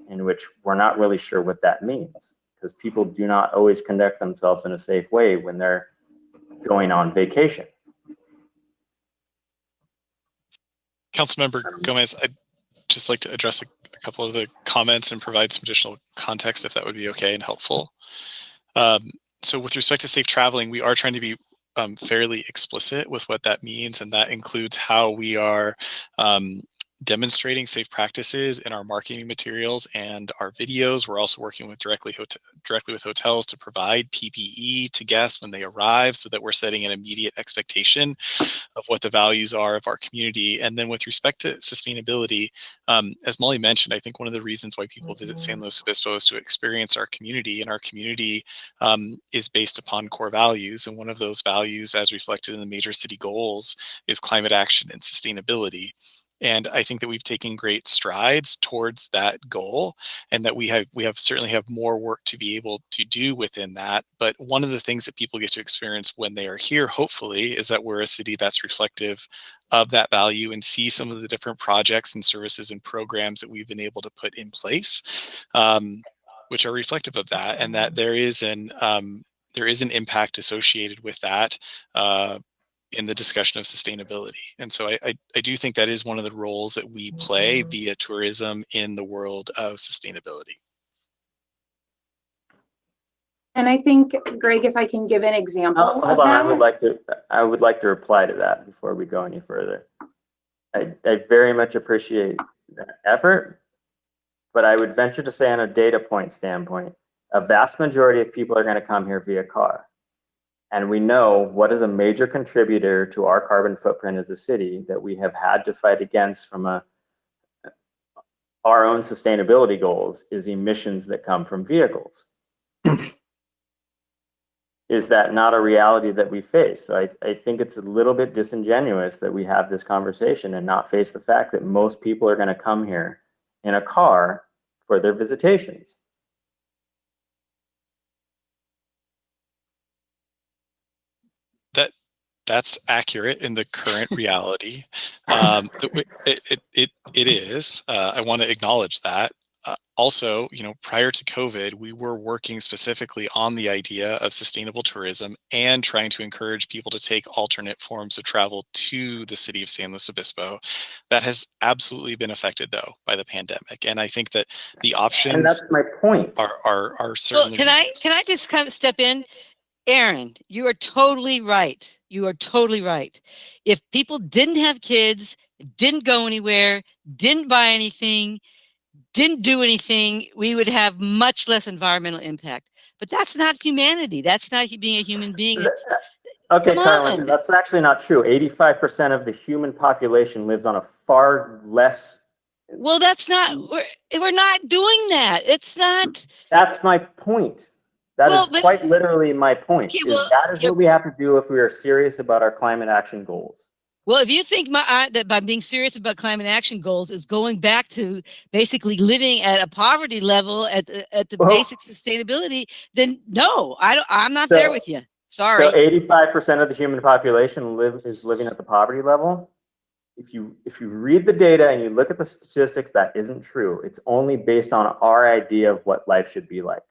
in which we're not really sure what that means, because people do not always conduct themselves in a safe way when they're going on vacation. Councilmember Gomez, I'd just like to address a couple of the comments and provide some additional context, if that would be okay and helpful. So with respect to safe traveling, we are trying to be fairly explicit with what that means, and that includes how we are demonstrating safe practices in our marketing materials and our videos. We're also working with directly with hotels to provide PPE to guests when they arrive, so that we're setting an immediate expectation of what the values are of our community. And then with respect to sustainability, as Molly mentioned, I think one of the reasons why people visit San Luis Obispo is to experience our community, and our community is based upon core values. And one of those values, as reflected in the major city goals, is climate action and sustainability. And I think that we've taken great strides towards that goal, and that we certainly have more work to be able to do within that. But one of the things that people get to experience when they are here, hopefully, is that we're a city that's reflective of that value, and see some of the different projects and services and programs that we've been able to put in place, which are reflective of that, and that there is an impact associated with that in the discussion of sustainability. And so I do think that is one of the roles that we play via tourism in the world of sustainability. And I think, Greg, if I can give an example Hold of on, that. I would like to reply to that before we go any further. I very much appreciate that effort, but I would venture to say, on a data point standpoint, a vast majority of people are going to come here via car. And we know what is a major contributor to our carbon footprint as a city that we have had to fight against from our own sustainability goals is emissions that come from vehicles. Is that not a reality that we face? So I think it's a little bit disingenuous that we have this conversation and not face the fact that most people are going to come here in a car for their visitations. That's accurate in the current reality. It is. I want to acknowledge that. Also, prior to COVID, we were working specifically on the idea of sustainable tourism and trying to encourage people to take alternate forms of travel to the city of San Luis Obispo. That has absolutely been affected, though, by the pandemic. And I think that the options, and that's my point, are certainly. Well, can I just kind of step in? Aaron, you are totally right. You are totally right. If people didn't have kids, didn't go anywhere, didn't buy anything, didn't do anything, we would have much less environmental impact. But that's not humanity. That's not being a human being. Okay, Carolyn, that's actually not true. 85% of the human population lives on a far less. Well, that's not, we're not doing that. It's not. That's my point. That is quite literally my point. Okay, well, that is what we have to do if we are serious about our climate action goals. Well, if you think that by being serious about climate action goals is going back to basically living at a poverty level at the basic sustainability, then no, I'm not there with you. Sorry. So 85% of the human population is living at the poverty level. If you read the data and you look at the statistics, that isn't true. It's only based on our idea of what life should be like.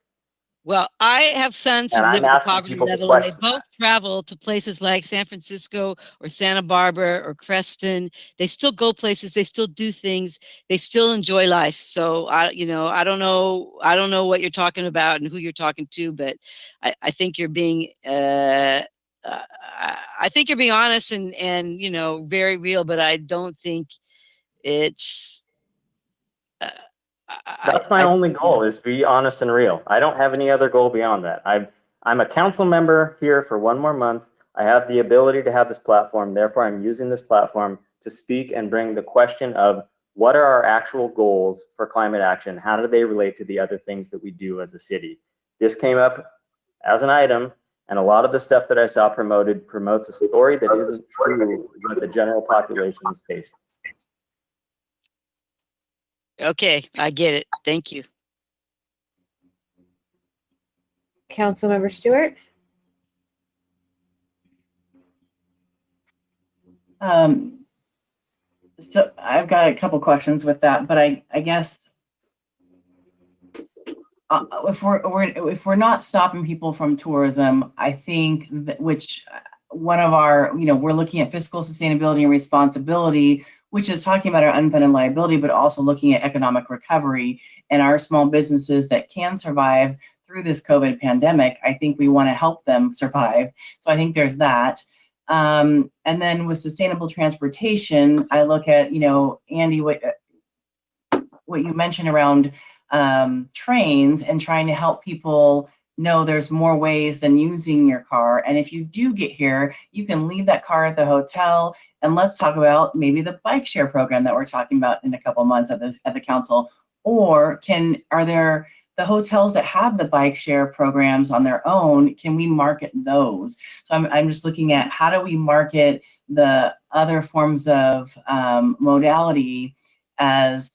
Well, I have sons who live at the poverty level, and they both travel to places like San Francisco or Santa Barbara or Creston. They still go places. They still do things. They still enjoy life. So I don't know what you're talking about and who you're talking to, but I think you're being honest and very real. But I don't think it's That's my only goal, is be honest and real. I don't have any other goal beyond that. I'm a council member here for 1 more month. I have the ability to have this platform. Therefore, I'm using this platform to speak and bring the question of what are our actual goals for climate action? How do they relate to the other things that we do as a city? This came up as an item, and a lot of the stuff that I saw promoted promotes a story that isn't true what the general population is facing. okay, I get it. Thank you. Councilmember Stewart? So I've got a couple questions with that, but I guess if we're not stopping people from tourism, I think that, which one of our, we're looking at fiscal sustainability and responsibility, which is talking about our unfunded liability, but also looking at economic recovery and our small businesses that can survive through this COVID pandemic. I think we want to help them survive. So I think there's that. And then with sustainable transportation, I look at, Andy, what you mentioned around trains and trying to help people know there's more ways than using your car. And if you do get here, you can leave that car at the hotel. And let's talk about maybe the bike share program that we're talking about in a couple of months at the council. Or are there the hotels that have the bike share programs on their own, can we market those? So I'm just looking at how do we market the other forms of modality as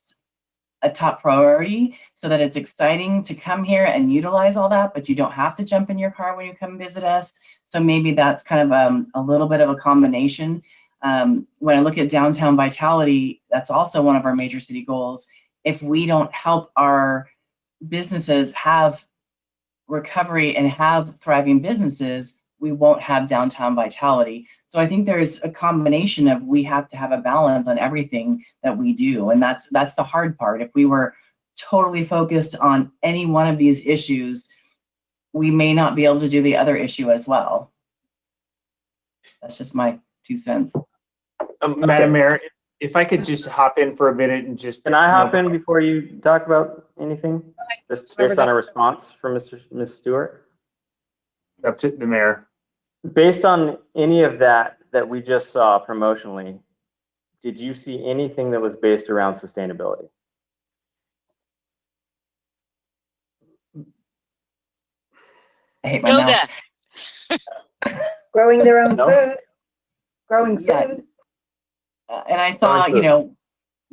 a top priority so that it's exciting to come here and utilize all that, but you don't have to jump in your car when you come visit us. So maybe that's kind of a little bit of a combination. When I look at downtown vitality, that's also one of our major city goals. If we don't help our businesses have recovery and have thriving businesses, we won't have downtown vitality. So I think there's a combination of, we have to have a balance on everything that we do. And that's the hard part. If we were totally focused on any one of these issues, we may not be able to do the other issue as well. That's just my 2 cents. Madam Mayor, if I could just hop in for a minute and just. Can I hop in before you talk about anything? Just based on a response from Ms. Stewart? Up to the mayor. Based on any of that we just saw promotionally, did you see anything that was based around sustainability? I hate my mouse. Growing their own food, growing food. And I saw,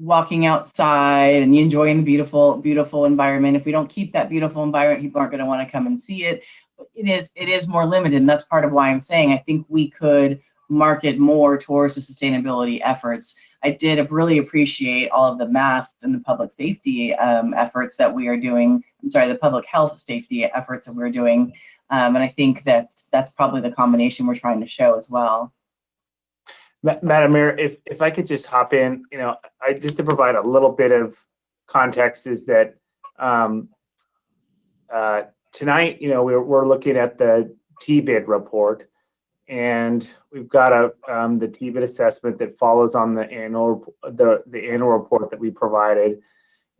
walking outside and enjoying the beautiful, beautiful environment. If we don't keep that beautiful environment, people aren't going to want to come and see it. But it is more limited. And that's part of why I'm saying I think we could market more towards the sustainability efforts. I did really appreciate all of the masks and the public safety efforts that we are doing. I'm sorry, the public health safety efforts that we're doing. And I think that's probably the combination we're trying to show as well. Madam Mayor, if I could just hop in, just to provide a little bit of context, is that tonight, we're looking at the TBID report, and we've got the TBID assessment that follows on the annual report that we provided.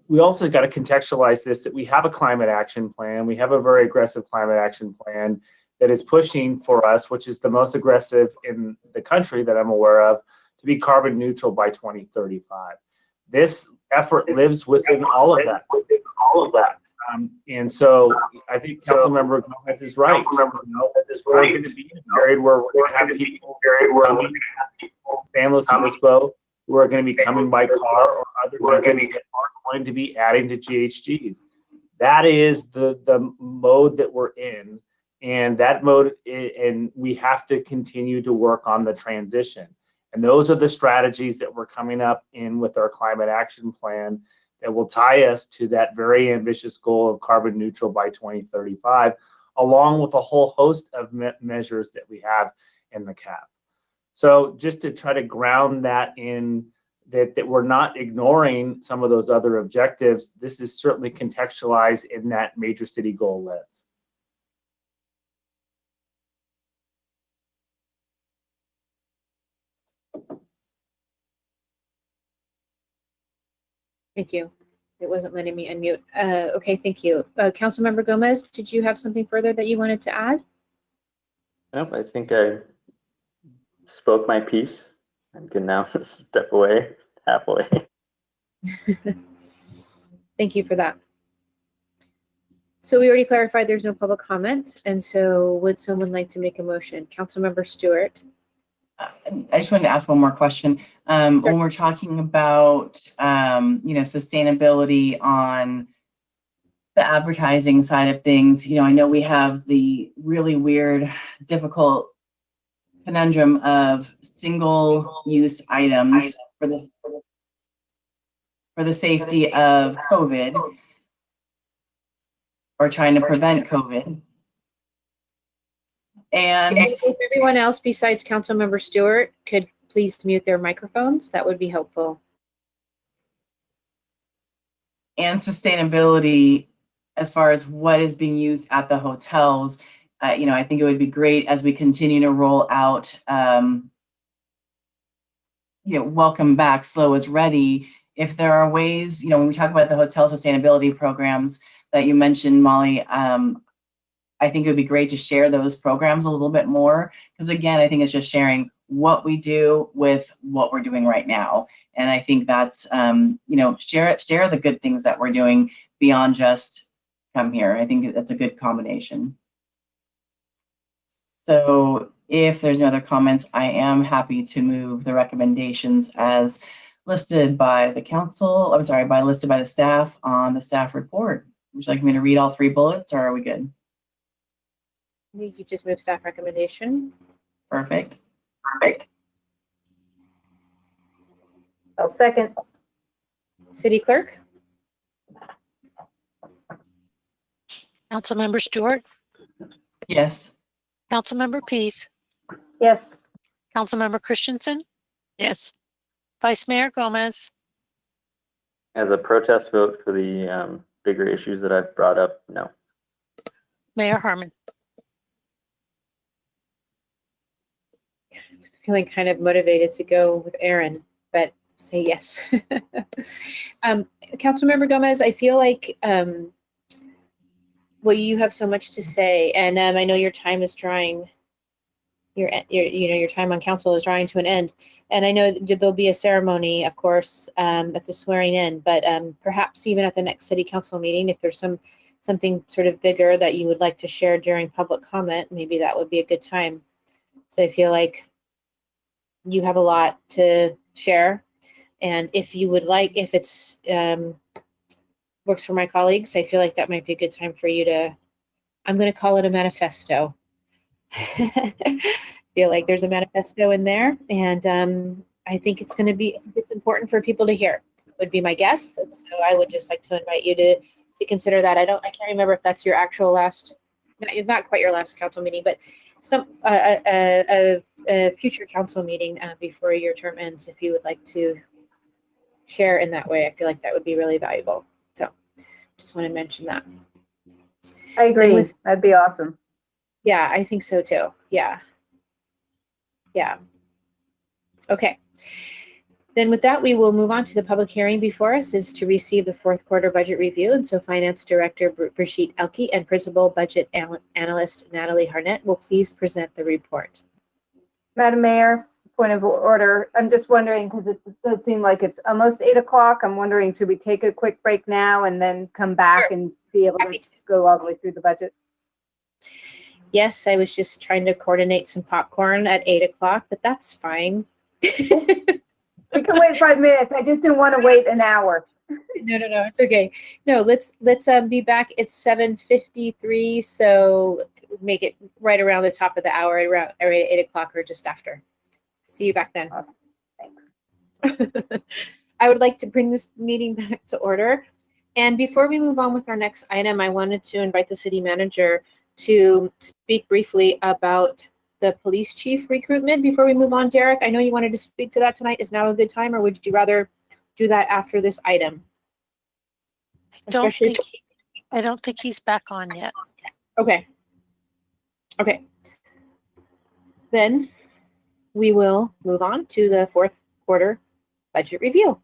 We also got to contextualize this, that we have a climate action plan. We have a very aggressive climate action plan that is pushing for us, which is the most aggressive in the country that I'm aware of, to be carbon neutral by 2035. This effort lives within all of that. And so I think Councilmember Gomez is right. We're going to be in a period where we're going to have people coming San Luis Obispo who are going to be coming by car, or other methods that are going to be adding to GHGs. That is the mode that we're in. And that mode, and we have to continue to work on the transition. And those are the strategies that we're coming up in with our climate action plan that will tie us to that very ambitious goal of carbon neutral by 2035, along with a whole host of measures that we have in the CAP. So just to try to ground that in, that we're not ignoring some of those other objectives, this is certainly contextualized in that major city goal lens. Thank you. It wasn't letting me unmute. Okay, thank you. Councilmember Gomez, did you have something further that you wanted to add? Nope, I think I spoke my piece. I can now step away halfway. Thank you for that. So we already clarified there's no public comment. And so would someone like to make a motion? Councilmember Stewart. I just wanted to ask one more question. When we're talking about, sustainability on the advertising side of things, I know we have the really weird, difficult conundrum of single-use items for the safety of COVID or trying to prevent COVID. And if everyone else besides Councilmember Stewart could please mute their microphones, that would be helpful. And sustainability as far as what is being used at the hotels. I think it would be great as we continue to roll out, welcome back, slow is ready. If there are ways, when we talk about the hotel sustainability programs that you mentioned, Molly, I think it would be great to share those programs a little bit more, because again, I think it's just sharing what we do with what we're doing right now. And I think that's, share the good things that we're doing beyond just come here. I think that's a good combination. So if there's no other comments, I am happy to move the recommendations as listed by the council. Listed by the staff on the staff report. Would you like me to read all 3 bullets, or are we good? You just move staff recommendation. Perfect. I'll second. City Clerk? Councilmember Stewart, Yes. Councilmember Pease, Yes. Councilmember Christensen, Yes. Vice Mayor Gomez, As a protest vote for the bigger issues that I've brought up, no. Mayor Harmon. Feeling kind of motivated to go with Aaron, but say yes. Councilmember Gomez, I feel like you have so much to say, and I know your time is drawing. Your time on council is drawing to an end, and I know there'll be a ceremony, of course, at the swearing in, but perhaps even at the next city council meeting, if there's something sort of bigger that you would like to share during public comment, maybe that would be a good time. So I feel like you have a lot to share, and if you would like, if it's works for my colleagues, I feel like that might be a good time for you to, I'm going to call it a manifesto. Feel like there's a manifesto in there, and I think it's important for people to hear, would be my guess. And so I would just like to invite you to consider that. I can't remember if that's your actual not quite your last council meeting, but a future council meeting before your term ends, if you would like to share in that way. I feel like that would be really valuable. So just want to mention that. I agree. That'd be awesome. Yeah, I think so too. Yeah. Okay. Then with that, we will move on to the public hearing before us is to receive the 4th quarter budget review. And so Finance Director Brigitte Elke and Principal Budget Analyst Natalie Harnett will please present the report. Madam Mayor, point of order. I'm just wondering, because it does seem like it's almost 8 o'clock. I'm wondering, should we take a quick break now and then come back and be able to go all the way through the budget? Yes, I was just trying to coordinate some popcorn at 8 o'clock, but that's fine. We can wait 5 minutes. I just didn't want to wait an hour. No, it's okay. No, let's be back. It's 7:53, so make it right around the top of the hour, around 8 o'clock or just after. See you back then. Thanks. I would like to bring this meeting back to order. And before we move on with our next item, I wanted to invite the city manager to speak briefly about the police chief recruitment before we move on. Derek, I know you wanted to speak to that tonight. Is now a good time, or would you rather do that after this item? I don't think he's back on yet. Okay. Then we will move on to the 4th quarter budget review.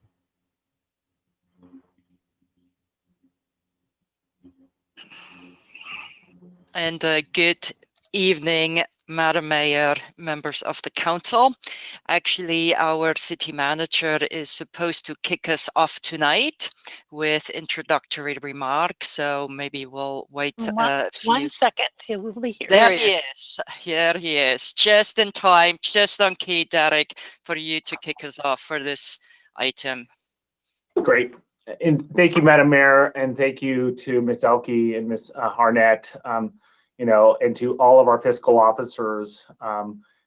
And good evening, Madam Mayor, members of the council. Actually, our city manager is supposed to kick us off tonight with introductory remarks, so maybe we'll wait a few... 1 second, he will be here. There he is. Here he is. Just in time, just on key, Derek, for you to kick us off for this item. Great. And thank you, Madam Mayor, and thank you to Ms. Elke and Ms. Harnett, and to all of our fiscal officers.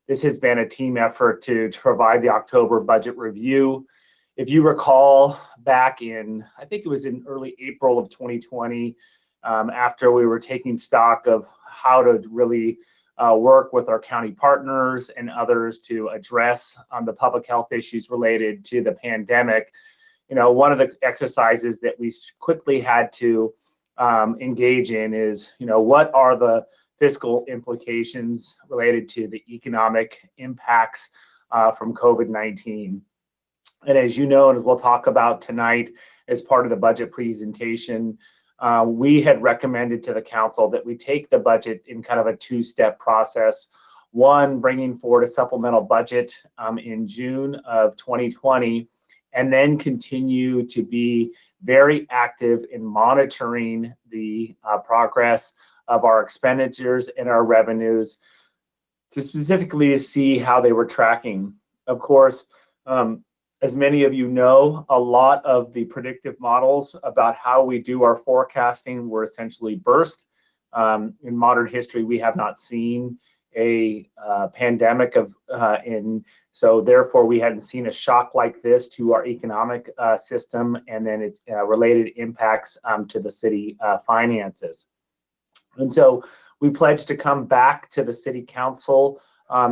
This has been a team effort to provide the October budget review. If you recall back in, I think it was in early April of 2020, after we were taking stock of how to really work with our county partners and others to address the public health issues related to the pandemic. One of the exercises that we quickly had to engage in is, what are the fiscal implications related to the economic impacts from COVID-19? And as you know, and as we'll talk about tonight as part of the budget presentation, we had recommended to the council that we take the budget in kind of a two-step process. One, bringing forward a supplemental budget in June of 2020, and then continue to be very active in monitoring the progress of our expenditures and our revenues to specifically see how they were tracking. Of course, as many of you know, a lot of the predictive models about how we do our forecasting were essentially burst. In modern history, we have not seen a pandemic so therefore we hadn't seen a shock like this to our economic system and then its related impacts to the city finances. And so we pledged to come back to the city council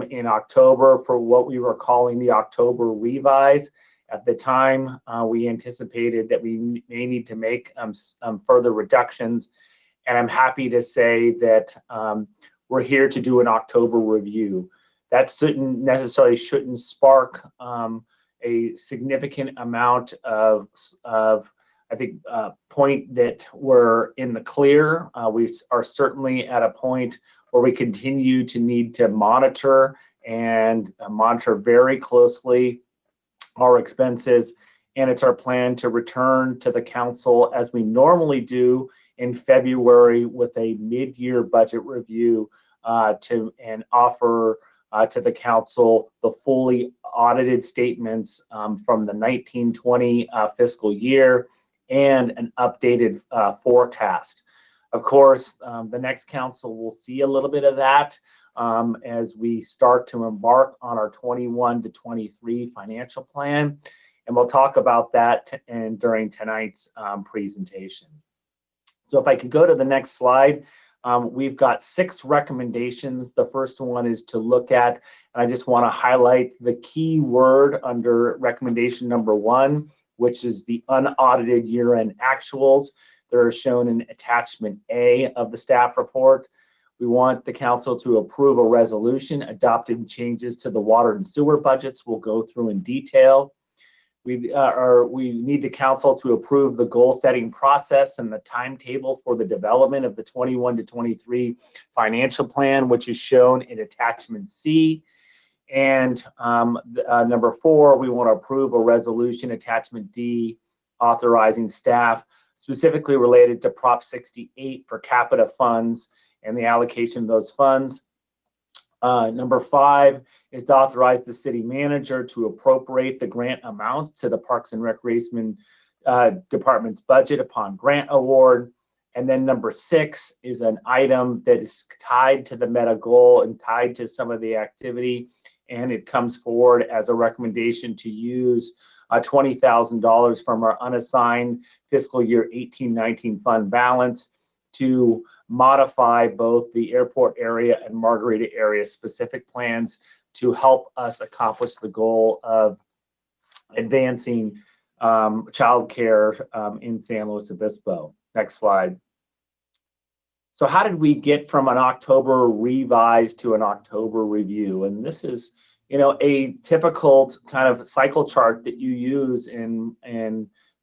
in October for what we were calling the October revise. At the time, we anticipated that we may need to make further reductions, and I'm happy to say that we're here to do an October review. That shouldn't spark a significant amount of I think, point that we're in the clear. We are certainly at a point where we continue to need to monitor and monitor very closely our expenses. And it's our plan to return to the council as we normally do in February with a mid-year budget review and offer to the council the fully audited statements from the 1920 fiscal year and an updated forecast. Of course, the next council will see a little bit of that as we start to embark on our 21 to 23 financial plan. And we'll talk about that during tonight's presentation. So if I could go to the next slide, we've got 6 recommendations. The first one is to look at, and I just want to highlight the key word under recommendation number 1, which is the unaudited year-end actuals. They're shown in attachment A of the staff report. We want the council to approve a resolution adopting changes to the water and sewer budgets. We'll go through in detail. We need the council to approve the goal setting process and the timetable for the development of the 21 to 23 financial plan, which is shown in attachment C. And number 4, we want to approve a resolution, attachment D, authorizing staff specifically related to Prop 68 per capita funds and the allocation of those funds. Number 5 is to authorize the city manager to appropriate the grant amounts to the Parks and Recreation Department's budget upon grant award. And then number 6 is an item that is tied to the meta goal and tied to some of the activity. And it comes forward as a recommendation to use $20,000 from our unassigned fiscal year 18-19 fund balance to modify both the airport area and Margarita area specific plans to help us accomplish the goal of advancing childcare in San Luis Obispo. Next slide. So how did we get from an October revise to an October review? And this is, a typical kind of cycle chart that you use in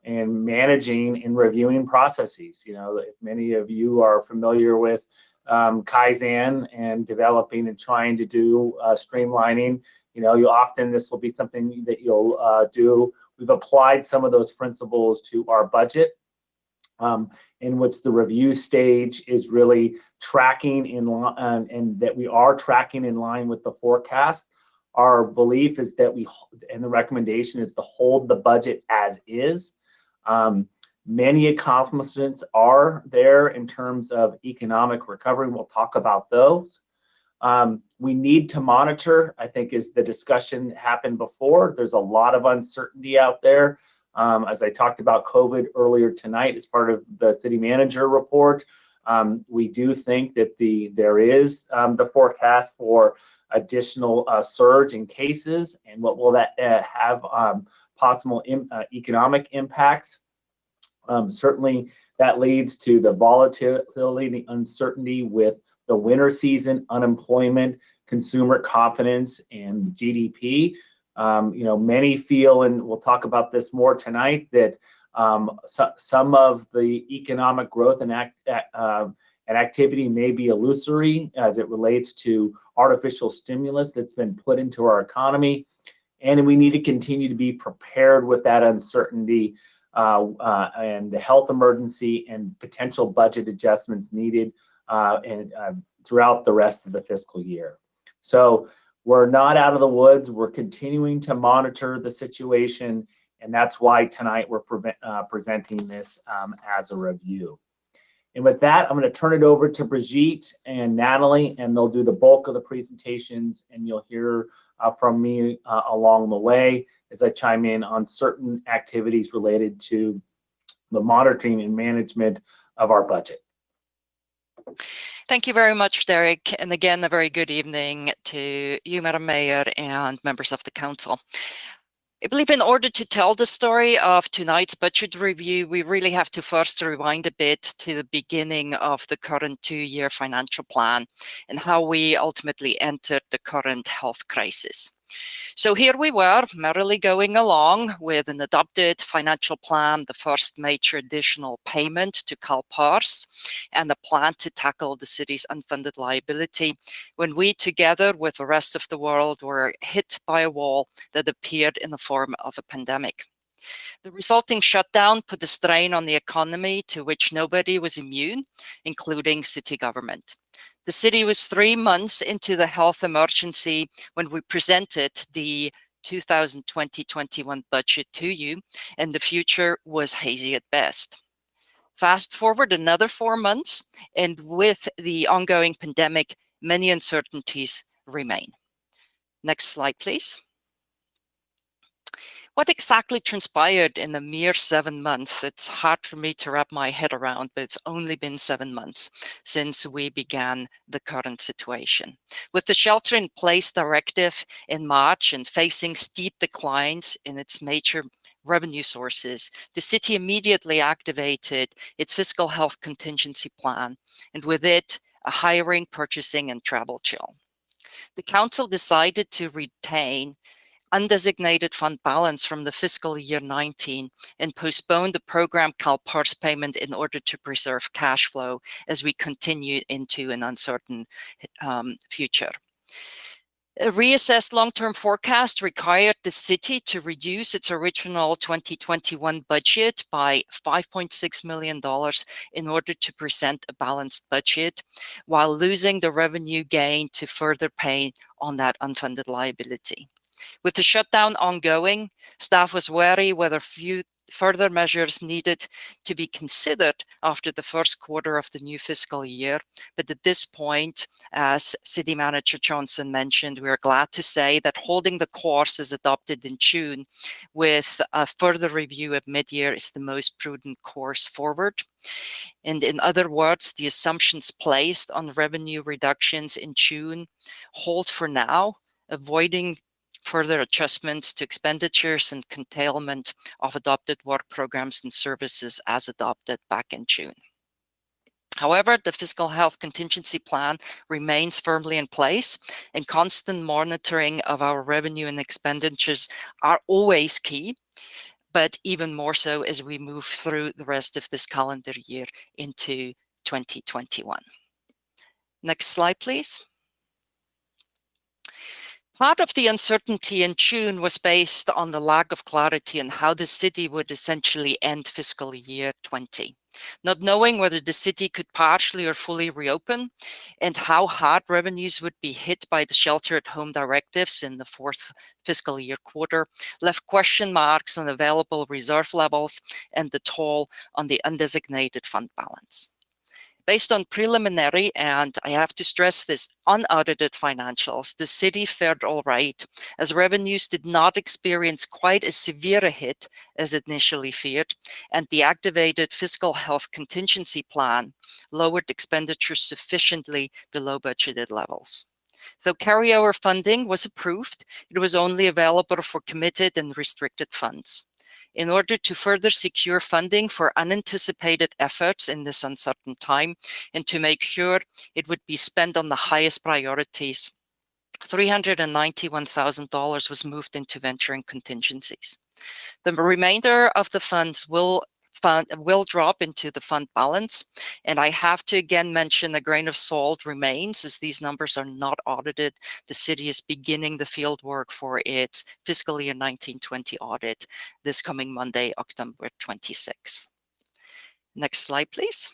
managing and reviewing processes. If many of you are familiar with Kaizen and developing and trying to do streamlining. You often, this will be something that you'll do. We've applied some of those principles to our budget, in which the review stage is really tracking in line, and that we are tracking in line with the forecast. Our belief is that and the recommendation is to hold the budget as is. Many accomplishments are there in terms of economic recovery. We'll talk about those. We need to monitor, I think, as the discussion happened before. There's a lot of uncertainty out there. As I talked about COVID earlier tonight as part of the city manager report, we do think that there is the forecast for additional surge in cases, and what will that have possible economic impacts. Certainly that leads to the volatility, the uncertainty with the winter season, unemployment, consumer confidence, and GDP. Many feel, and we'll talk about this more tonight, that some of the economic growth and activity may be illusory as it relates to artificial stimulus that's been put into our economy. And we need to continue to be prepared with that uncertainty and the health emergency and potential budget adjustments needed throughout the rest of the fiscal year. So we're not out of the woods. We're continuing to monitor the situation, and that's why tonight we're presenting this as a review. And with that, I'm going to turn it over to Brigitte and Natalie, and they'll do the bulk of the presentations, and you'll hear from me along the way as I chime in on certain activities related to the monitoring and management of our budget. Thank you very much, Derek. And again, a very good evening to you, Madam Mayor, and members of the council. I believe in order to tell the story of tonight's budget review, we really have to first rewind a bit to the beginning of the current 2-year financial plan and how we ultimately entered the current health crisis. So here we were, merrily going along with an adopted financial plan, the first major additional payment to CalPERS, and a plan to tackle the city's unfunded liability, when we, together with the rest of the world, were hit by a wall that appeared in the form of a pandemic. The resulting shutdown put a strain on the economy to which nobody was immune, including city government. The city was 3 months into the health emergency when we presented the 2020-21 budget to you, and the future was hazy at best. Fast forward another 4 months, and with the ongoing pandemic, many uncertainties remain. Next slide, please. What exactly transpired in a mere 7 months? It's hard for me to wrap my head around, but it's only been 7 months since we began the current situation. With the shelter-in-place directive in March and facing steep declines in its major revenue sources, the city immediately activated its fiscal health contingency plan, and with it, a hiring, purchasing, and travel chill. The council decided to retain undesignated fund balance from the fiscal year 19 and postpone the program CalPERS payment in order to preserve cash flow as we continue into an uncertain future. A reassessed long-term forecast required the city to reduce its original 2021 budget by $5.6 million in order to present a balanced budget, while losing the revenue gain to further pay on that unfunded liability. With the shutdown ongoing, staff was wary whether further measures needed to be considered after the first quarter of the new fiscal year. But at this point, as City Manager Johnson mentioned, we are glad to say that holding the course as adopted in June with a further review at mid-year is the most prudent course forward. And in other words, the assumptions placed on revenue reductions in June hold for now, avoiding further adjustments to expenditures and curtailment of adopted work programs and services as adopted back in June. However, the fiscal health contingency plan remains firmly in place, and constant monitoring of our revenue and expenditures are always key, but even more so as we move through the rest of this calendar year into 2021. Next slide, please. Part of the uncertainty in June was based on the lack of clarity on how the city would essentially end fiscal year 20. Not knowing whether the city could partially or fully reopen and how hard revenues would be hit by the shelter-at-home directives in the fourth fiscal year quarter left question marks on available reserve levels and the toll on the undesignated fund balance. Based on preliminary, and I have to stress this, unaudited financials, the city fared all right, as revenues did not experience quite as severe a hit as initially feared, and the activated fiscal health contingency plan lowered expenditures sufficiently below budgeted levels. Though carryover funding was approved, it was only available for committed and restricted funds. In order to further secure funding for unanticipated efforts in this uncertain time and to make sure it would be spent on the highest priorities, $391,000 was moved into venture and contingencies. The remainder of the funds will drop into the fund balance. And I have to again mention a grain of salt remains, as these numbers are not audited. The city is beginning the field work for its fiscal year 1920 audit this coming Monday, October 26th. Next slide, please.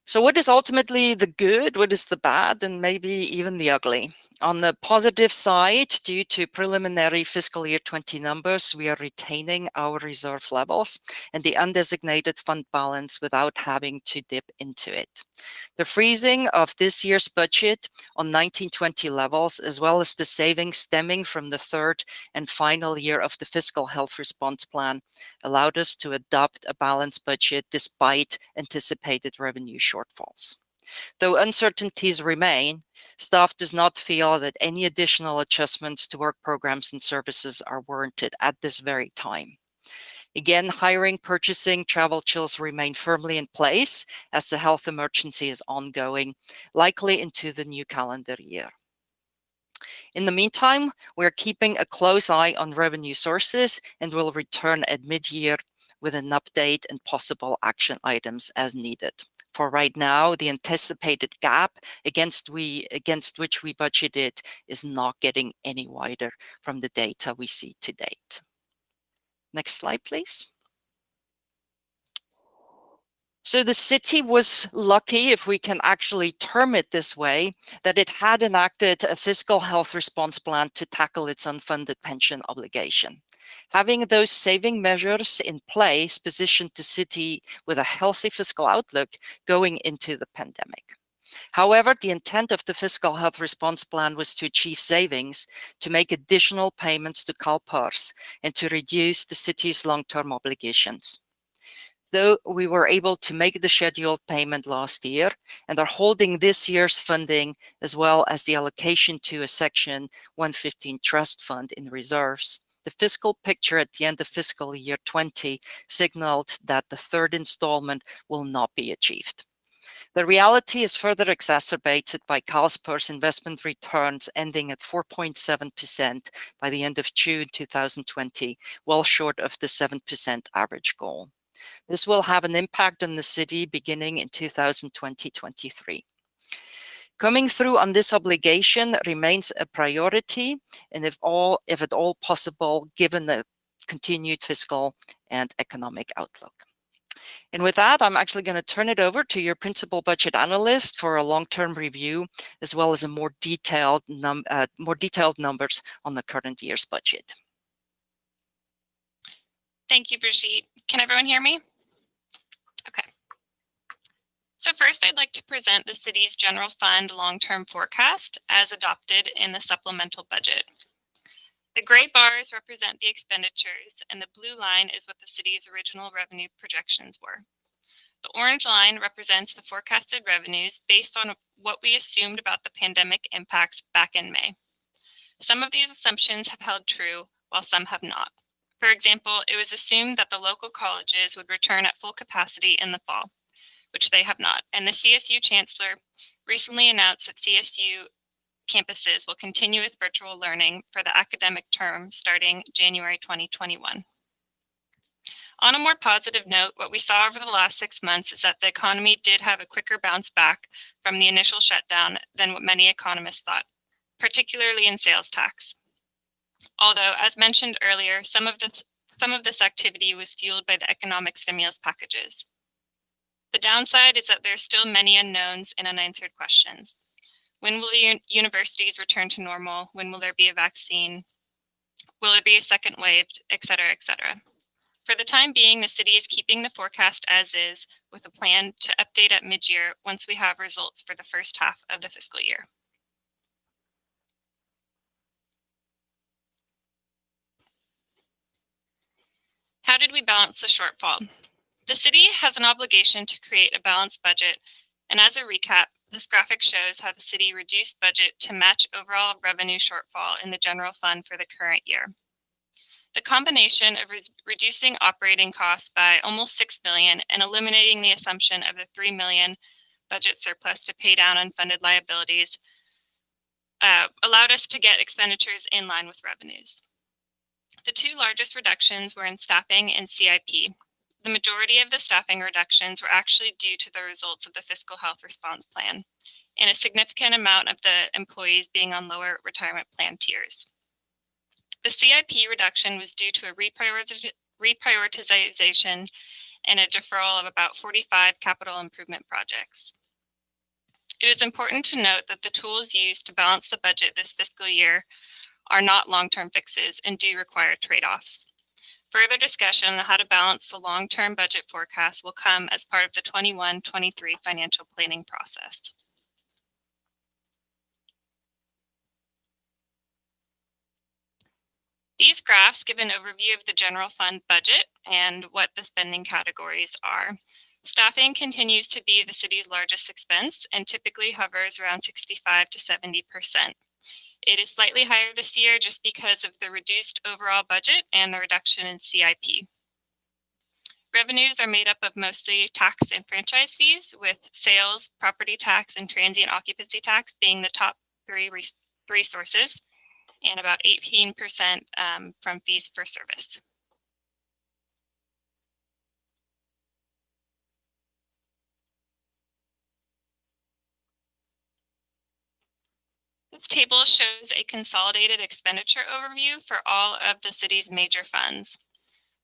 So what is ultimately the good, what is the bad, and maybe even the ugly? On the positive side, due to preliminary fiscal year 20 numbers, we are retaining our reserve levels and the undesignated fund balance without having to dip into it. The freezing of this year's budget on 1920 levels, as well as the savings stemming from the third and final year of the fiscal health response plan, allowed us to adopt a balanced budget despite anticipated revenue shortfalls. Though uncertainties remain, staff does not feel that any additional adjustments to work programs and services are warranted at this very time. Again, hiring, purchasing, travel chills remain firmly in place as the health emergency is ongoing, likely into the new calendar year. In the meantime, we're keeping a close eye on revenue sources and will return at mid-year with an update and possible action items as needed. For right now, the anticipated gap against which we budgeted is not getting any wider from the data we see to date. Next slide, please. So the city was lucky, if we can actually term it this way, that it had enacted a fiscal health response plan to tackle its unfunded pension obligation. Having those saving measures in place positioned the city with a healthy fiscal outlook going into the pandemic. However, the intent of the fiscal health response plan was to achieve savings, to make additional payments to CalPERS, and to reduce the city's long-term obligations. Though we were able to make the scheduled payment last year and are holding this year's funding as well as the allocation to a Section 115 trust fund in reserves, the fiscal picture at the end of fiscal year 20 signaled that the third installment will not be achieved. The reality is further exacerbated by CalPERS investment returns ending at 4.7% by the end of June 2020, well short of the 7% average goal. This will have an impact on the city beginning in 2020-23. Coming through on this obligation remains a priority, and if at all possible, given the continued fiscal and economic outlook. And with that, I'm actually going to turn it over to your principal budget analyst for a long-term review, as well as a more detailed numbers on the current year's budget. Thank you, Brigitte. Can everyone hear me? Okay. So first, I'd like to present the city's general fund long-term forecast as adopted in the supplemental budget. The gray bars represent the expenditures, and the blue line is what the city's original revenue projections were. The orange line represents the forecasted revenues based on what we assumed about the pandemic impacts back in May. Some of these assumptions have held true, while some have not. For example, it was assumed that the local colleges would return at full capacity in the fall, which they have not. And the CSU chancellor recently announced that CSU campuses will continue with virtual learning for the academic term starting January 2021. On a more positive note, what we saw over the last 6 months is that the economy did have a quicker bounce back from the initial shutdown than what many economists thought, particularly in sales tax. Although, as mentioned earlier, some of this activity was fueled by the economic stimulus packages. The downside is that there's still many unknowns and unanswered questions. When will universities return to normal? When will there be a vaccine? Will there be a second wave, et cetera, et cetera? For the time being, the city is keeping the forecast as is, with a plan to update at mid-year once we have results for the first half of the fiscal year. How did we balance the shortfall? The city has an obligation to create a balanced budget, and as a recap, this graphic shows how the city reduced budget to match overall revenue shortfall in the general fund for the current year. The combination of reducing operating costs by almost $6 million and eliminating the assumption of the $3 million budget surplus to pay down unfunded liabilities allowed us to get expenditures in line with revenues. The two largest reductions were in staffing and CIP. The majority of the staffing reductions were actually due to the results of the fiscal health response plan, and a significant amount of the employees being on lower retirement plan tiers. The CIP reduction was due to a reprioritization and a deferral of about 45 capital improvement projects. It is important to note that the tools used to balance the budget this fiscal year are not long-term fixes and do require trade-offs. Further discussion on how to balance the long-term budget forecast will come as part of the 21-23 financial planning process. These graphs give an overview of the general fund budget and what the spending categories are. Staffing continues to be the city's largest expense and typically hovers around 65 to 70%. It is slightly higher this year just because of the reduced overall budget and the reduction in CIP. Revenues are made up of mostly tax and franchise fees, with sales, property tax, and transient occupancy tax being the top three sources, and about 18% from fees for service. This table shows a consolidated expenditure overview for all of the city's major funds.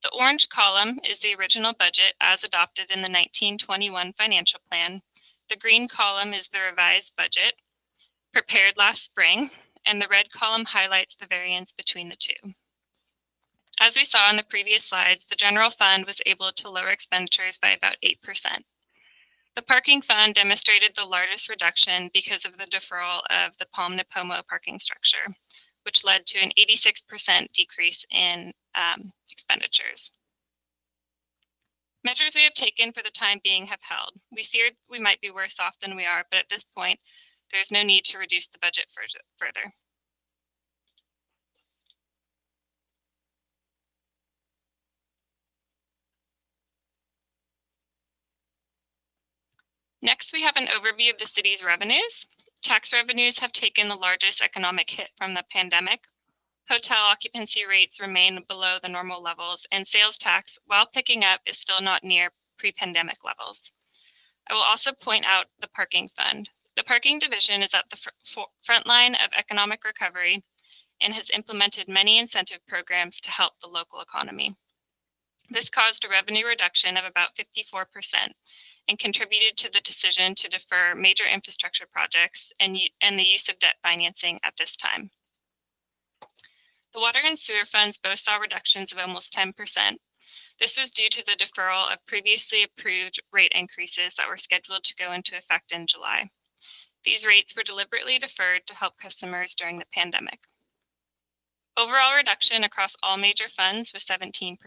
The orange column is the original budget as adopted in the 1921 financial plan. The green column is the revised budget prepared last spring, and the red column highlights the variance between the two. As we saw in the previous slides, the general fund was able to lower expenditures by about 8%. The parking fund demonstrated the largest reduction because of the deferral of the Palm Nipomo parking structure, which led to an 86% decrease in expenditures. Measures we have taken for the time being have held. We feared we might be worse off than we are, but at this point, there's no need to reduce the budget further. Next, we have an overview of the city's revenues. Tax revenues have taken the largest economic hit from the pandemic. Hotel occupancy rates remain below the normal levels, and sales tax, while picking up, is still not near pre-pandemic levels. I will also point out the parking fund. The parking division is at the front line of economic recovery and has implemented many incentive programs to help the local economy. This caused a revenue reduction of about 54% and contributed to the decision to defer major infrastructure projects and the use of debt financing at this time. The water and sewer funds both saw reductions of almost 10%. This was due to the deferral of previously approved rate increases that were scheduled to go into effect in July. These rates were deliberately deferred to help customers during the pandemic. Overall reduction across all major funds was 17%.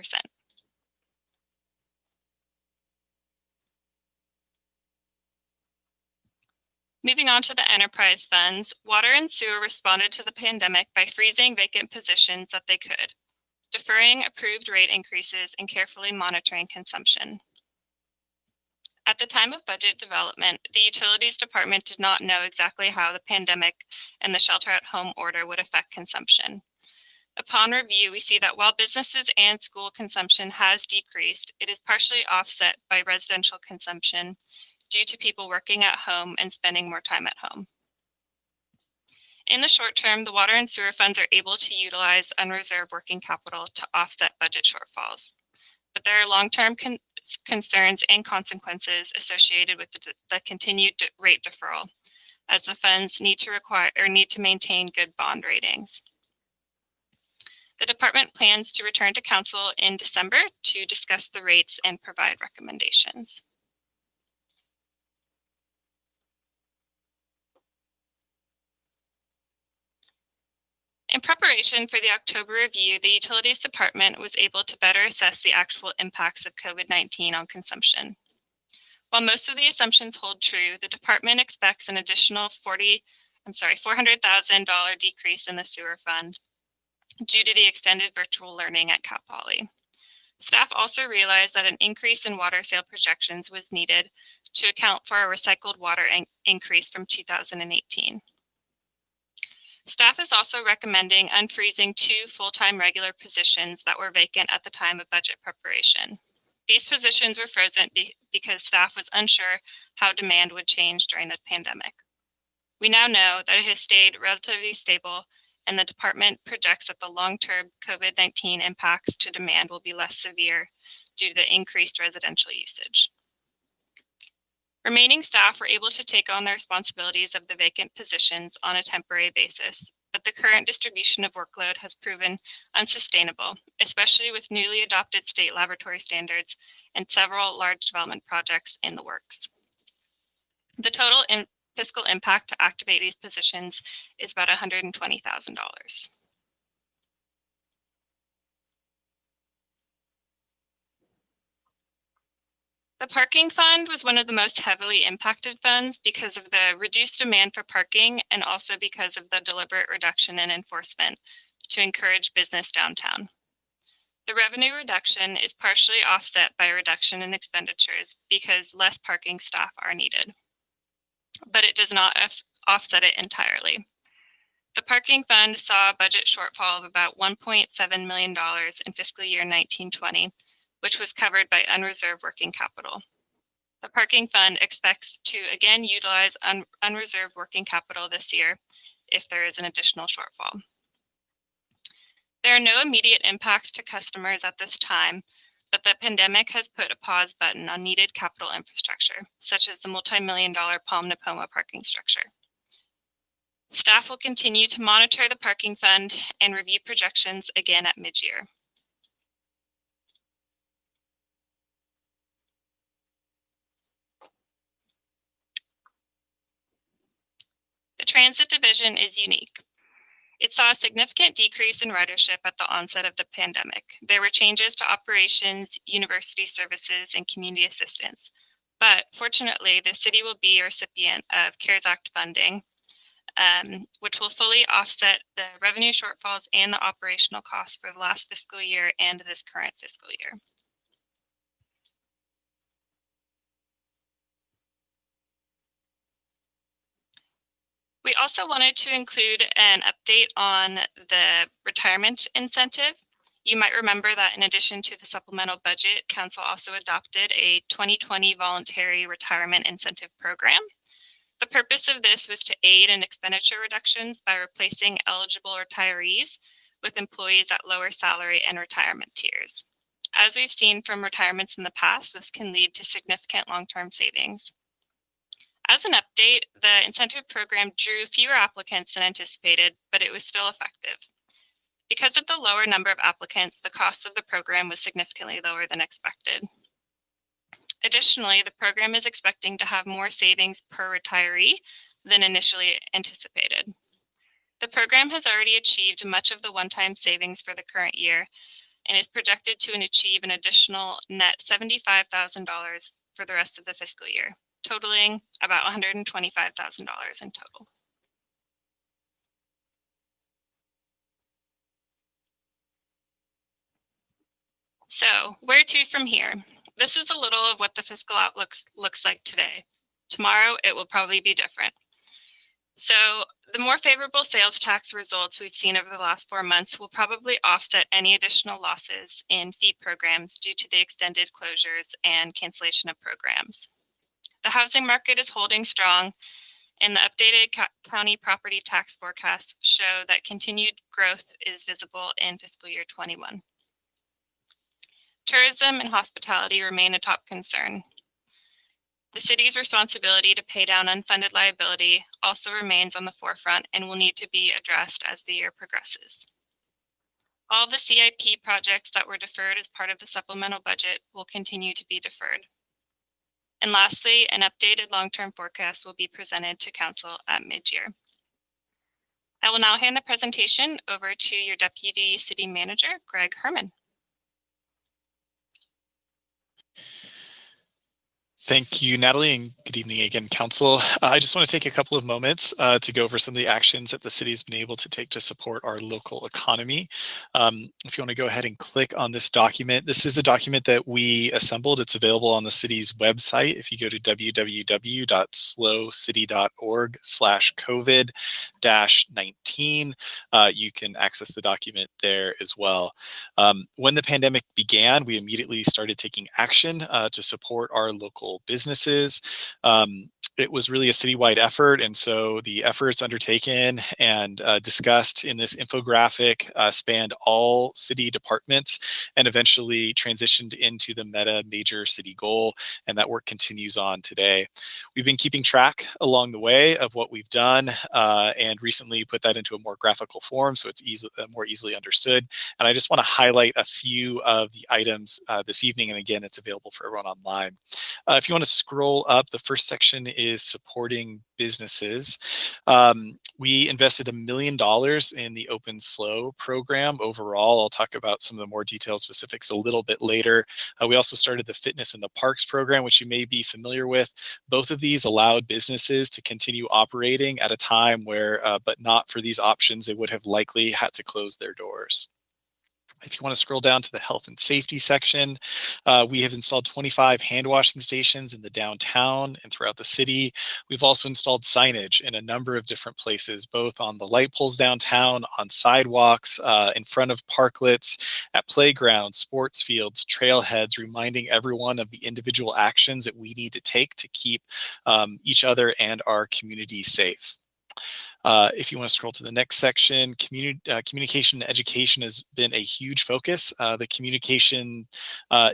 Moving on to the enterprise funds, water and sewer responded to the pandemic by freezing vacant positions that they could, deferring approved rate increases, and carefully monitoring consumption. At the time of budget development, the utilities department did not know exactly how the pandemic and the shelter-at-home order would affect consumption. Upon review, we see that while businesses and school consumption has decreased, it is partially offset by residential consumption due to people working at home and spending more time at home. In the short term, the water and sewer funds are able to utilize unreserved working capital to offset budget shortfalls. But there are long-term concerns and consequences associated with the continued rate deferral, as the funds need to maintain good bond ratings. The department plans to return to council in December to discuss the rates and provide recommendations. In preparation for the October review, the Utilities Department was able to better assess the actual impacts of COVID-19 on consumption. While most of the assumptions hold true, the department expects an additional $400,000 decrease in the sewer fund due to the extended virtual learning at Cal Poly. Staff also realized that an increase in water sale projections was needed to account for a recycled water increase from 2018. Staff is also recommending unfreezing 2 full-time regular positions that were vacant at the time of budget preparation. These positions were frozen because staff was unsure how demand would change during the pandemic. We now know that it has stayed relatively stable, and the department projects that the long-term COVID-19 impacts to demand will be less severe due to the increased residential usage. Remaining staff were able to take on the responsibilities of the vacant positions on a temporary basis, but the current distribution of workload has proven unsustainable, especially with newly adopted state laboratory standards and several large development projects in the works. The total fiscal impact to activate these positions is about $120,000. The parking fund was one of the most heavily impacted funds because of the reduced demand for parking and also because of the deliberate reduction in enforcement to encourage business downtown. The revenue reduction is partially offset by a reduction in expenditures because less parking staff are needed, but it does not offset it entirely. The parking fund saw a budget shortfall of about $1.7 million in fiscal year 1920, which was covered by unreserved working capital. The parking fund expects to again utilize unreserved working capital this year if there is an additional shortfall. There are no immediate impacts to customers at this time, but the pandemic has put a pause button on needed capital infrastructure, such as the multi-million-dollar Palm Napoma parking structure. Staff will continue to monitor the parking fund and review projections again at mid-year. The transit division is unique. It saw a significant decrease in ridership at the onset of the pandemic. There were changes to operations, university services, and community assistance. But fortunately, the city will be a recipient of CARES Act funding, which will fully offset the revenue shortfalls and the operational costs for the last fiscal year and this current fiscal year. We also wanted to include an update on the retirement incentive. You might remember that in addition to the supplemental budget, Council also adopted a 2020 voluntary retirement incentive program. The purpose of this was to aid in expenditure reductions by replacing eligible retirees with employees at lower salary and retirement tiers. As we've seen from retirements in the past, this can lead to significant long-term savings. As an update, the incentive program drew fewer applicants than anticipated, but it was still effective. Because of the lower number of applicants, the cost of the program was significantly lower than expected. Additionally, the program is expecting to have more savings per retiree than initially anticipated. The program has already achieved much of the one-time savings for the current year and is projected to achieve an additional net $75,000 for the rest of the fiscal year, totaling about $125,000 in total. So, where to from here? This is a little of what the fiscal outlook looks like today. Tomorrow, it will probably be different. So, The more favorable sales tax results we've seen over the last 4 months will probably offset any additional losses in fee programs due to the extended closures and cancellation of programs. The housing market is holding strong, and the updated county property tax forecasts show that continued growth is visible in fiscal year 21. Tourism and hospitality remain a top concern. The city's responsibility to pay down unfunded liability also remains on the forefront and will need to be addressed as the year progresses. All the CIP projects that were deferred as part of the supplemental budget will continue to be deferred. And lastly, an updated long-term forecast will be presented to Council at mid-year. I will now hand the presentation over to your Deputy City Manager, Greg Herman. Thank you, Natalie, and good evening again, Council. I just want to take a couple of moments to go over some of the actions that the city has been able to take to support our local economy. If you want to go ahead and click on this document, this is a document that we assembled. It's available on the city's website. If you go to www.slowcity.org/COVID-19, you can access the document there as well. When the pandemic began, we immediately started taking action to support our local businesses. It was really a citywide effort, and so the efforts undertaken and discussed in this infographic spanned all city departments and eventually transitioned into the Meta Major City Goal, and that work continues on today. We've been keeping track along the way of what we've done and recently put that into a more graphical form so it's more easily understood. And I just want to highlight a few of the items this evening, and again, it's available for everyone online. If you want to scroll up, the first section is supporting businesses. We invested $1 million in the Open Slow program overall. I'll talk about some of the more detailed specifics a little bit later. We also started the Fitness in the Parks program, which you may be familiar with. Both of these allowed businesses to continue operating at a time where, but not for these options, they would have likely had to close their doors. If you want to scroll down to the health and safety section, we have installed 25 hand washing stations in the downtown and throughout the city. We've also installed signage in a number of different places, both on the light poles downtown, on sidewalks, in front of parklets, at playgrounds, sports fields, trailheads, reminding everyone of the individual actions that we need to take to keep each other and our community safe. If you want to scroll to the next section, communication and education has been a huge focus. The communication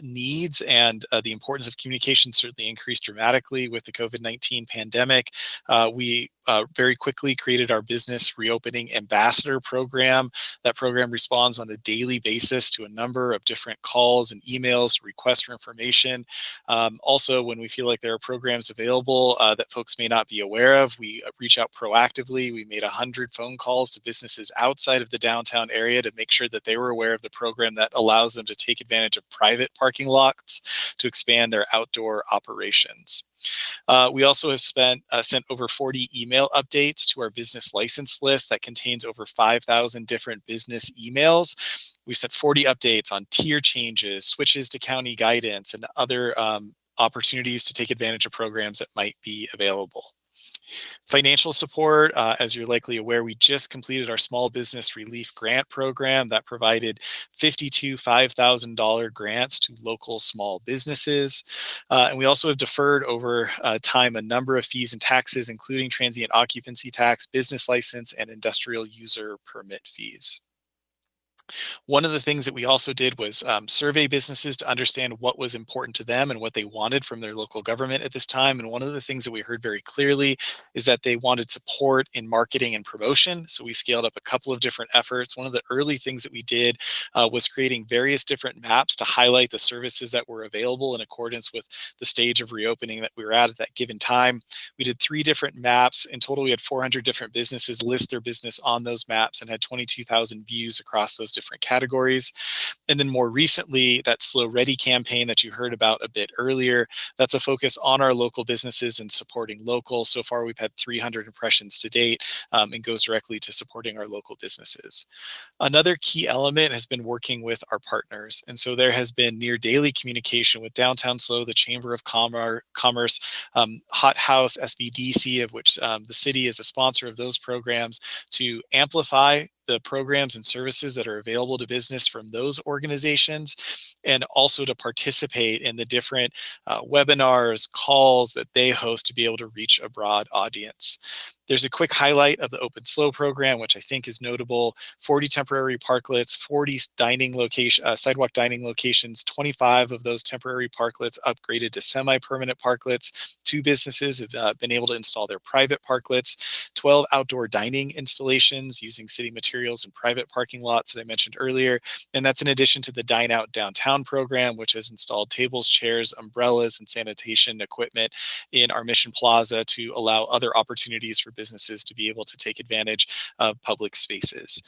needs and the importance of communication certainly increased dramatically with the COVID-19 pandemic. We very quickly created our business reopening ambassador program. That program responds on a daily basis to a number of different calls and emails, requests for information. Also, when we feel like there are programs available that folks may not be aware of, we reach out proactively. We made 100 phone calls to businesses outside of the downtown area to make sure that they were aware of the program that allows them to take advantage of private parking lots to expand their outdoor operations. We also have sent over 40 email updates to our business license list that contains over 5,000 different business emails. We sent 40 updates on tier changes, switches to county guidance, and other opportunities to take advantage of programs that might be available. Financial support, as you're likely aware, we just completed our small business relief grant program that provided 52 $5,000 grants to local small businesses. And we also have deferred over time a number of fees and taxes, including transient occupancy tax, business license, and industrial user permit fees. One of the things that we also did was survey businesses to understand what was important to them and what they wanted from their local government at this time. And one of the things that we heard very clearly is that they wanted support in marketing and promotion. So we scaled up a couple of different efforts. One of the early things that we did was creating various different maps to highlight the services that were available in accordance with the stage of reopening that we were at that given time. We did 3 different maps. In total, we had 400 different businesses list their business on those maps and had 22,000 views across those those different categories. And then more recently, that Slow Ready campaign that you heard about a bit earlier, that's a focus on our local businesses and supporting local. So far, we've had 300 impressions to date, and goes directly to supporting our local businesses. Another key element has been working with our partners. And so there has been near daily communication with Downtown Slow, the Chamber of Commerce, Hot House, SBDC, of which the city is a sponsor of those programs, to amplify the programs and services that are available to business from those organizations, and also to participate in the different webinars, calls that they host to be able to reach a broad audience. There's a quick highlight of the Open Slow program, which I think is notable. 40 temporary parklets, 40 sidewalk dining locations, 25 of those temporary parklets upgraded to semi-permanent parklets. 2 businesses have been able to install their private parklets, 12 outdoor dining installations using city materials and private parking lots that I mentioned earlier. And that's in addition to the Dine Out Downtown program, which has installed tables, chairs, umbrellas, and sanitation equipment in our Mission Plaza to allow other opportunities for businesses to be able to take advantage of public spaces.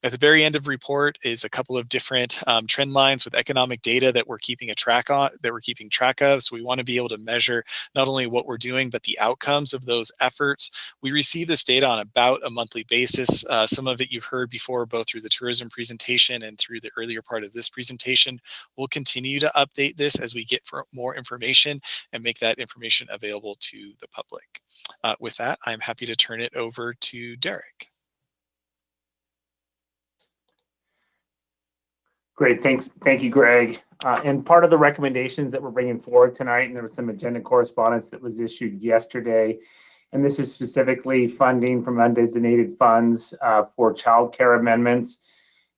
At the very end of the report is a couple of different trend lines with economic data that we're keeping track of. So we want to be able to measure not only what we're doing, but the outcomes of those efforts. We receive this data on about a monthly basis. Some of it you've heard before, both through the tourism presentation and through the earlier part of this presentation. We'll continue to update this as we get more information and make that information available to the public. With that, I'm happy to turn it over to Derek. Great, thanks. Thank you, Greg. And part of the recommendations that we're bringing forward tonight, and there was some agenda correspondence that was issued yesterday, and this is specifically funding from undesignated funds for childcare amendments.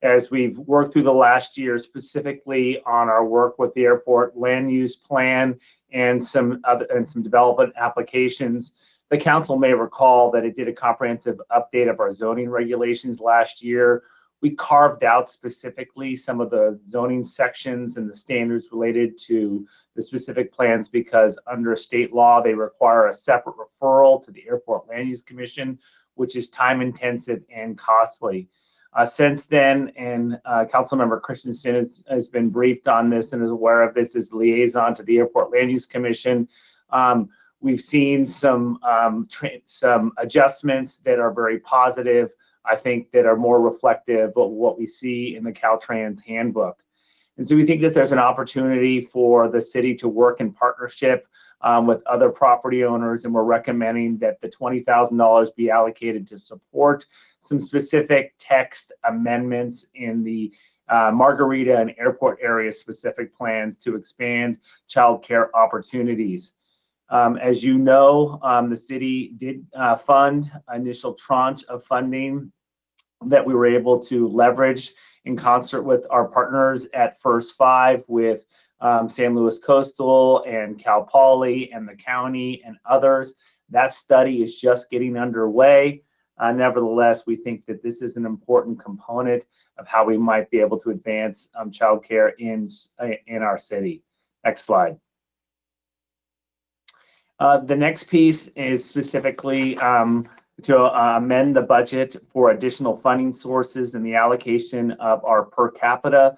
As we've worked through the last year, specifically on our work with the airport land use plan and some development applications, the council may recall that it did a comprehensive update of our zoning regulations last year. We carved out specifically some of the zoning sections and the standards related to the specific plans because under state law, they require a separate referral to the Airport Land Use Commission, which is time intensive and costly. Since then, and Councilmember Christensen has been briefed on this and is aware of this as liaison to the Airport Land Use Commission. We've seen some adjustments that are very positive, I think, that are more reflective of what we see in the Caltrans handbook. And so we think that there's an opportunity for the city to work in partnership with other property owners, and we're recommending that the $20,000 be allocated to support some specific text amendments in the Margarita and airport area specific plans to expand childcare opportunities. As you know, the city did fund initial tranche of funding that we were able to leverage in concert with our partners at First Five, with San Luis Coastal and Cal Poly and the county and others. That study is just getting underway. Nevertheless, we think that this is an important component of how we might be able to advance childcare in our city. Next slide. The next piece is specifically to amend the budget for additional funding sources and the allocation of our per capita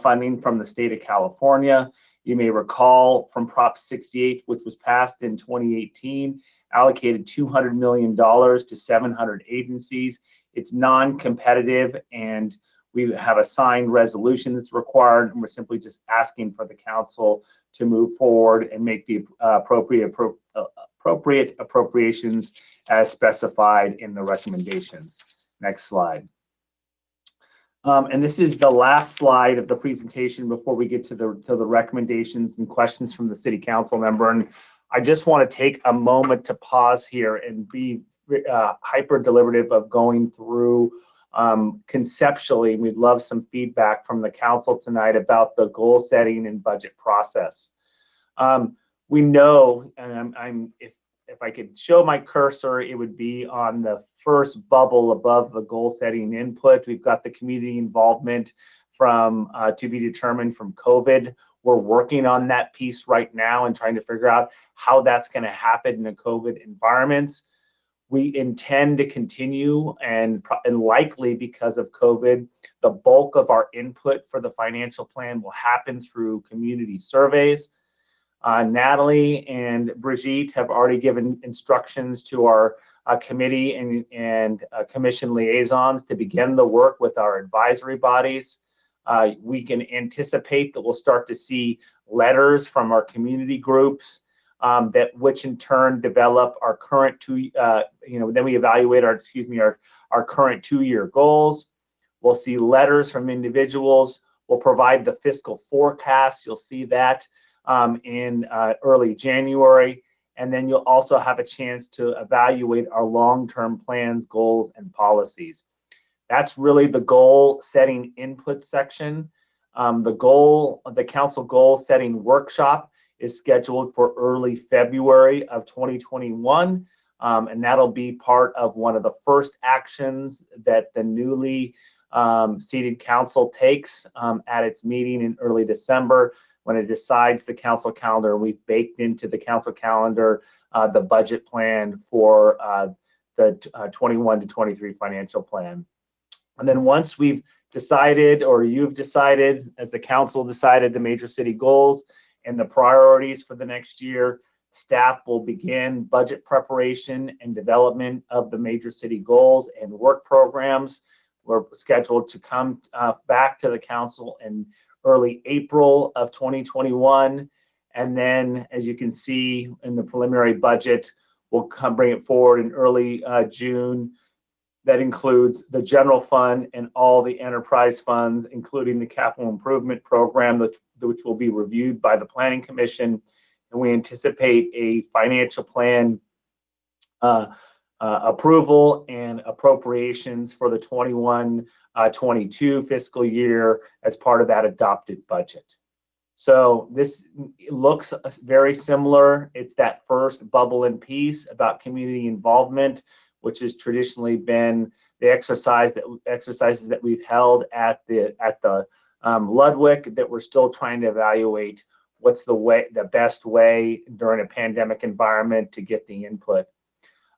funding from the state of California. You may recall from Prop 68, which was passed in 2018, allocated $200 million to 700 agencies. It's non-competitive, and we have a signed resolution that's required, and we're simply just asking for the council to move forward and make the appropriate appropriations as specified in the recommendations. Next slide. And this is the last slide of the presentation before we get to the recommendations and questions from the city council member. And I just want to take a moment to pause here and be hyper deliberative of going through conceptually. We'd love some feedback from the council tonight about the goal setting and budget process. We know, and if I could show my cursor, it would be on the first bubble above the goal setting input. We've got the community involvement from to be determined from COVID. We're working on that piece right now and trying to figure out how that's going to happen in a COVID environment. We intend to continue, and likely because of COVID, the bulk of our input for the financial plan will happen through community surveys. Natalie and Brigitte have already given instructions to our committee and commission liaisons to begin the work with our advisory bodies. We can anticipate that we'll start to see letters from our community groups which in turn develop our current then we evaluate our current 2-year goals. We'll see letters from individuals. We'll provide the fiscal forecast. You'll see that in early January. And then you'll also have a chance to evaluate our long-term plans, goals, and policies. That's really the goal setting input section. The council goal setting workshop is scheduled for early February of 2021. And that'll be part of one of the first actions that the newly seated council takes at its meeting in early December when it decides the council calendar. We've baked into the council calendar the budget plan for the 21 to 23 financial plan. And then once we've decided, or you've decided, as the council decided, the major city goals and the priorities for the next year, staff will begin budget preparation and development of the major city goals and work programs. We're scheduled to come back to the council in early April of 2021. And then, as you can see in the preliminary budget, we'll bring it forward in early June. That includes the general fund and all the enterprise funds, including the capital improvement program, which will be reviewed by the Planning Commission. And we anticipate a financial plan approval and appropriations for the 21-22 fiscal year as part of that adopted budget. So this looks very similar. It's that first bubble and piece about community involvement, which has traditionally been the exercises that we've held at the Ludwig, that we're still trying to evaluate what's the best way during a pandemic environment to get the input.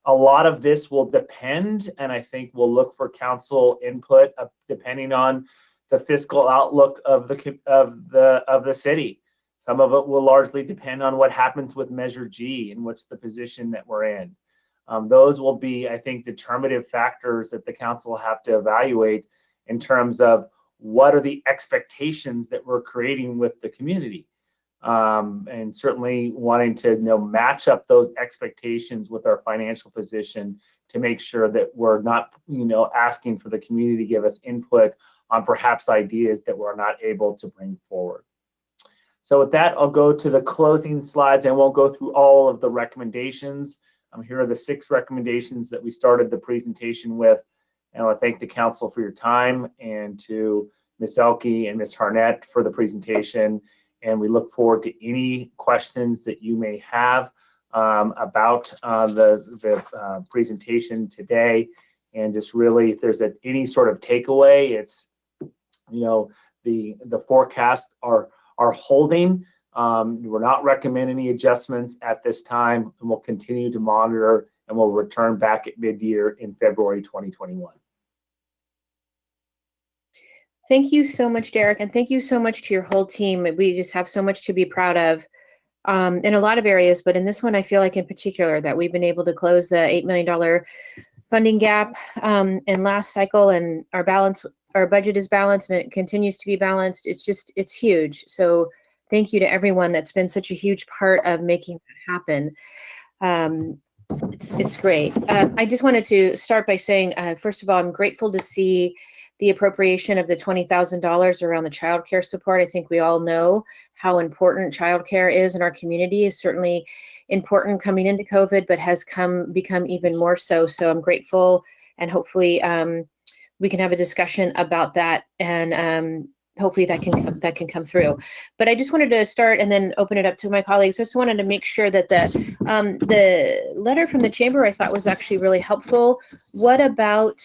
A lot of this will depend, and I think we'll look for council input depending on the fiscal outlook of the city. Some of it will largely depend on what happens with Measure G and what's the position that we're in. Those will be, I think, determinative factors that the council will have to evaluate in terms of what are the expectations that we're creating with the community. And certainly wanting to match up those expectations with our financial position to make sure that we're not asking for the community to give us input on perhaps ideas that we're not able to bring forward. So with that, I'll go to the closing slides and won't go through all of the recommendations. Here are the 6 recommendations that we started the presentation with. And I want to thank the council for your time, and to Ms. Elke and Ms. Harnett for the presentation. And we look forward to any questions that you may have about the presentation today. And just really, if there's any sort of takeaway, it's the forecasts are holding. We're not recommending any adjustments at this time, and we'll continue to monitor, and we'll return back at mid-year in February 2021. Thank you so much, Derek, and thank you so much to your whole team. We just have so much to be proud of in a lot of areas, but in this one, I feel like in particular that we've been able to close the $8 million funding gap in last cycle, and our budget is balanced, and it continues to be balanced. It's huge. So thank you to everyone that's been such a huge part of making that happen. It's great. I just wanted to start by saying, first of all, I'm grateful to see the appropriation of the $20,000 around the childcare support. I think we all know how important childcare is in our community. It's certainly important coming into COVID, but has become even more so. So I'm grateful, and hopefully we can have a discussion about that, and hopefully that can come through. But I just wanted to start and then open it up to my colleagues. I just wanted to make sure that the letter from the chamber I thought was actually really helpful. What about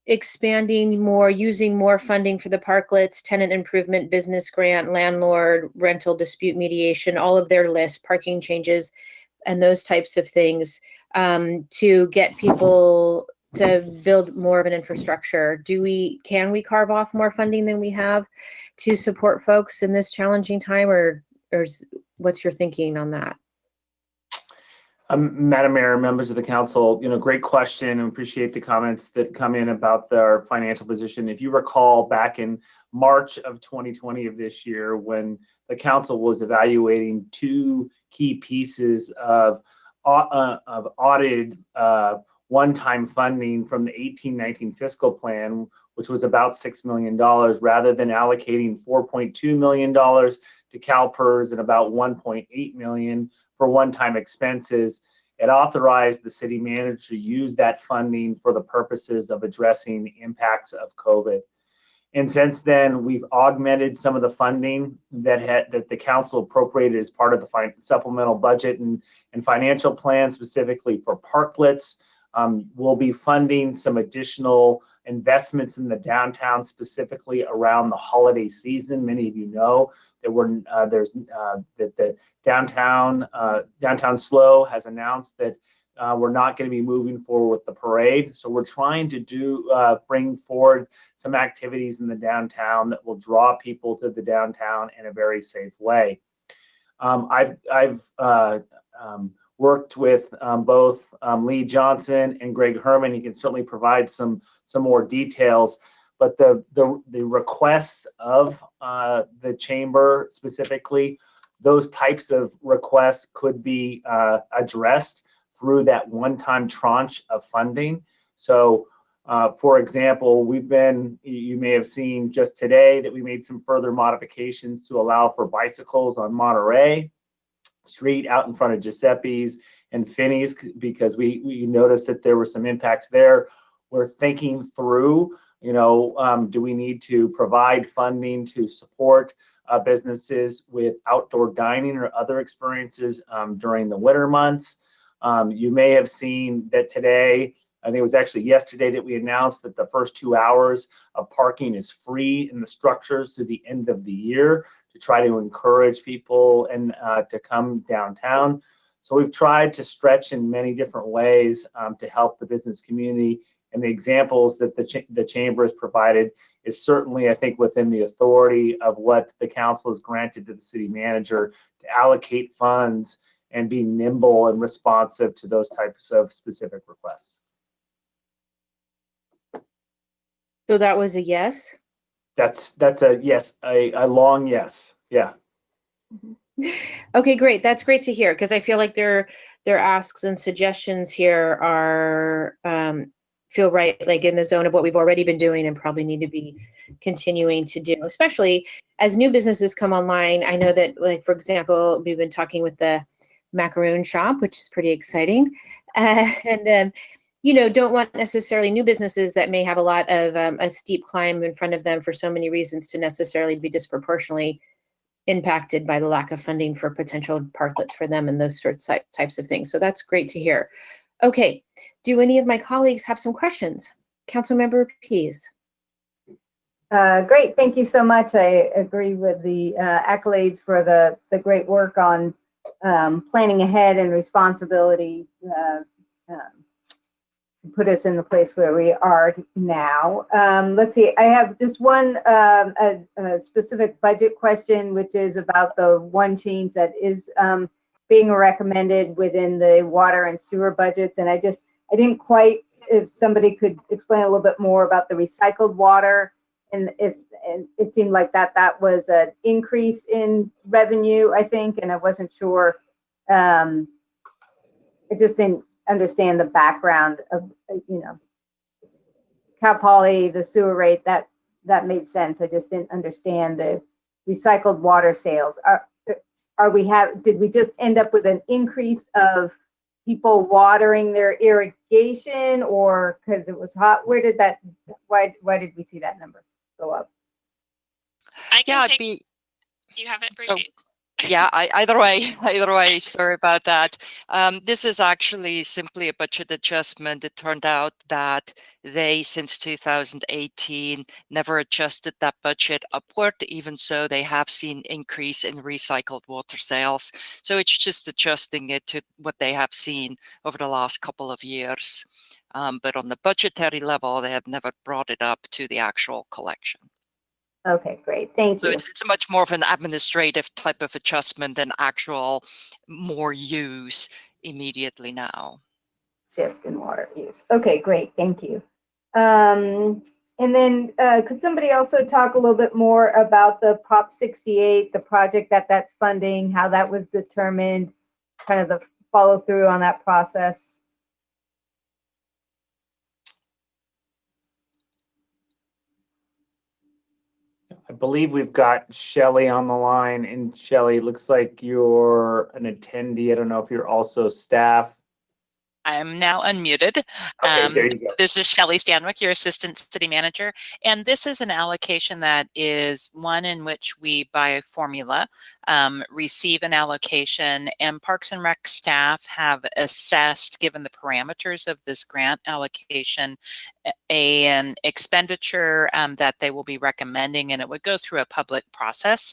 expanding more, using more funding for the parklets, tenant improvement, business grant, landlord, rental dispute mediation, all of their lists, parking changes, and those types of things to get people to build more of an infrastructure. Can we carve off more funding than we have to support folks in this challenging time, or what's your thinking on that? Madam Mayor, members of the council, great question, and appreciate the comments that come in about their financial position. If you recall, back in March of 2020 of this year, when the council was evaluating two key pieces of audited one-time funding from the 18-19 fiscal plan, which was about $6 million, rather than allocating $4.2 million to CalPERS and about $1.8 million for one-time expenses, it authorized the city manager to use that funding for the purposes of addressing the impacts of COVID. And since then, we've augmented some of the funding that the council appropriated as part of the supplemental budget and financial plan, specifically for parklets. We'll be funding some additional investments in the downtown, specifically around the holiday season. Many of you know that that the downtown SLO has announced that we're not going to be moving forward with the parade. So we're trying to bring forward some activities in the downtown that will draw people to the downtown in a very safe way. I've worked with both Lee Johnson and Greg Herman. He can certainly provide some more details, but the requests of the chamber specifically, those types of requests could be addressed through that one-time tranche of funding. So for example, you may have seen just today that we made some further modifications to allow for bicycles on Monterey Street out in front of Giuseppe's and Finney's, because we noticed that there were some impacts there. We're thinking through, do we need to provide funding to support businesses with outdoor dining or other experiences during the winter months? You may have seen that today, I think it was actually yesterday, that we announced that the first 2 hours of parking is free in the structures through the end of the year, to try to encourage people and to come downtown. So we've tried to stretch in many different ways to help the business community. And the examples that the chamber has provided is certainly, I think, within the authority of what the council has granted to the city manager to allocate funds and be nimble and responsive to those types of specific requests. So that was a yes? That's a yes, a long yes. Yeah. Okay, great. That's great to hear, because I feel like their asks and suggestions here are feel right, like in the zone of what we've already been doing and probably need to be continuing to do, especially as new businesses come online. I know that, like, for example, we've been talking with the macaroon shop, which is pretty exciting, and don't want necessarily new businesses that may have a lot of a steep climb in front of them for so many reasons to necessarily be disproportionately impacted by the lack of funding for potential parklets for them and those types of things. So that's great to hear. Okay, do any of my colleagues have some questions? Councilmember Pease. Great, thank you so much. I agree with the accolades for the great work on planning ahead and responsibility to put us in the place where we are now. Let's see, I have just one a specific budget question, which is about the one change that is being recommended within the water and sewer budgets. And I didn't quite, if somebody could explain a little bit more about the recycled water, and it seemed like that was an increase in revenue, I think, and I wasn't sure. I just didn't understand the background of, Cal Poly, the sewer rate, that made sense. I just didn't understand the recycled water sales. Did we just end up with an increase of people watering their irrigation, or because it was hot? Why did we see that number go up? I can take, you have it, Brigitte? Yeah, either way, sorry about that. This is actually simply a budget adjustment. It turned out that they, since 2018, never adjusted that budget upward. Even so, they have seen increase in recycled water sales. So it's just adjusting it to what they have seen over the last couple of years. But on the budgetary level, they have never brought it up to the actual collection. Okay, great. Thank So you. it's much more of an administrative type of adjustment than actual more use immediately now. Shift in water use. Okay, great. Thank you. And then could somebody also talk a little bit more about the Prop 68, the project that's funding, how that was determined, kind of the follow through on that process? I believe we've got Shelley on the line, and Shelley, looks like you're an attendee. I don't know if you're also staff. I'm now unmuted. Okay, there you go. This is Shelley Stanwyck, your Assistant City Manager. And this is an allocation that is one in which we, by formula, receive an allocation, and Parks and Rec staff have assessed, given the parameters of this grant allocation, an expenditure that they will be recommending, and it would go through a public process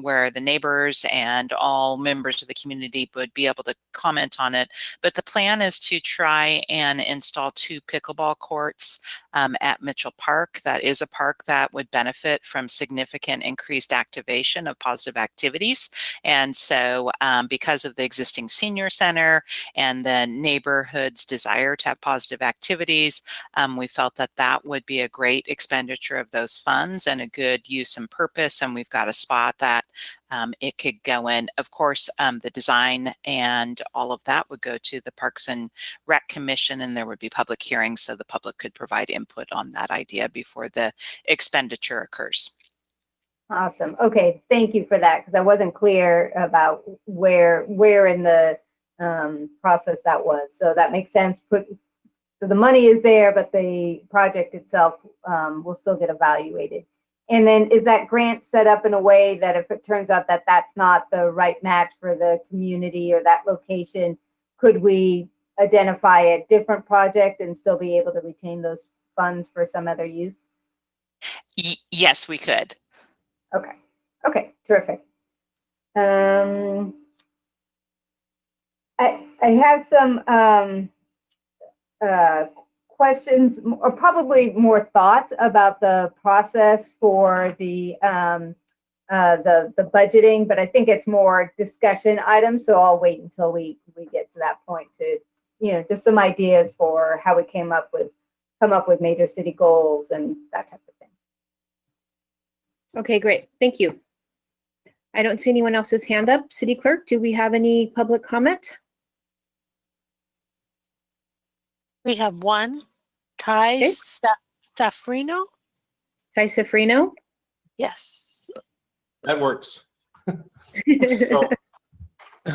where the neighbors and all members of the community would be able to comment on it. But the plan is to try and install 2 pickleball courts at Mitchell Park. That is a park that would benefit from significant increased activation of positive activities. And so because of the existing senior center and the neighborhood's desire to have positive activities, we felt that that would be a great expenditure of those funds and a good use and purpose. And we've got a spot that it could go in. Of course, the design and all of that would go to the Parks and Rec Commission, and there would be public hearings so the public could provide input on that idea before the expenditure occurs. Awesome. Okay, thank you for that, because I wasn't clear about where in the process that was. So that makes sense. So the money is there, but the project itself will still get evaluated. And then is that grant set up in a way that if it turns out that that's not the right match for the community or that location, could we identify a different project and still be able to retain those funds for some other use? Yes, we could. Okay. Okay, terrific. I have some questions, or probably more thoughts about the process for the budgeting, but I think it's more discussion items. So I'll wait until we get to that point to, just some ideas for how we come up with major city goals and that type of thing. Okay, great. Thank you. I don't see anyone else's hand up. City Clerk, do we have any public comment? We have one. Ty Safrino? Ty Safrino? Yes. That works. So,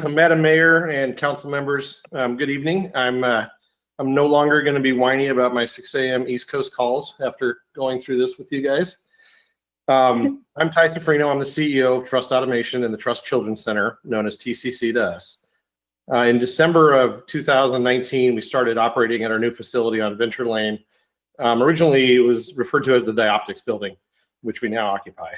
Madam Mayor and council members, good evening. I'm no longer going to be whining about my 6 a.m. East Coast calls after going through this with you guys. I'm Ty Safrino. I'm the CEO of Trust Automation and the Trust Children's Center, known as TCC to us. In December of 2019, we started operating at our new facility on Venture Lane. Originally, it was referred to as the Dioptics Building, which we now occupy.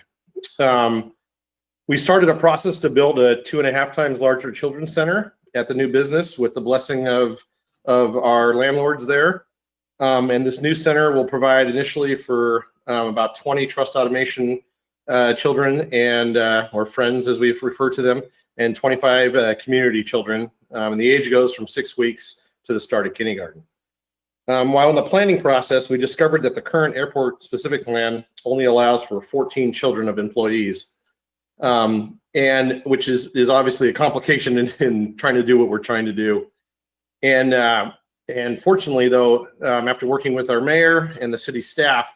We started a process to build a 2.5 times larger children's center at the new business with the blessing of our landlords there. And this new center will provide initially for about 20 Trust Automation children and or friends, as we refer to them, and 25 community children. And the age goes from 6 weeks to the start of kindergarten. While in the planning process, we discovered that the current airport-specific plan only allows for 14 children of employees, and which is obviously a complication in trying to do what we're trying to do. And fortunately, though, after working with our mayor and the city staff,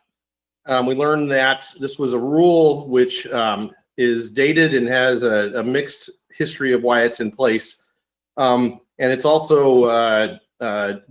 we learned that this was a rule which is dated and has a mixed history of why it's in place. And it's also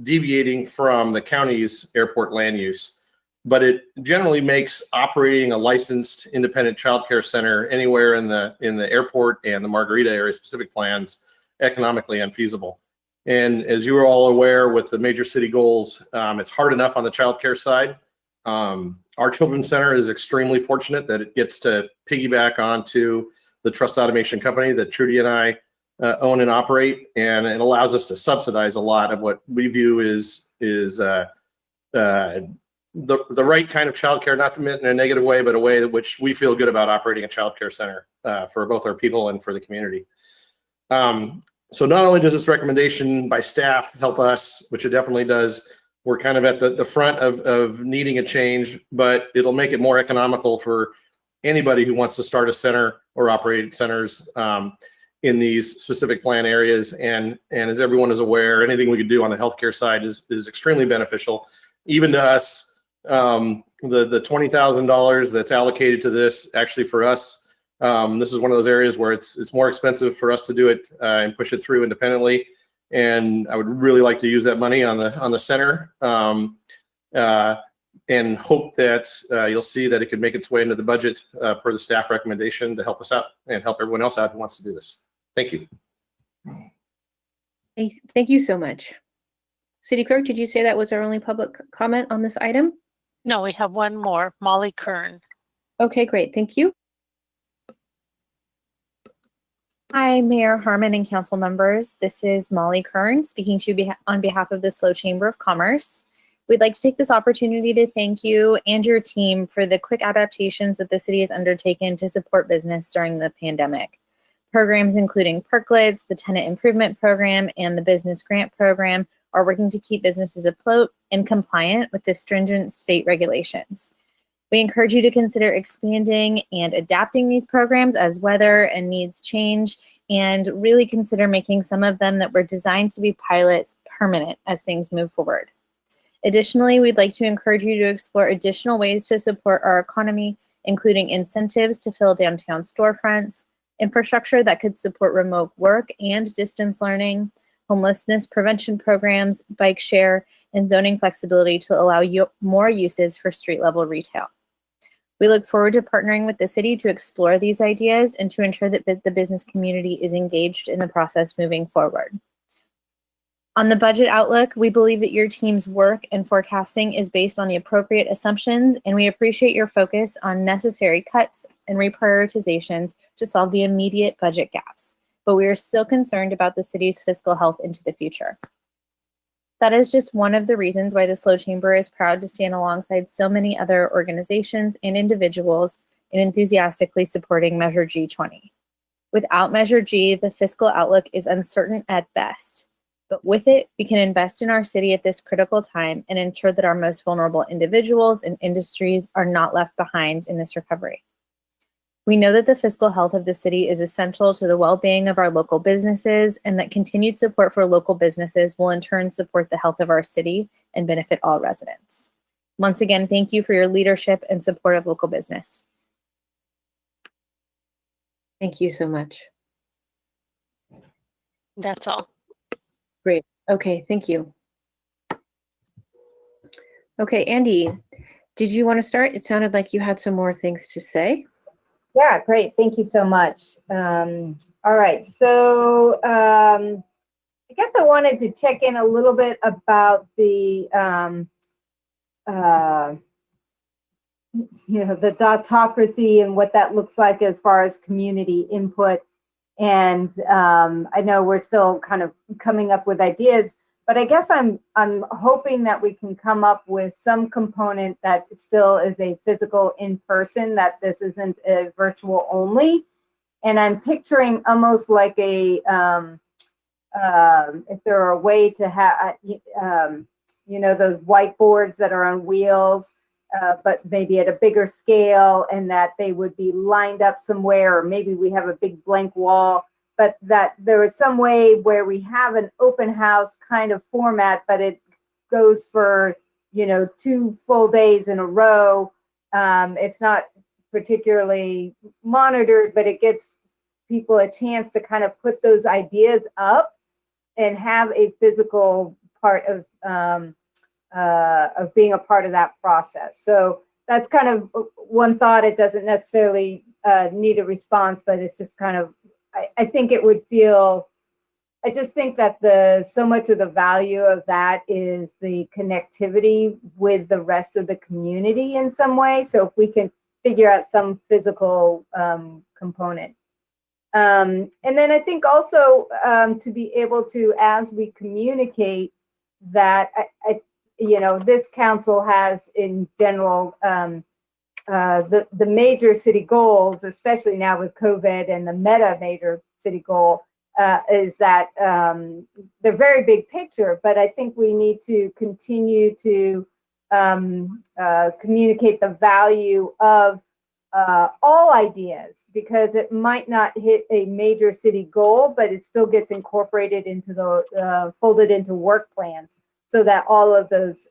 deviating from the county's airport land use. but it generally makes operating a licensed independent childcare center anywhere in the airport and the Margarita area specific plans economically unfeasible. And as you are all aware, with the major city goals, it's hard enough on the childcare side. Our children's center is extremely fortunate that it gets to piggyback onto the trust automation company that Trudy and I own and operate, and it allows us to subsidize a lot of what we view is the right kind of childcare, not to in a negative way, but a way that which we feel good about operating a childcare center for both our people and for the community. So not only does this recommendation by staff help us, which it definitely does, we're kind of at the front of needing a change, but it'll make it more economical for anybody who wants to start a center or operate centers in these specific plan areas. And as everyone is aware, anything we could do on the healthcare side is extremely beneficial, even to us. The $20,000 that's allocated to this, actually for us, this is one of those areas where it's more expensive for us to do it and push it through independently. And I would really like to use that money on the center, and hope that you'll see that it could make its way into the budget per the staff recommendation to help us out and help everyone else out who wants to do this. Thank you. Thank you so much. City Clerk, did you say that was our only public comment on this item? No, we have one more, Molly Kern. Okay, great. Thank you. Hi, Mayor Harmon and council members. This is Molly Kern speaking to you on behalf of the SLO Chamber of Commerce. We'd like to take this opportunity to thank you and your team for the quick adaptations that the city has undertaken to support business during the pandemic. Programs including Perklets, the Tenant Improvement Program, and the Business Grant Program are working to keep businesses afloat and compliant with the stringent state regulations. We encourage you to consider expanding and adapting these programs as weather and needs change, and really consider making some of them that were designed to be pilots permanent as things move forward. Additionally, we'd like to encourage you to explore additional ways to support our economy, including incentives to fill downtown storefronts, infrastructure that could support remote work and distance learning, homelessness prevention programs, bike share, and zoning flexibility to allow more uses for street-level retail. We look forward to partnering with the city to explore these ideas and to ensure that the business community is engaged in the process moving forward. On the budget outlook, we believe that your team's work and forecasting is based on the appropriate assumptions, and we appreciate your focus on necessary cuts and reprioritizations to solve the immediate budget gaps. But we are still concerned about the city's fiscal health into the future. That is just one of the reasons why the SLO Chamber is proud to stand alongside so many other organizations and individuals in enthusiastically supporting Measure G20. Without Measure G, the fiscal outlook is uncertain at best. But with it, we can invest in our city at this critical time and ensure that our most vulnerable individuals and industries are not left behind in this recovery. We know that the fiscal health of the city is essential to the well-being of our local businesses, and that continued support for local businesses will in turn support the health of our city and benefit all residents. Once again, thank you for your leadership and support of local business. Thank you so much. That's all. Great. Okay, thank you. Okay, Andy, did you want to start? It sounded like you had some more things to say. Yeah, great. Thank you so much. All right. So I guess I wanted to check in a little bit about the, the autocracy and what that looks like as far as community input. And I know we're still kind of coming up with ideas, but I guess I'm hoping that we can come up with some component that still is a physical in-person, that this isn't a virtual only. And I'm picturing almost like a, if there are a way to have, those whiteboards that are on wheels, but maybe at a bigger scale, and that they would be lined up somewhere, or maybe we have a big blank wall, but that there is some way where we have an open house kind of format, but it goes for, 2 full days in a row. It's not particularly monitored, but it gets people a chance to kind of put those ideas up and have a physical part of being a part of that process. So that's kind of one thought. It doesn't necessarily need a response, but it's just kind of, I think it would feel, I just think that so much of the value of that is the connectivity with the rest of the community in some way. So if we can figure out some physical component. And then I think also to be able to, as we communicate that, this council has in general the major city goals, especially now with COVID, and the meta major city goal is that they're very big picture, but I think we need to continue to communicate the value of all ideas, because it might not hit a major city goal, but it still gets incorporated into the folded into work plans, so that all of those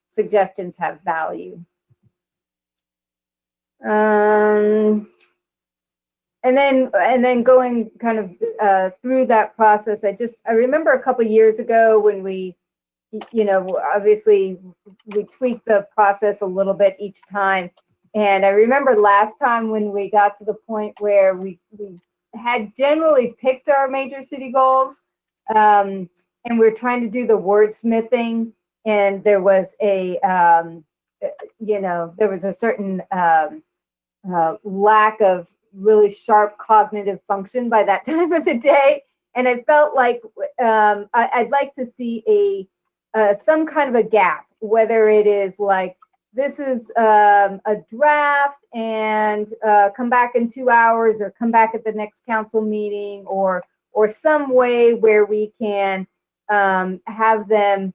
suggestions have value. And then going kind of through that process, I remember a couple of years ago when we, obviously we tweaked the process a little bit each time. And I remember last time when we got to the point where we had generally picked our major city goals, and we're trying to do the wordsmithing, and there was a, there was a certain lack of really sharp cognitive function by that time of the day. And I felt like I'd like to see some kind of a gap, whether it is like, this is a draft and come back in 2 hours, or come back at the next council meeting, or some way where we can have them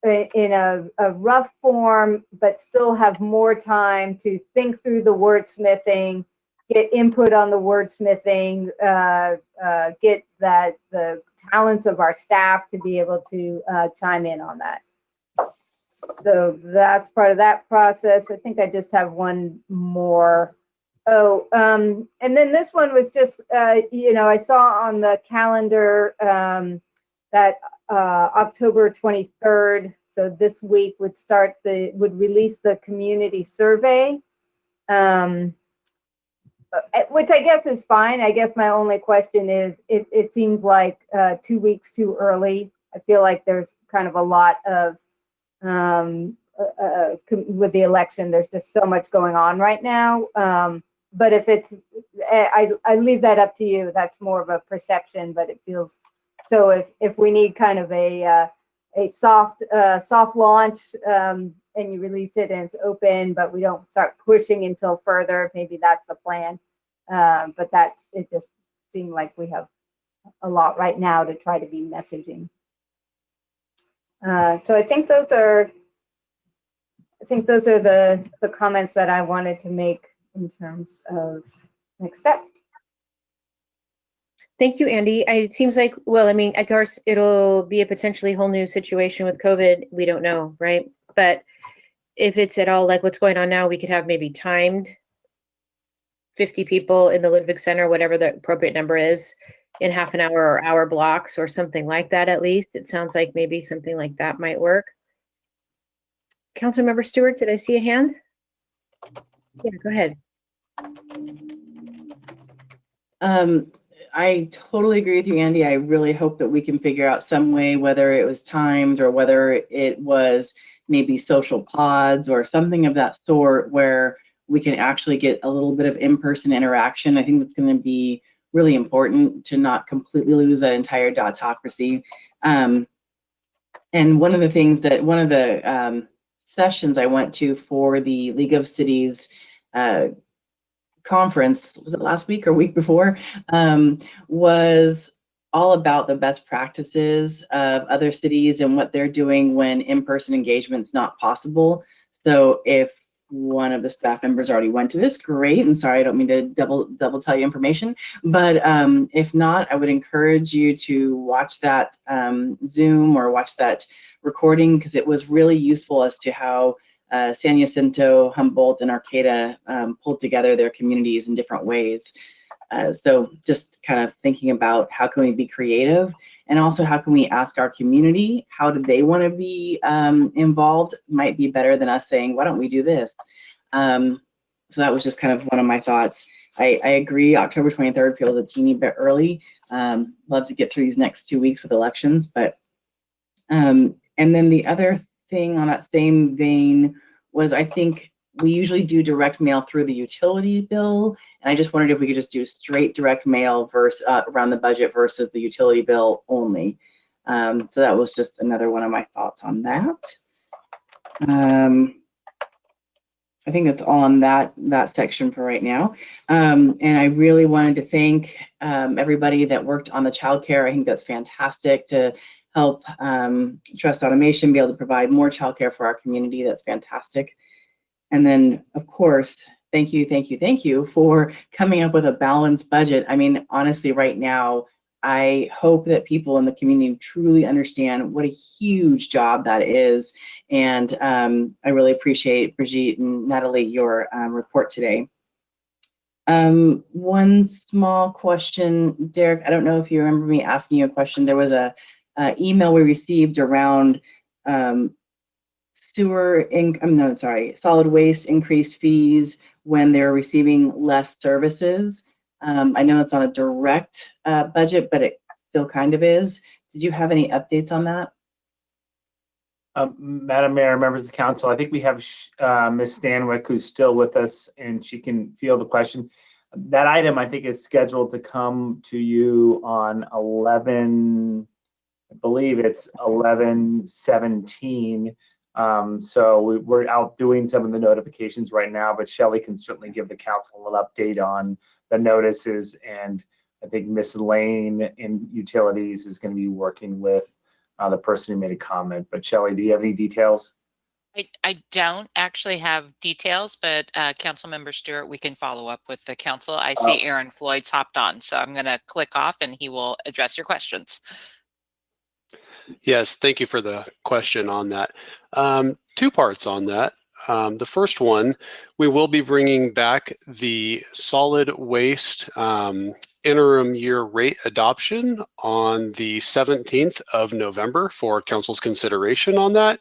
in a rough form, but still have more time to think through the wordsmithing, get input on the wordsmithing, get the talents of our staff to be able to chime in on that. So that's part of that process. I think I just have one more. Oh, and then this one was just, I saw on the calendar that October 23rd, so this week would release the community survey, which I guess is fine. I guess my only question is, it seems like 2 weeks too early. I feel like there's kind of a lot of, with the election, there's just so much going on right now. But if it's, I leave that up to you. That's more of a perception, but it feels, so if we need kind of a soft launch, and you release it and it's open, but we don't start pushing until further, maybe that's the plan. But it just seemed like we have a lot right now to try to be messaging. So I think those are the comments that I wanted to make in terms of next steps. Thank you, Andy. It seems like, well, I mean, of course, it'll be a potentially whole new situation with COVID. We don't know, right? But if it's at all like what's going on now, we could have maybe timed 50 people in the Ludwig Center, whatever the appropriate number is, in half an hour or hour blocks or something like that. At least it sounds like maybe something like that might work. Councilmember Stewart, did I see a hand? Yeah, go ahead. I totally agree with you, Andy. I really hope that we can figure out some way, whether it was timed or whether it was maybe social pods or something of that sort, where we can actually get a little bit of in-person interaction. I think that's going to be really important to not completely lose that entire dotocracy. And one of the sessions I went to for the League of Cities conference, was it last week or week before, was all about the best practices of other cities and what they're doing when in-person engagement's not possible. So if one of the staff members already went to this, great, and sorry, I don't mean to double tell you information, but if not, I would encourage you to watch that Zoom or watch that recording, because it was really useful as to how San Jacinto, Humboldt, and Arcata pulled together their communities in different ways. So just kind of thinking about how can we be creative, and also how can we ask our community, how do they want to be involved? Might be better than us saying, why don't we do this? So that was just kind of one of my thoughts. I agree, October 23rd feels a teeny bit early. Love to get through these next 2 weeks with elections, but, and then the other thing on that same vein was, I think we usually do direct mail through the utility bill, and I just wondered if we could just do straight direct mail versus around the budget versus the utility bill only. So that was just another one of my thoughts on that. I think that's all on that section for right now. And I really wanted to thank everybody that worked on the childcare. I think that's fantastic to help Trust Automation be able to provide more childcare for our community. That's fantastic. And then, of course, thank you for coming up with a balanced budget. I mean, honestly, right now, I hope that people in the community truly understand what a huge job that is. And I really appreciate, Brigitte and Natalie, your report today. One small question, Derek, I don't know if you remember me asking you a question. There was a email we received around solid waste increased fees when they're receiving less services. I know it's on a direct budget, but it still kind of is. Did you have any updates on that? Madam Mayor, members of the council, I think we have Ms. Stanwyck, who's still with us, and she can field the question. That item, I think, is scheduled to come to you on 11, I believe it's 11/17. So we're out doing some of the notifications right now, but Shelley can certainly give the council a little update on the notices. And I think Ms. Lane in utilities is going to be working with the person who made a comment. But Shelley, do you have any details? I don't actually have details, but Councilmember Stewart, we can follow up with the council. I see Aaron Floyd's hopped on, so I'm going to click off and he will address your questions. Yes, thank you for the question on that. 2 parts on that. The first one, we will be bringing back the solid waste interim year rate adoption on the 17th of November for council's consideration on that.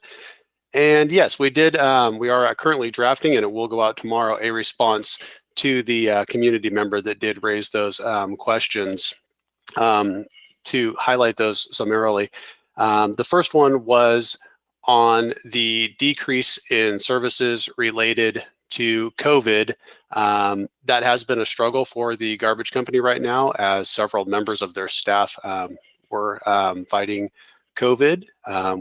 And yes, we did. We are currently drafting, and it will go out tomorrow, a response to the community member that did raise those questions to highlight those summarily. The first one was on the decrease in services related to COVID. That has been a struggle for the garbage company right now, as several members of their staff were fighting COVID.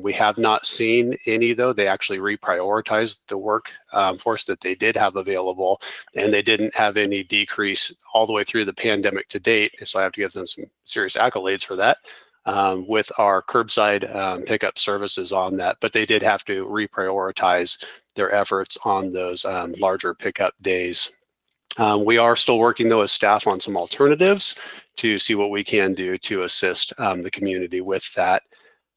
We have not seen any, though. They actually reprioritized the workforce that they did have available, and they didn't have any decrease all the way through the pandemic to date. So I have to give them some serious accolades for that. With our curbside pickup services on that, but they did have to reprioritize their efforts on those larger pickup days. We are still working, though, as staff on some alternatives to see what we can do to assist the community with that.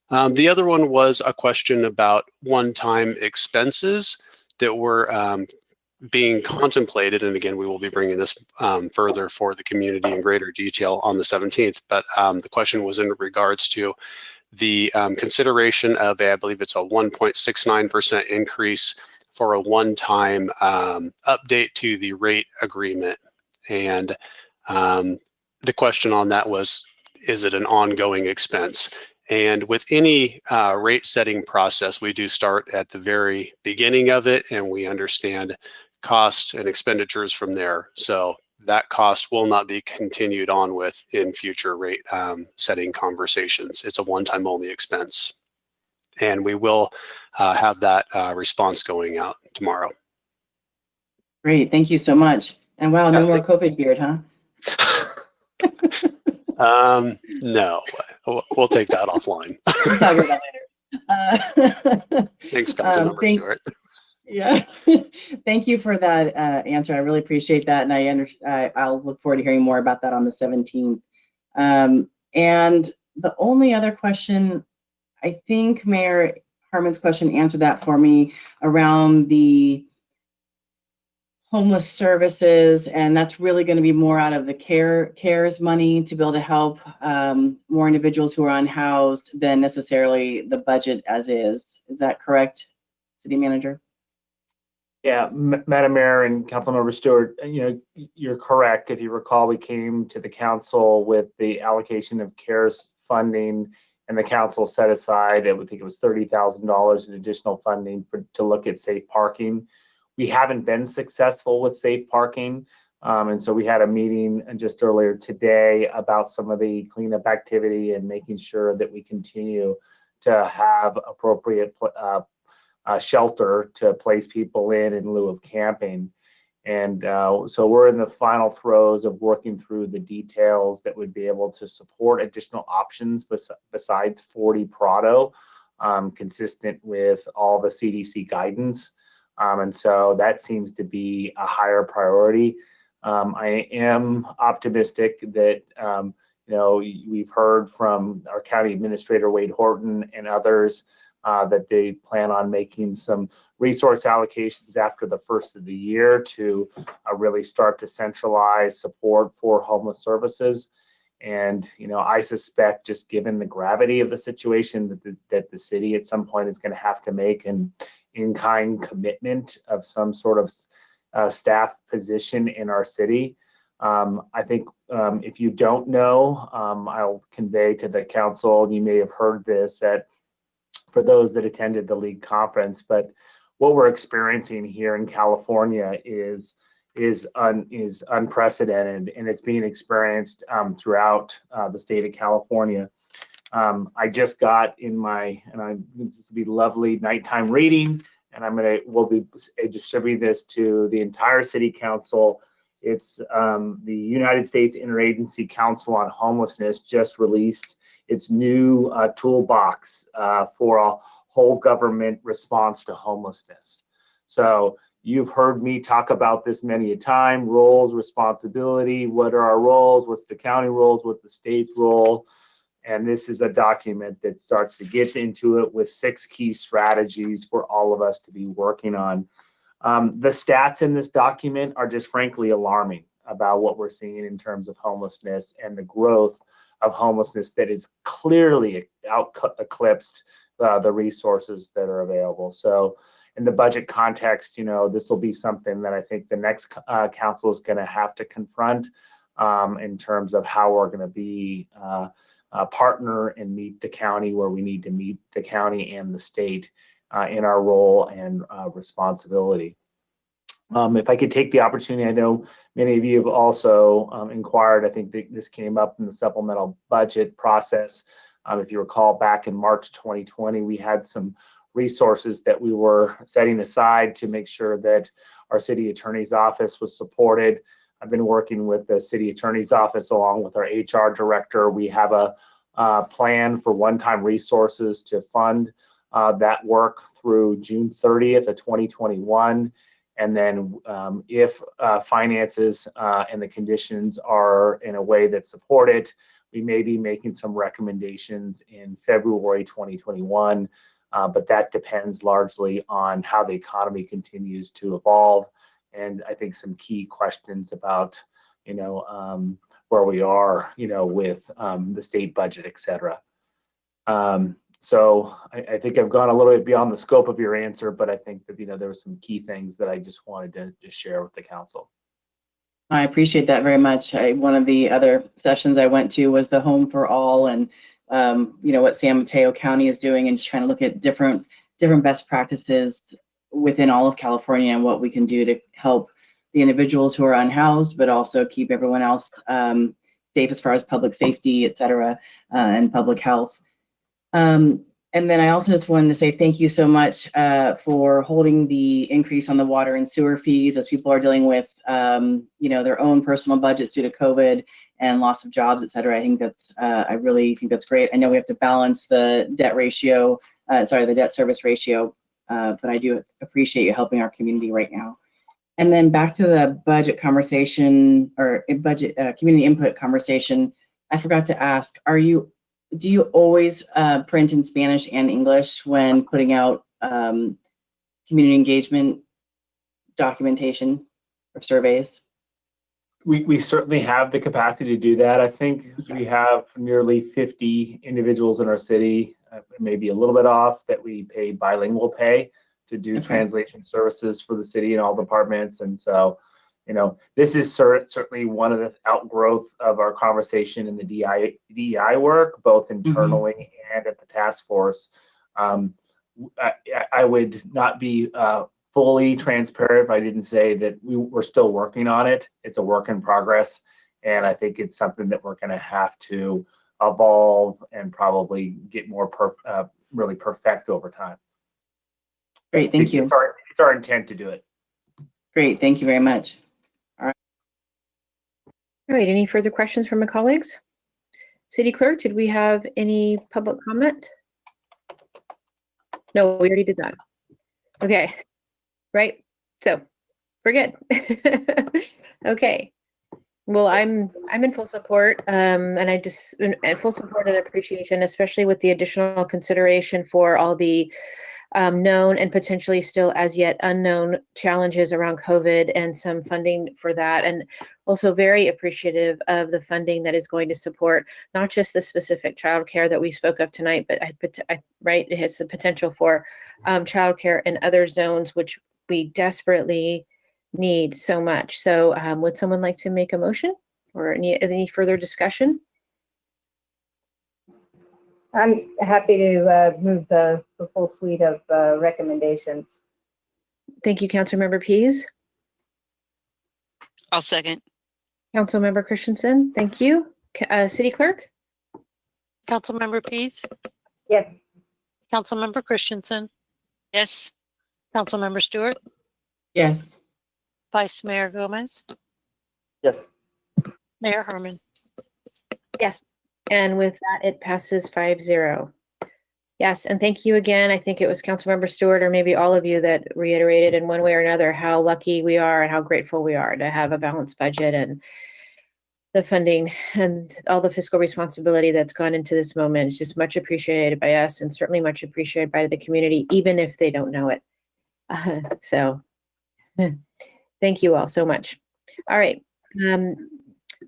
The other one was a question about one-time expenses that were being contemplated, and again, we will be bringing this further for the community in greater detail on the 17th, but the question was in regards to the consideration of I believe it's a 1.69% increase for a one-time update to the rate agreement. And the question on that was, is it an ongoing expense? And with any rate setting process, we do start at the very beginning of it, and we understand costs and expenditures from there. So that cost will not be continued on with in future rate setting conversations. It's a one-time only expense. And we will have that response going out tomorrow. Great, thank you so much. And wow, no more COVID beard, huh? No, we'll take that offline. We'll talk about that later. Thanks, Councilmember Stewart. Yeah, thank you for that answer. I really appreciate that, and I'll look forward to hearing more about that on the 17th. And the only other question, I think Mayor Harmon's question answered that for me around the homeless services, and that's really going to be more out of the CARES money to be able to help more individuals who are unhoused than necessarily the budget as is. Is that correct, City Manager? Yeah, Madam Mayor and Councilmember Stewart, you're correct. If you recall, we came to the council with the allocation of CARES funding, and the council set aside, I think it was $30,000 in additional funding to look at safe parking. We haven't been successful with safe parking. And so we had a meeting just earlier today about some of the cleanup activity and making sure that we continue to have appropriate shelter to place people in lieu of camping. And so we're in the final throes of working through the details that would be able to support additional options besides 40 Prado, consistent with all the CDC guidance. And so that seems to be a higher priority. I am optimistic that, we've heard from our county administrator, Wade Horton, and others that they plan on making some resource allocations after the first of the year to really start to centralize support for homeless services. And, I suspect, just given the gravity of the situation, that the city at some point is going to have to make an in-kind commitment of some sort of staff position in our city. I think if you don't know, I'll convey to the council, you may have heard this for those that attended the league conference, but what we're experiencing here in California is unprecedented, and it's being experienced throughout the state of California. I just got this will be lovely nighttime reading, and we'll be distributing this to the entire city council. It's the United States Interagency Council on Homelessness just released its new toolbox for a whole government response to homelessness. So you've heard me talk about this many a time: roles, responsibility, what are our roles, what's the county roles, what's the state's role. And this is a document that starts to get into it with 6 key strategies for all of us to be working on. The stats in this document are just frankly alarming about what we're seeing in terms of homelessness and the growth of homelessness that is clearly eclipsed the resources that are available. So in the budget context, this will be something that I think the next council is going to have to confront in terms of how we're going to be partner and meet the county where we need to meet the county and the state in our role and responsibility. If I could take the opportunity, I know many of you have also inquired. I think this came up in the supplemental budget process. If you recall, back in March 2020, we had some resources that we were setting aside to make sure that our city attorney's office was supported. I've been working with the city attorney's office along with our HR director. We have a plan for one-time resources to fund that work through June 30th of 2021. And then if finances and the conditions are in a way that support it, we may be making some recommendations in February 2021. But that depends largely on how the economy continues to evolve. And I think some key questions about, where we are, with the state budget, et cetera. So I think I've gone a little bit beyond the scope of your answer, but I think that, there were some key things that I just wanted to share with the council. I appreciate that very much. One of the other sessions I went to was the Home for All, and what San Mateo County is doing, and just trying to look at different best practices within all of California and what we can do to help the individuals who are unhoused, but also keep everyone else safe as far as public safety, et cetera, and public health. And then I also just wanted to say thank you so much for holding the increase on the water and sewer fees as people are dealing with, their own personal budgets due to COVID and loss of jobs, et cetera. I really think that's great. I know we have to balance the debt service ratio, but I do appreciate you helping our community right now. And then back to the budget conversation or community input conversation, I forgot to ask, do you always print in Spanish and English when putting out community engagement documentation? or surveys? We certainly have the capacity to do that. I think we have nearly 50 individuals in our city, maybe a little bit off, that we pay bilingual pay to do translation services for the city and all departments. And so, this is certainly one of the outgrowth of our conversation in the DEI work, both internally and at the task force. I would not be fully transparent if I didn't say that we're still working on it. It's a work in progress, and I think it's something that we're going to have to evolve and probably get more really perfect over time. Great, thank you. It's our intent to do it. Great, thank you very much. All right, any further questions from my colleagues? City Clerk, did we have any public comment? No, we already did that. Okay, right, so we're good. Okay, well, I'm in full support, and I just in full support and appreciation, especially with the additional consideration for all the known and potentially still as yet unknown challenges around COVID and some funding for that. And also very appreciative of the funding that is going to support not just the specific childcare that we spoke of tonight, but right, it has the potential for childcare in other zones, which we desperately need so much. So would someone like to make a motion or any further discussion? I'm happy to move the full suite of recommendations. Thank you, Councilmember Pease. I'll second. Councilmember Christensen, thank you. City Clerk? Councilmember Pease? Yes. Councilmember Christensen? Yes. Councilmember Stewart? Yes. Vice Mayor Gomez? Yes. Mayor Herman? Yes. And with that, it passes 5-0. Yes, and thank you again. I think it was Councilmember Stewart or maybe all of you that reiterated in one way or another how lucky we are and how grateful we are to have a balanced budget and the funding and all the fiscal responsibility that's gone into this moment. It's just much appreciated by us and certainly much appreciated by the community, even if they don't know it. So thank you all so much. All right.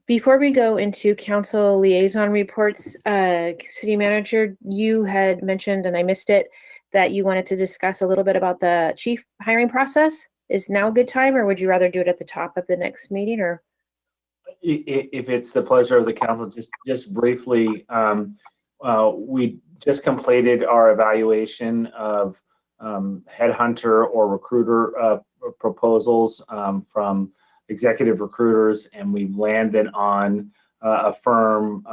Before we go into council liaison reports, City Manager, you had mentioned, and I missed it, that you wanted to discuss a little bit about the chief hiring process. Is now a good time, or would you rather do it at the top of the next meeting? Or if it's the pleasure of the council, just briefly, we just completed our evaluation of headhunter or recruiter proposals from executive recruiters, and we landed on a firm,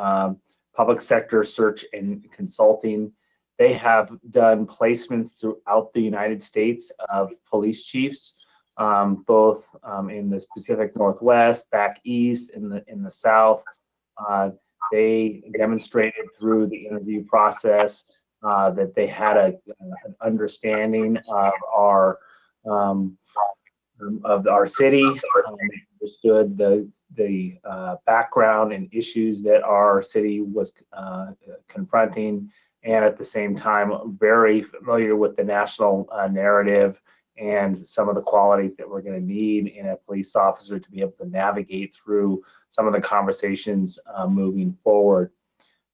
public sector search and consulting. They have done placements throughout the United States of police chiefs, both in the Pacific Northwest, back east, in the South. They demonstrated through the interview process that they had an understanding of our city, understood the background and issues that our city was confronting, and at the same time very familiar with the national narrative and some of the qualities that we're going to need in a police officer to be able to navigate through some of the conversations moving forward.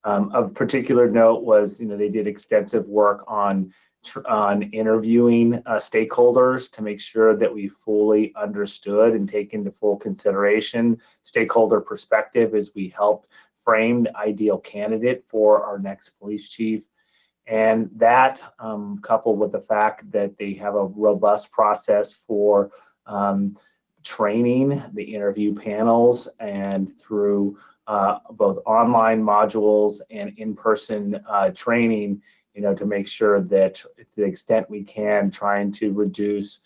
Of particular note was, they did extensive work on interviewing stakeholders to make sure that we fully understood and take into full consideration stakeholder perspective as we helped frame the ideal candidate for our next police chief. And that, coupled with the fact that they have a robust process for training the interview panels and through both online modules and in-person training, to make sure that to the extent we can, trying to reduce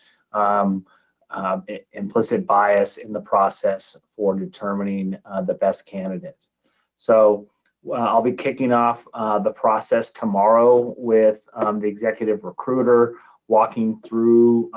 implicit bias in the process for determining the best candidates. So I'll be kicking off the process tomorrow with the executive recruiter, walking through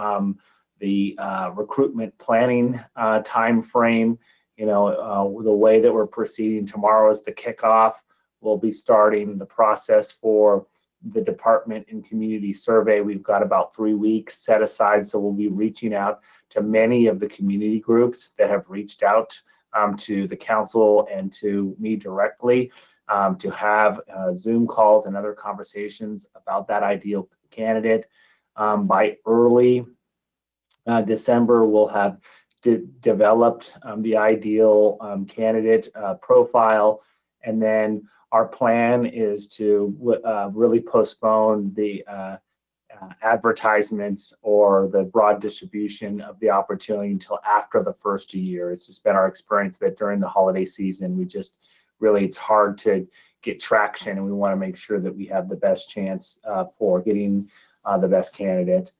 the recruitment planning time frame. The way that we're proceeding tomorrow is the kickoff. We'll be starting the process for the department and community survey. We've got about 3 weeks set aside, so we'll be reaching out to many of the community groups that have reached out to the council and to me directly to have Zoom calls and other conversations about that ideal candidate. By early December, we'll have developed the ideal candidate profile, and then our plan is to really postpone the advertisements or the broad distribution of the opportunity until after the first year. It's just been our experience that during the holiday season, we just really, it's hard to get traction, and we want to make sure that we have the best chance for getting the best candidate.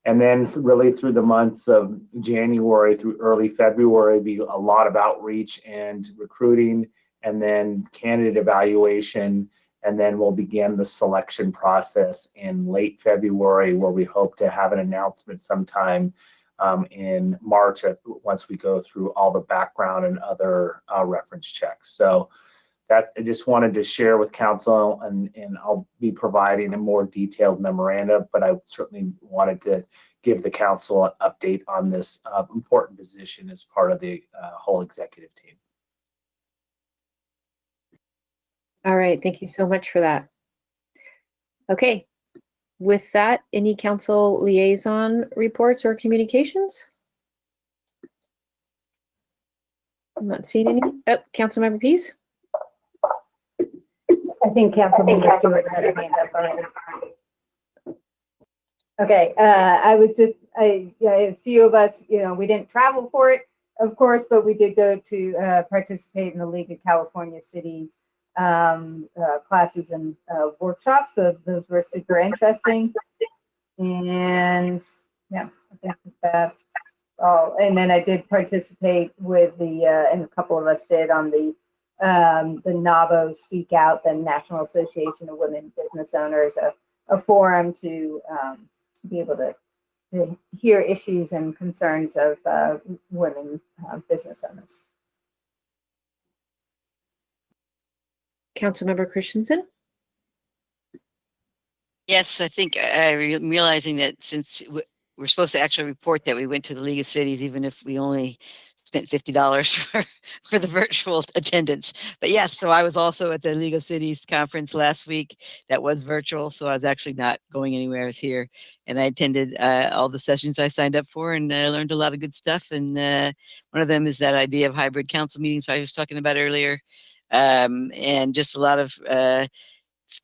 And then really through the months of January through early February, be a lot of outreach and recruiting, and then candidate evaluation. And then we'll begin the selection process in late February, where we hope to have an announcement sometime in March once we go through all the background and other reference checks. So that I just wanted to share with council, and I'll be providing a more detailed memorandum, but I certainly wanted to give the council an update on this important position as part of the whole executive team. All right, thank you so much for that. Okay, with that, any council liaison reports or communications? I'm not seeing any. Oh, Councilmember Pease. I think Councilmember Stewart had her hand up already. Okay, a few of us, we didn't travel for it, of course, but we did go to participate in the League of California Cities classes and workshops. So those were super interesting. And yeah, I think that's all. And then I did participate with and a couple of us did on the NAVO Speak Out, the National Association of Women Business Owners, a forum to be able to hear issues and concerns of women business owners. Councilmember Christensen. Yes, I think I'm realizing that since we're supposed to actually report that we went to the League of Cities, even if we only spent $50 for the virtual attendance. But yes, so I was also at the League of Cities conference last week. That was virtual, so I was actually not going anywhere. I was here, and I attended all the sessions I signed up for, and learned a lot of good stuff. And one of them is that idea of hybrid council meetings I was talking about earlier, and just a lot of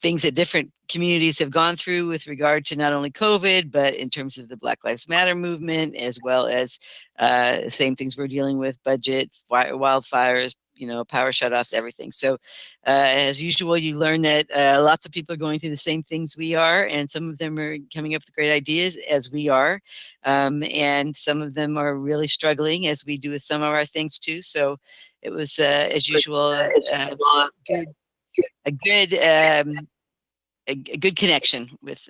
things that different communities have gone through with regard to not only COVID, but in terms of the Black Lives Matter movement, as well as same things we're dealing with: budget, wildfires, power shutoffs, everything. So as usual, you learn that lots of people are going through the same things we are, and some of them are coming up with great ideas as we are. And some of them are really struggling, as we do with some of our things too. So it was, as usual, a good connection with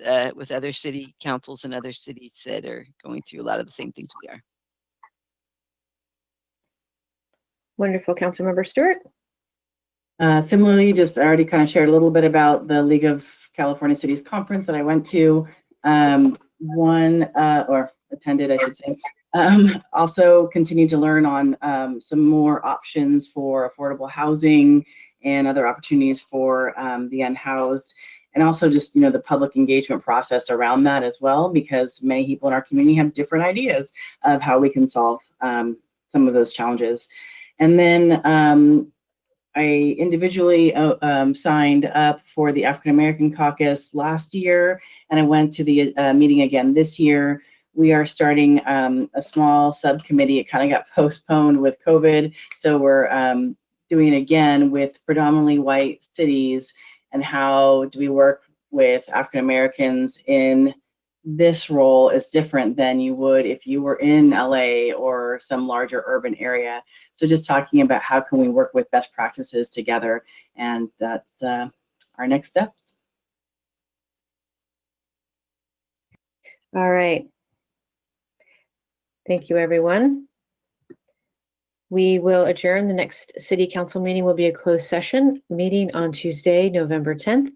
other city councils and other cities that are going through a lot of the same things we are. Wonderful. Councilmember Stewart. Similarly, just I already kind of shared a little bit about the League of California Cities conference that I went to. Or attended, I should say. Also continued to learn on some more options for affordable housing and other opportunities for the unhoused, and also just the public engagement process around that as well, because many people in our community have different ideas of how we can solve some of those challenges. And then I individually signed up for the African American Caucus last year, and I went to the meeting again this year. We are starting a small subcommittee. It kind of got postponed with COVID, so we're doing it again with predominantly white cities, and how do we work with African Americans in this role is different than you would if you were in LA or some larger urban area. So just talking about how can we work with best practices together, and that's our next steps. All right. Thank you, everyone. We will adjourn. The next city council meeting will be a closed session meeting on Tuesday, November 10th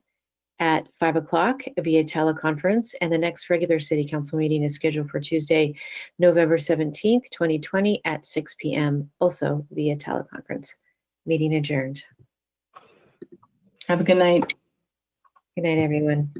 at 5 o'clock via teleconference, and the next regular city council meeting is scheduled for Tuesday, November 17th, 2020 at 6 p.m., also via teleconference. Meeting adjourned. Have a good night. Good night, everyone.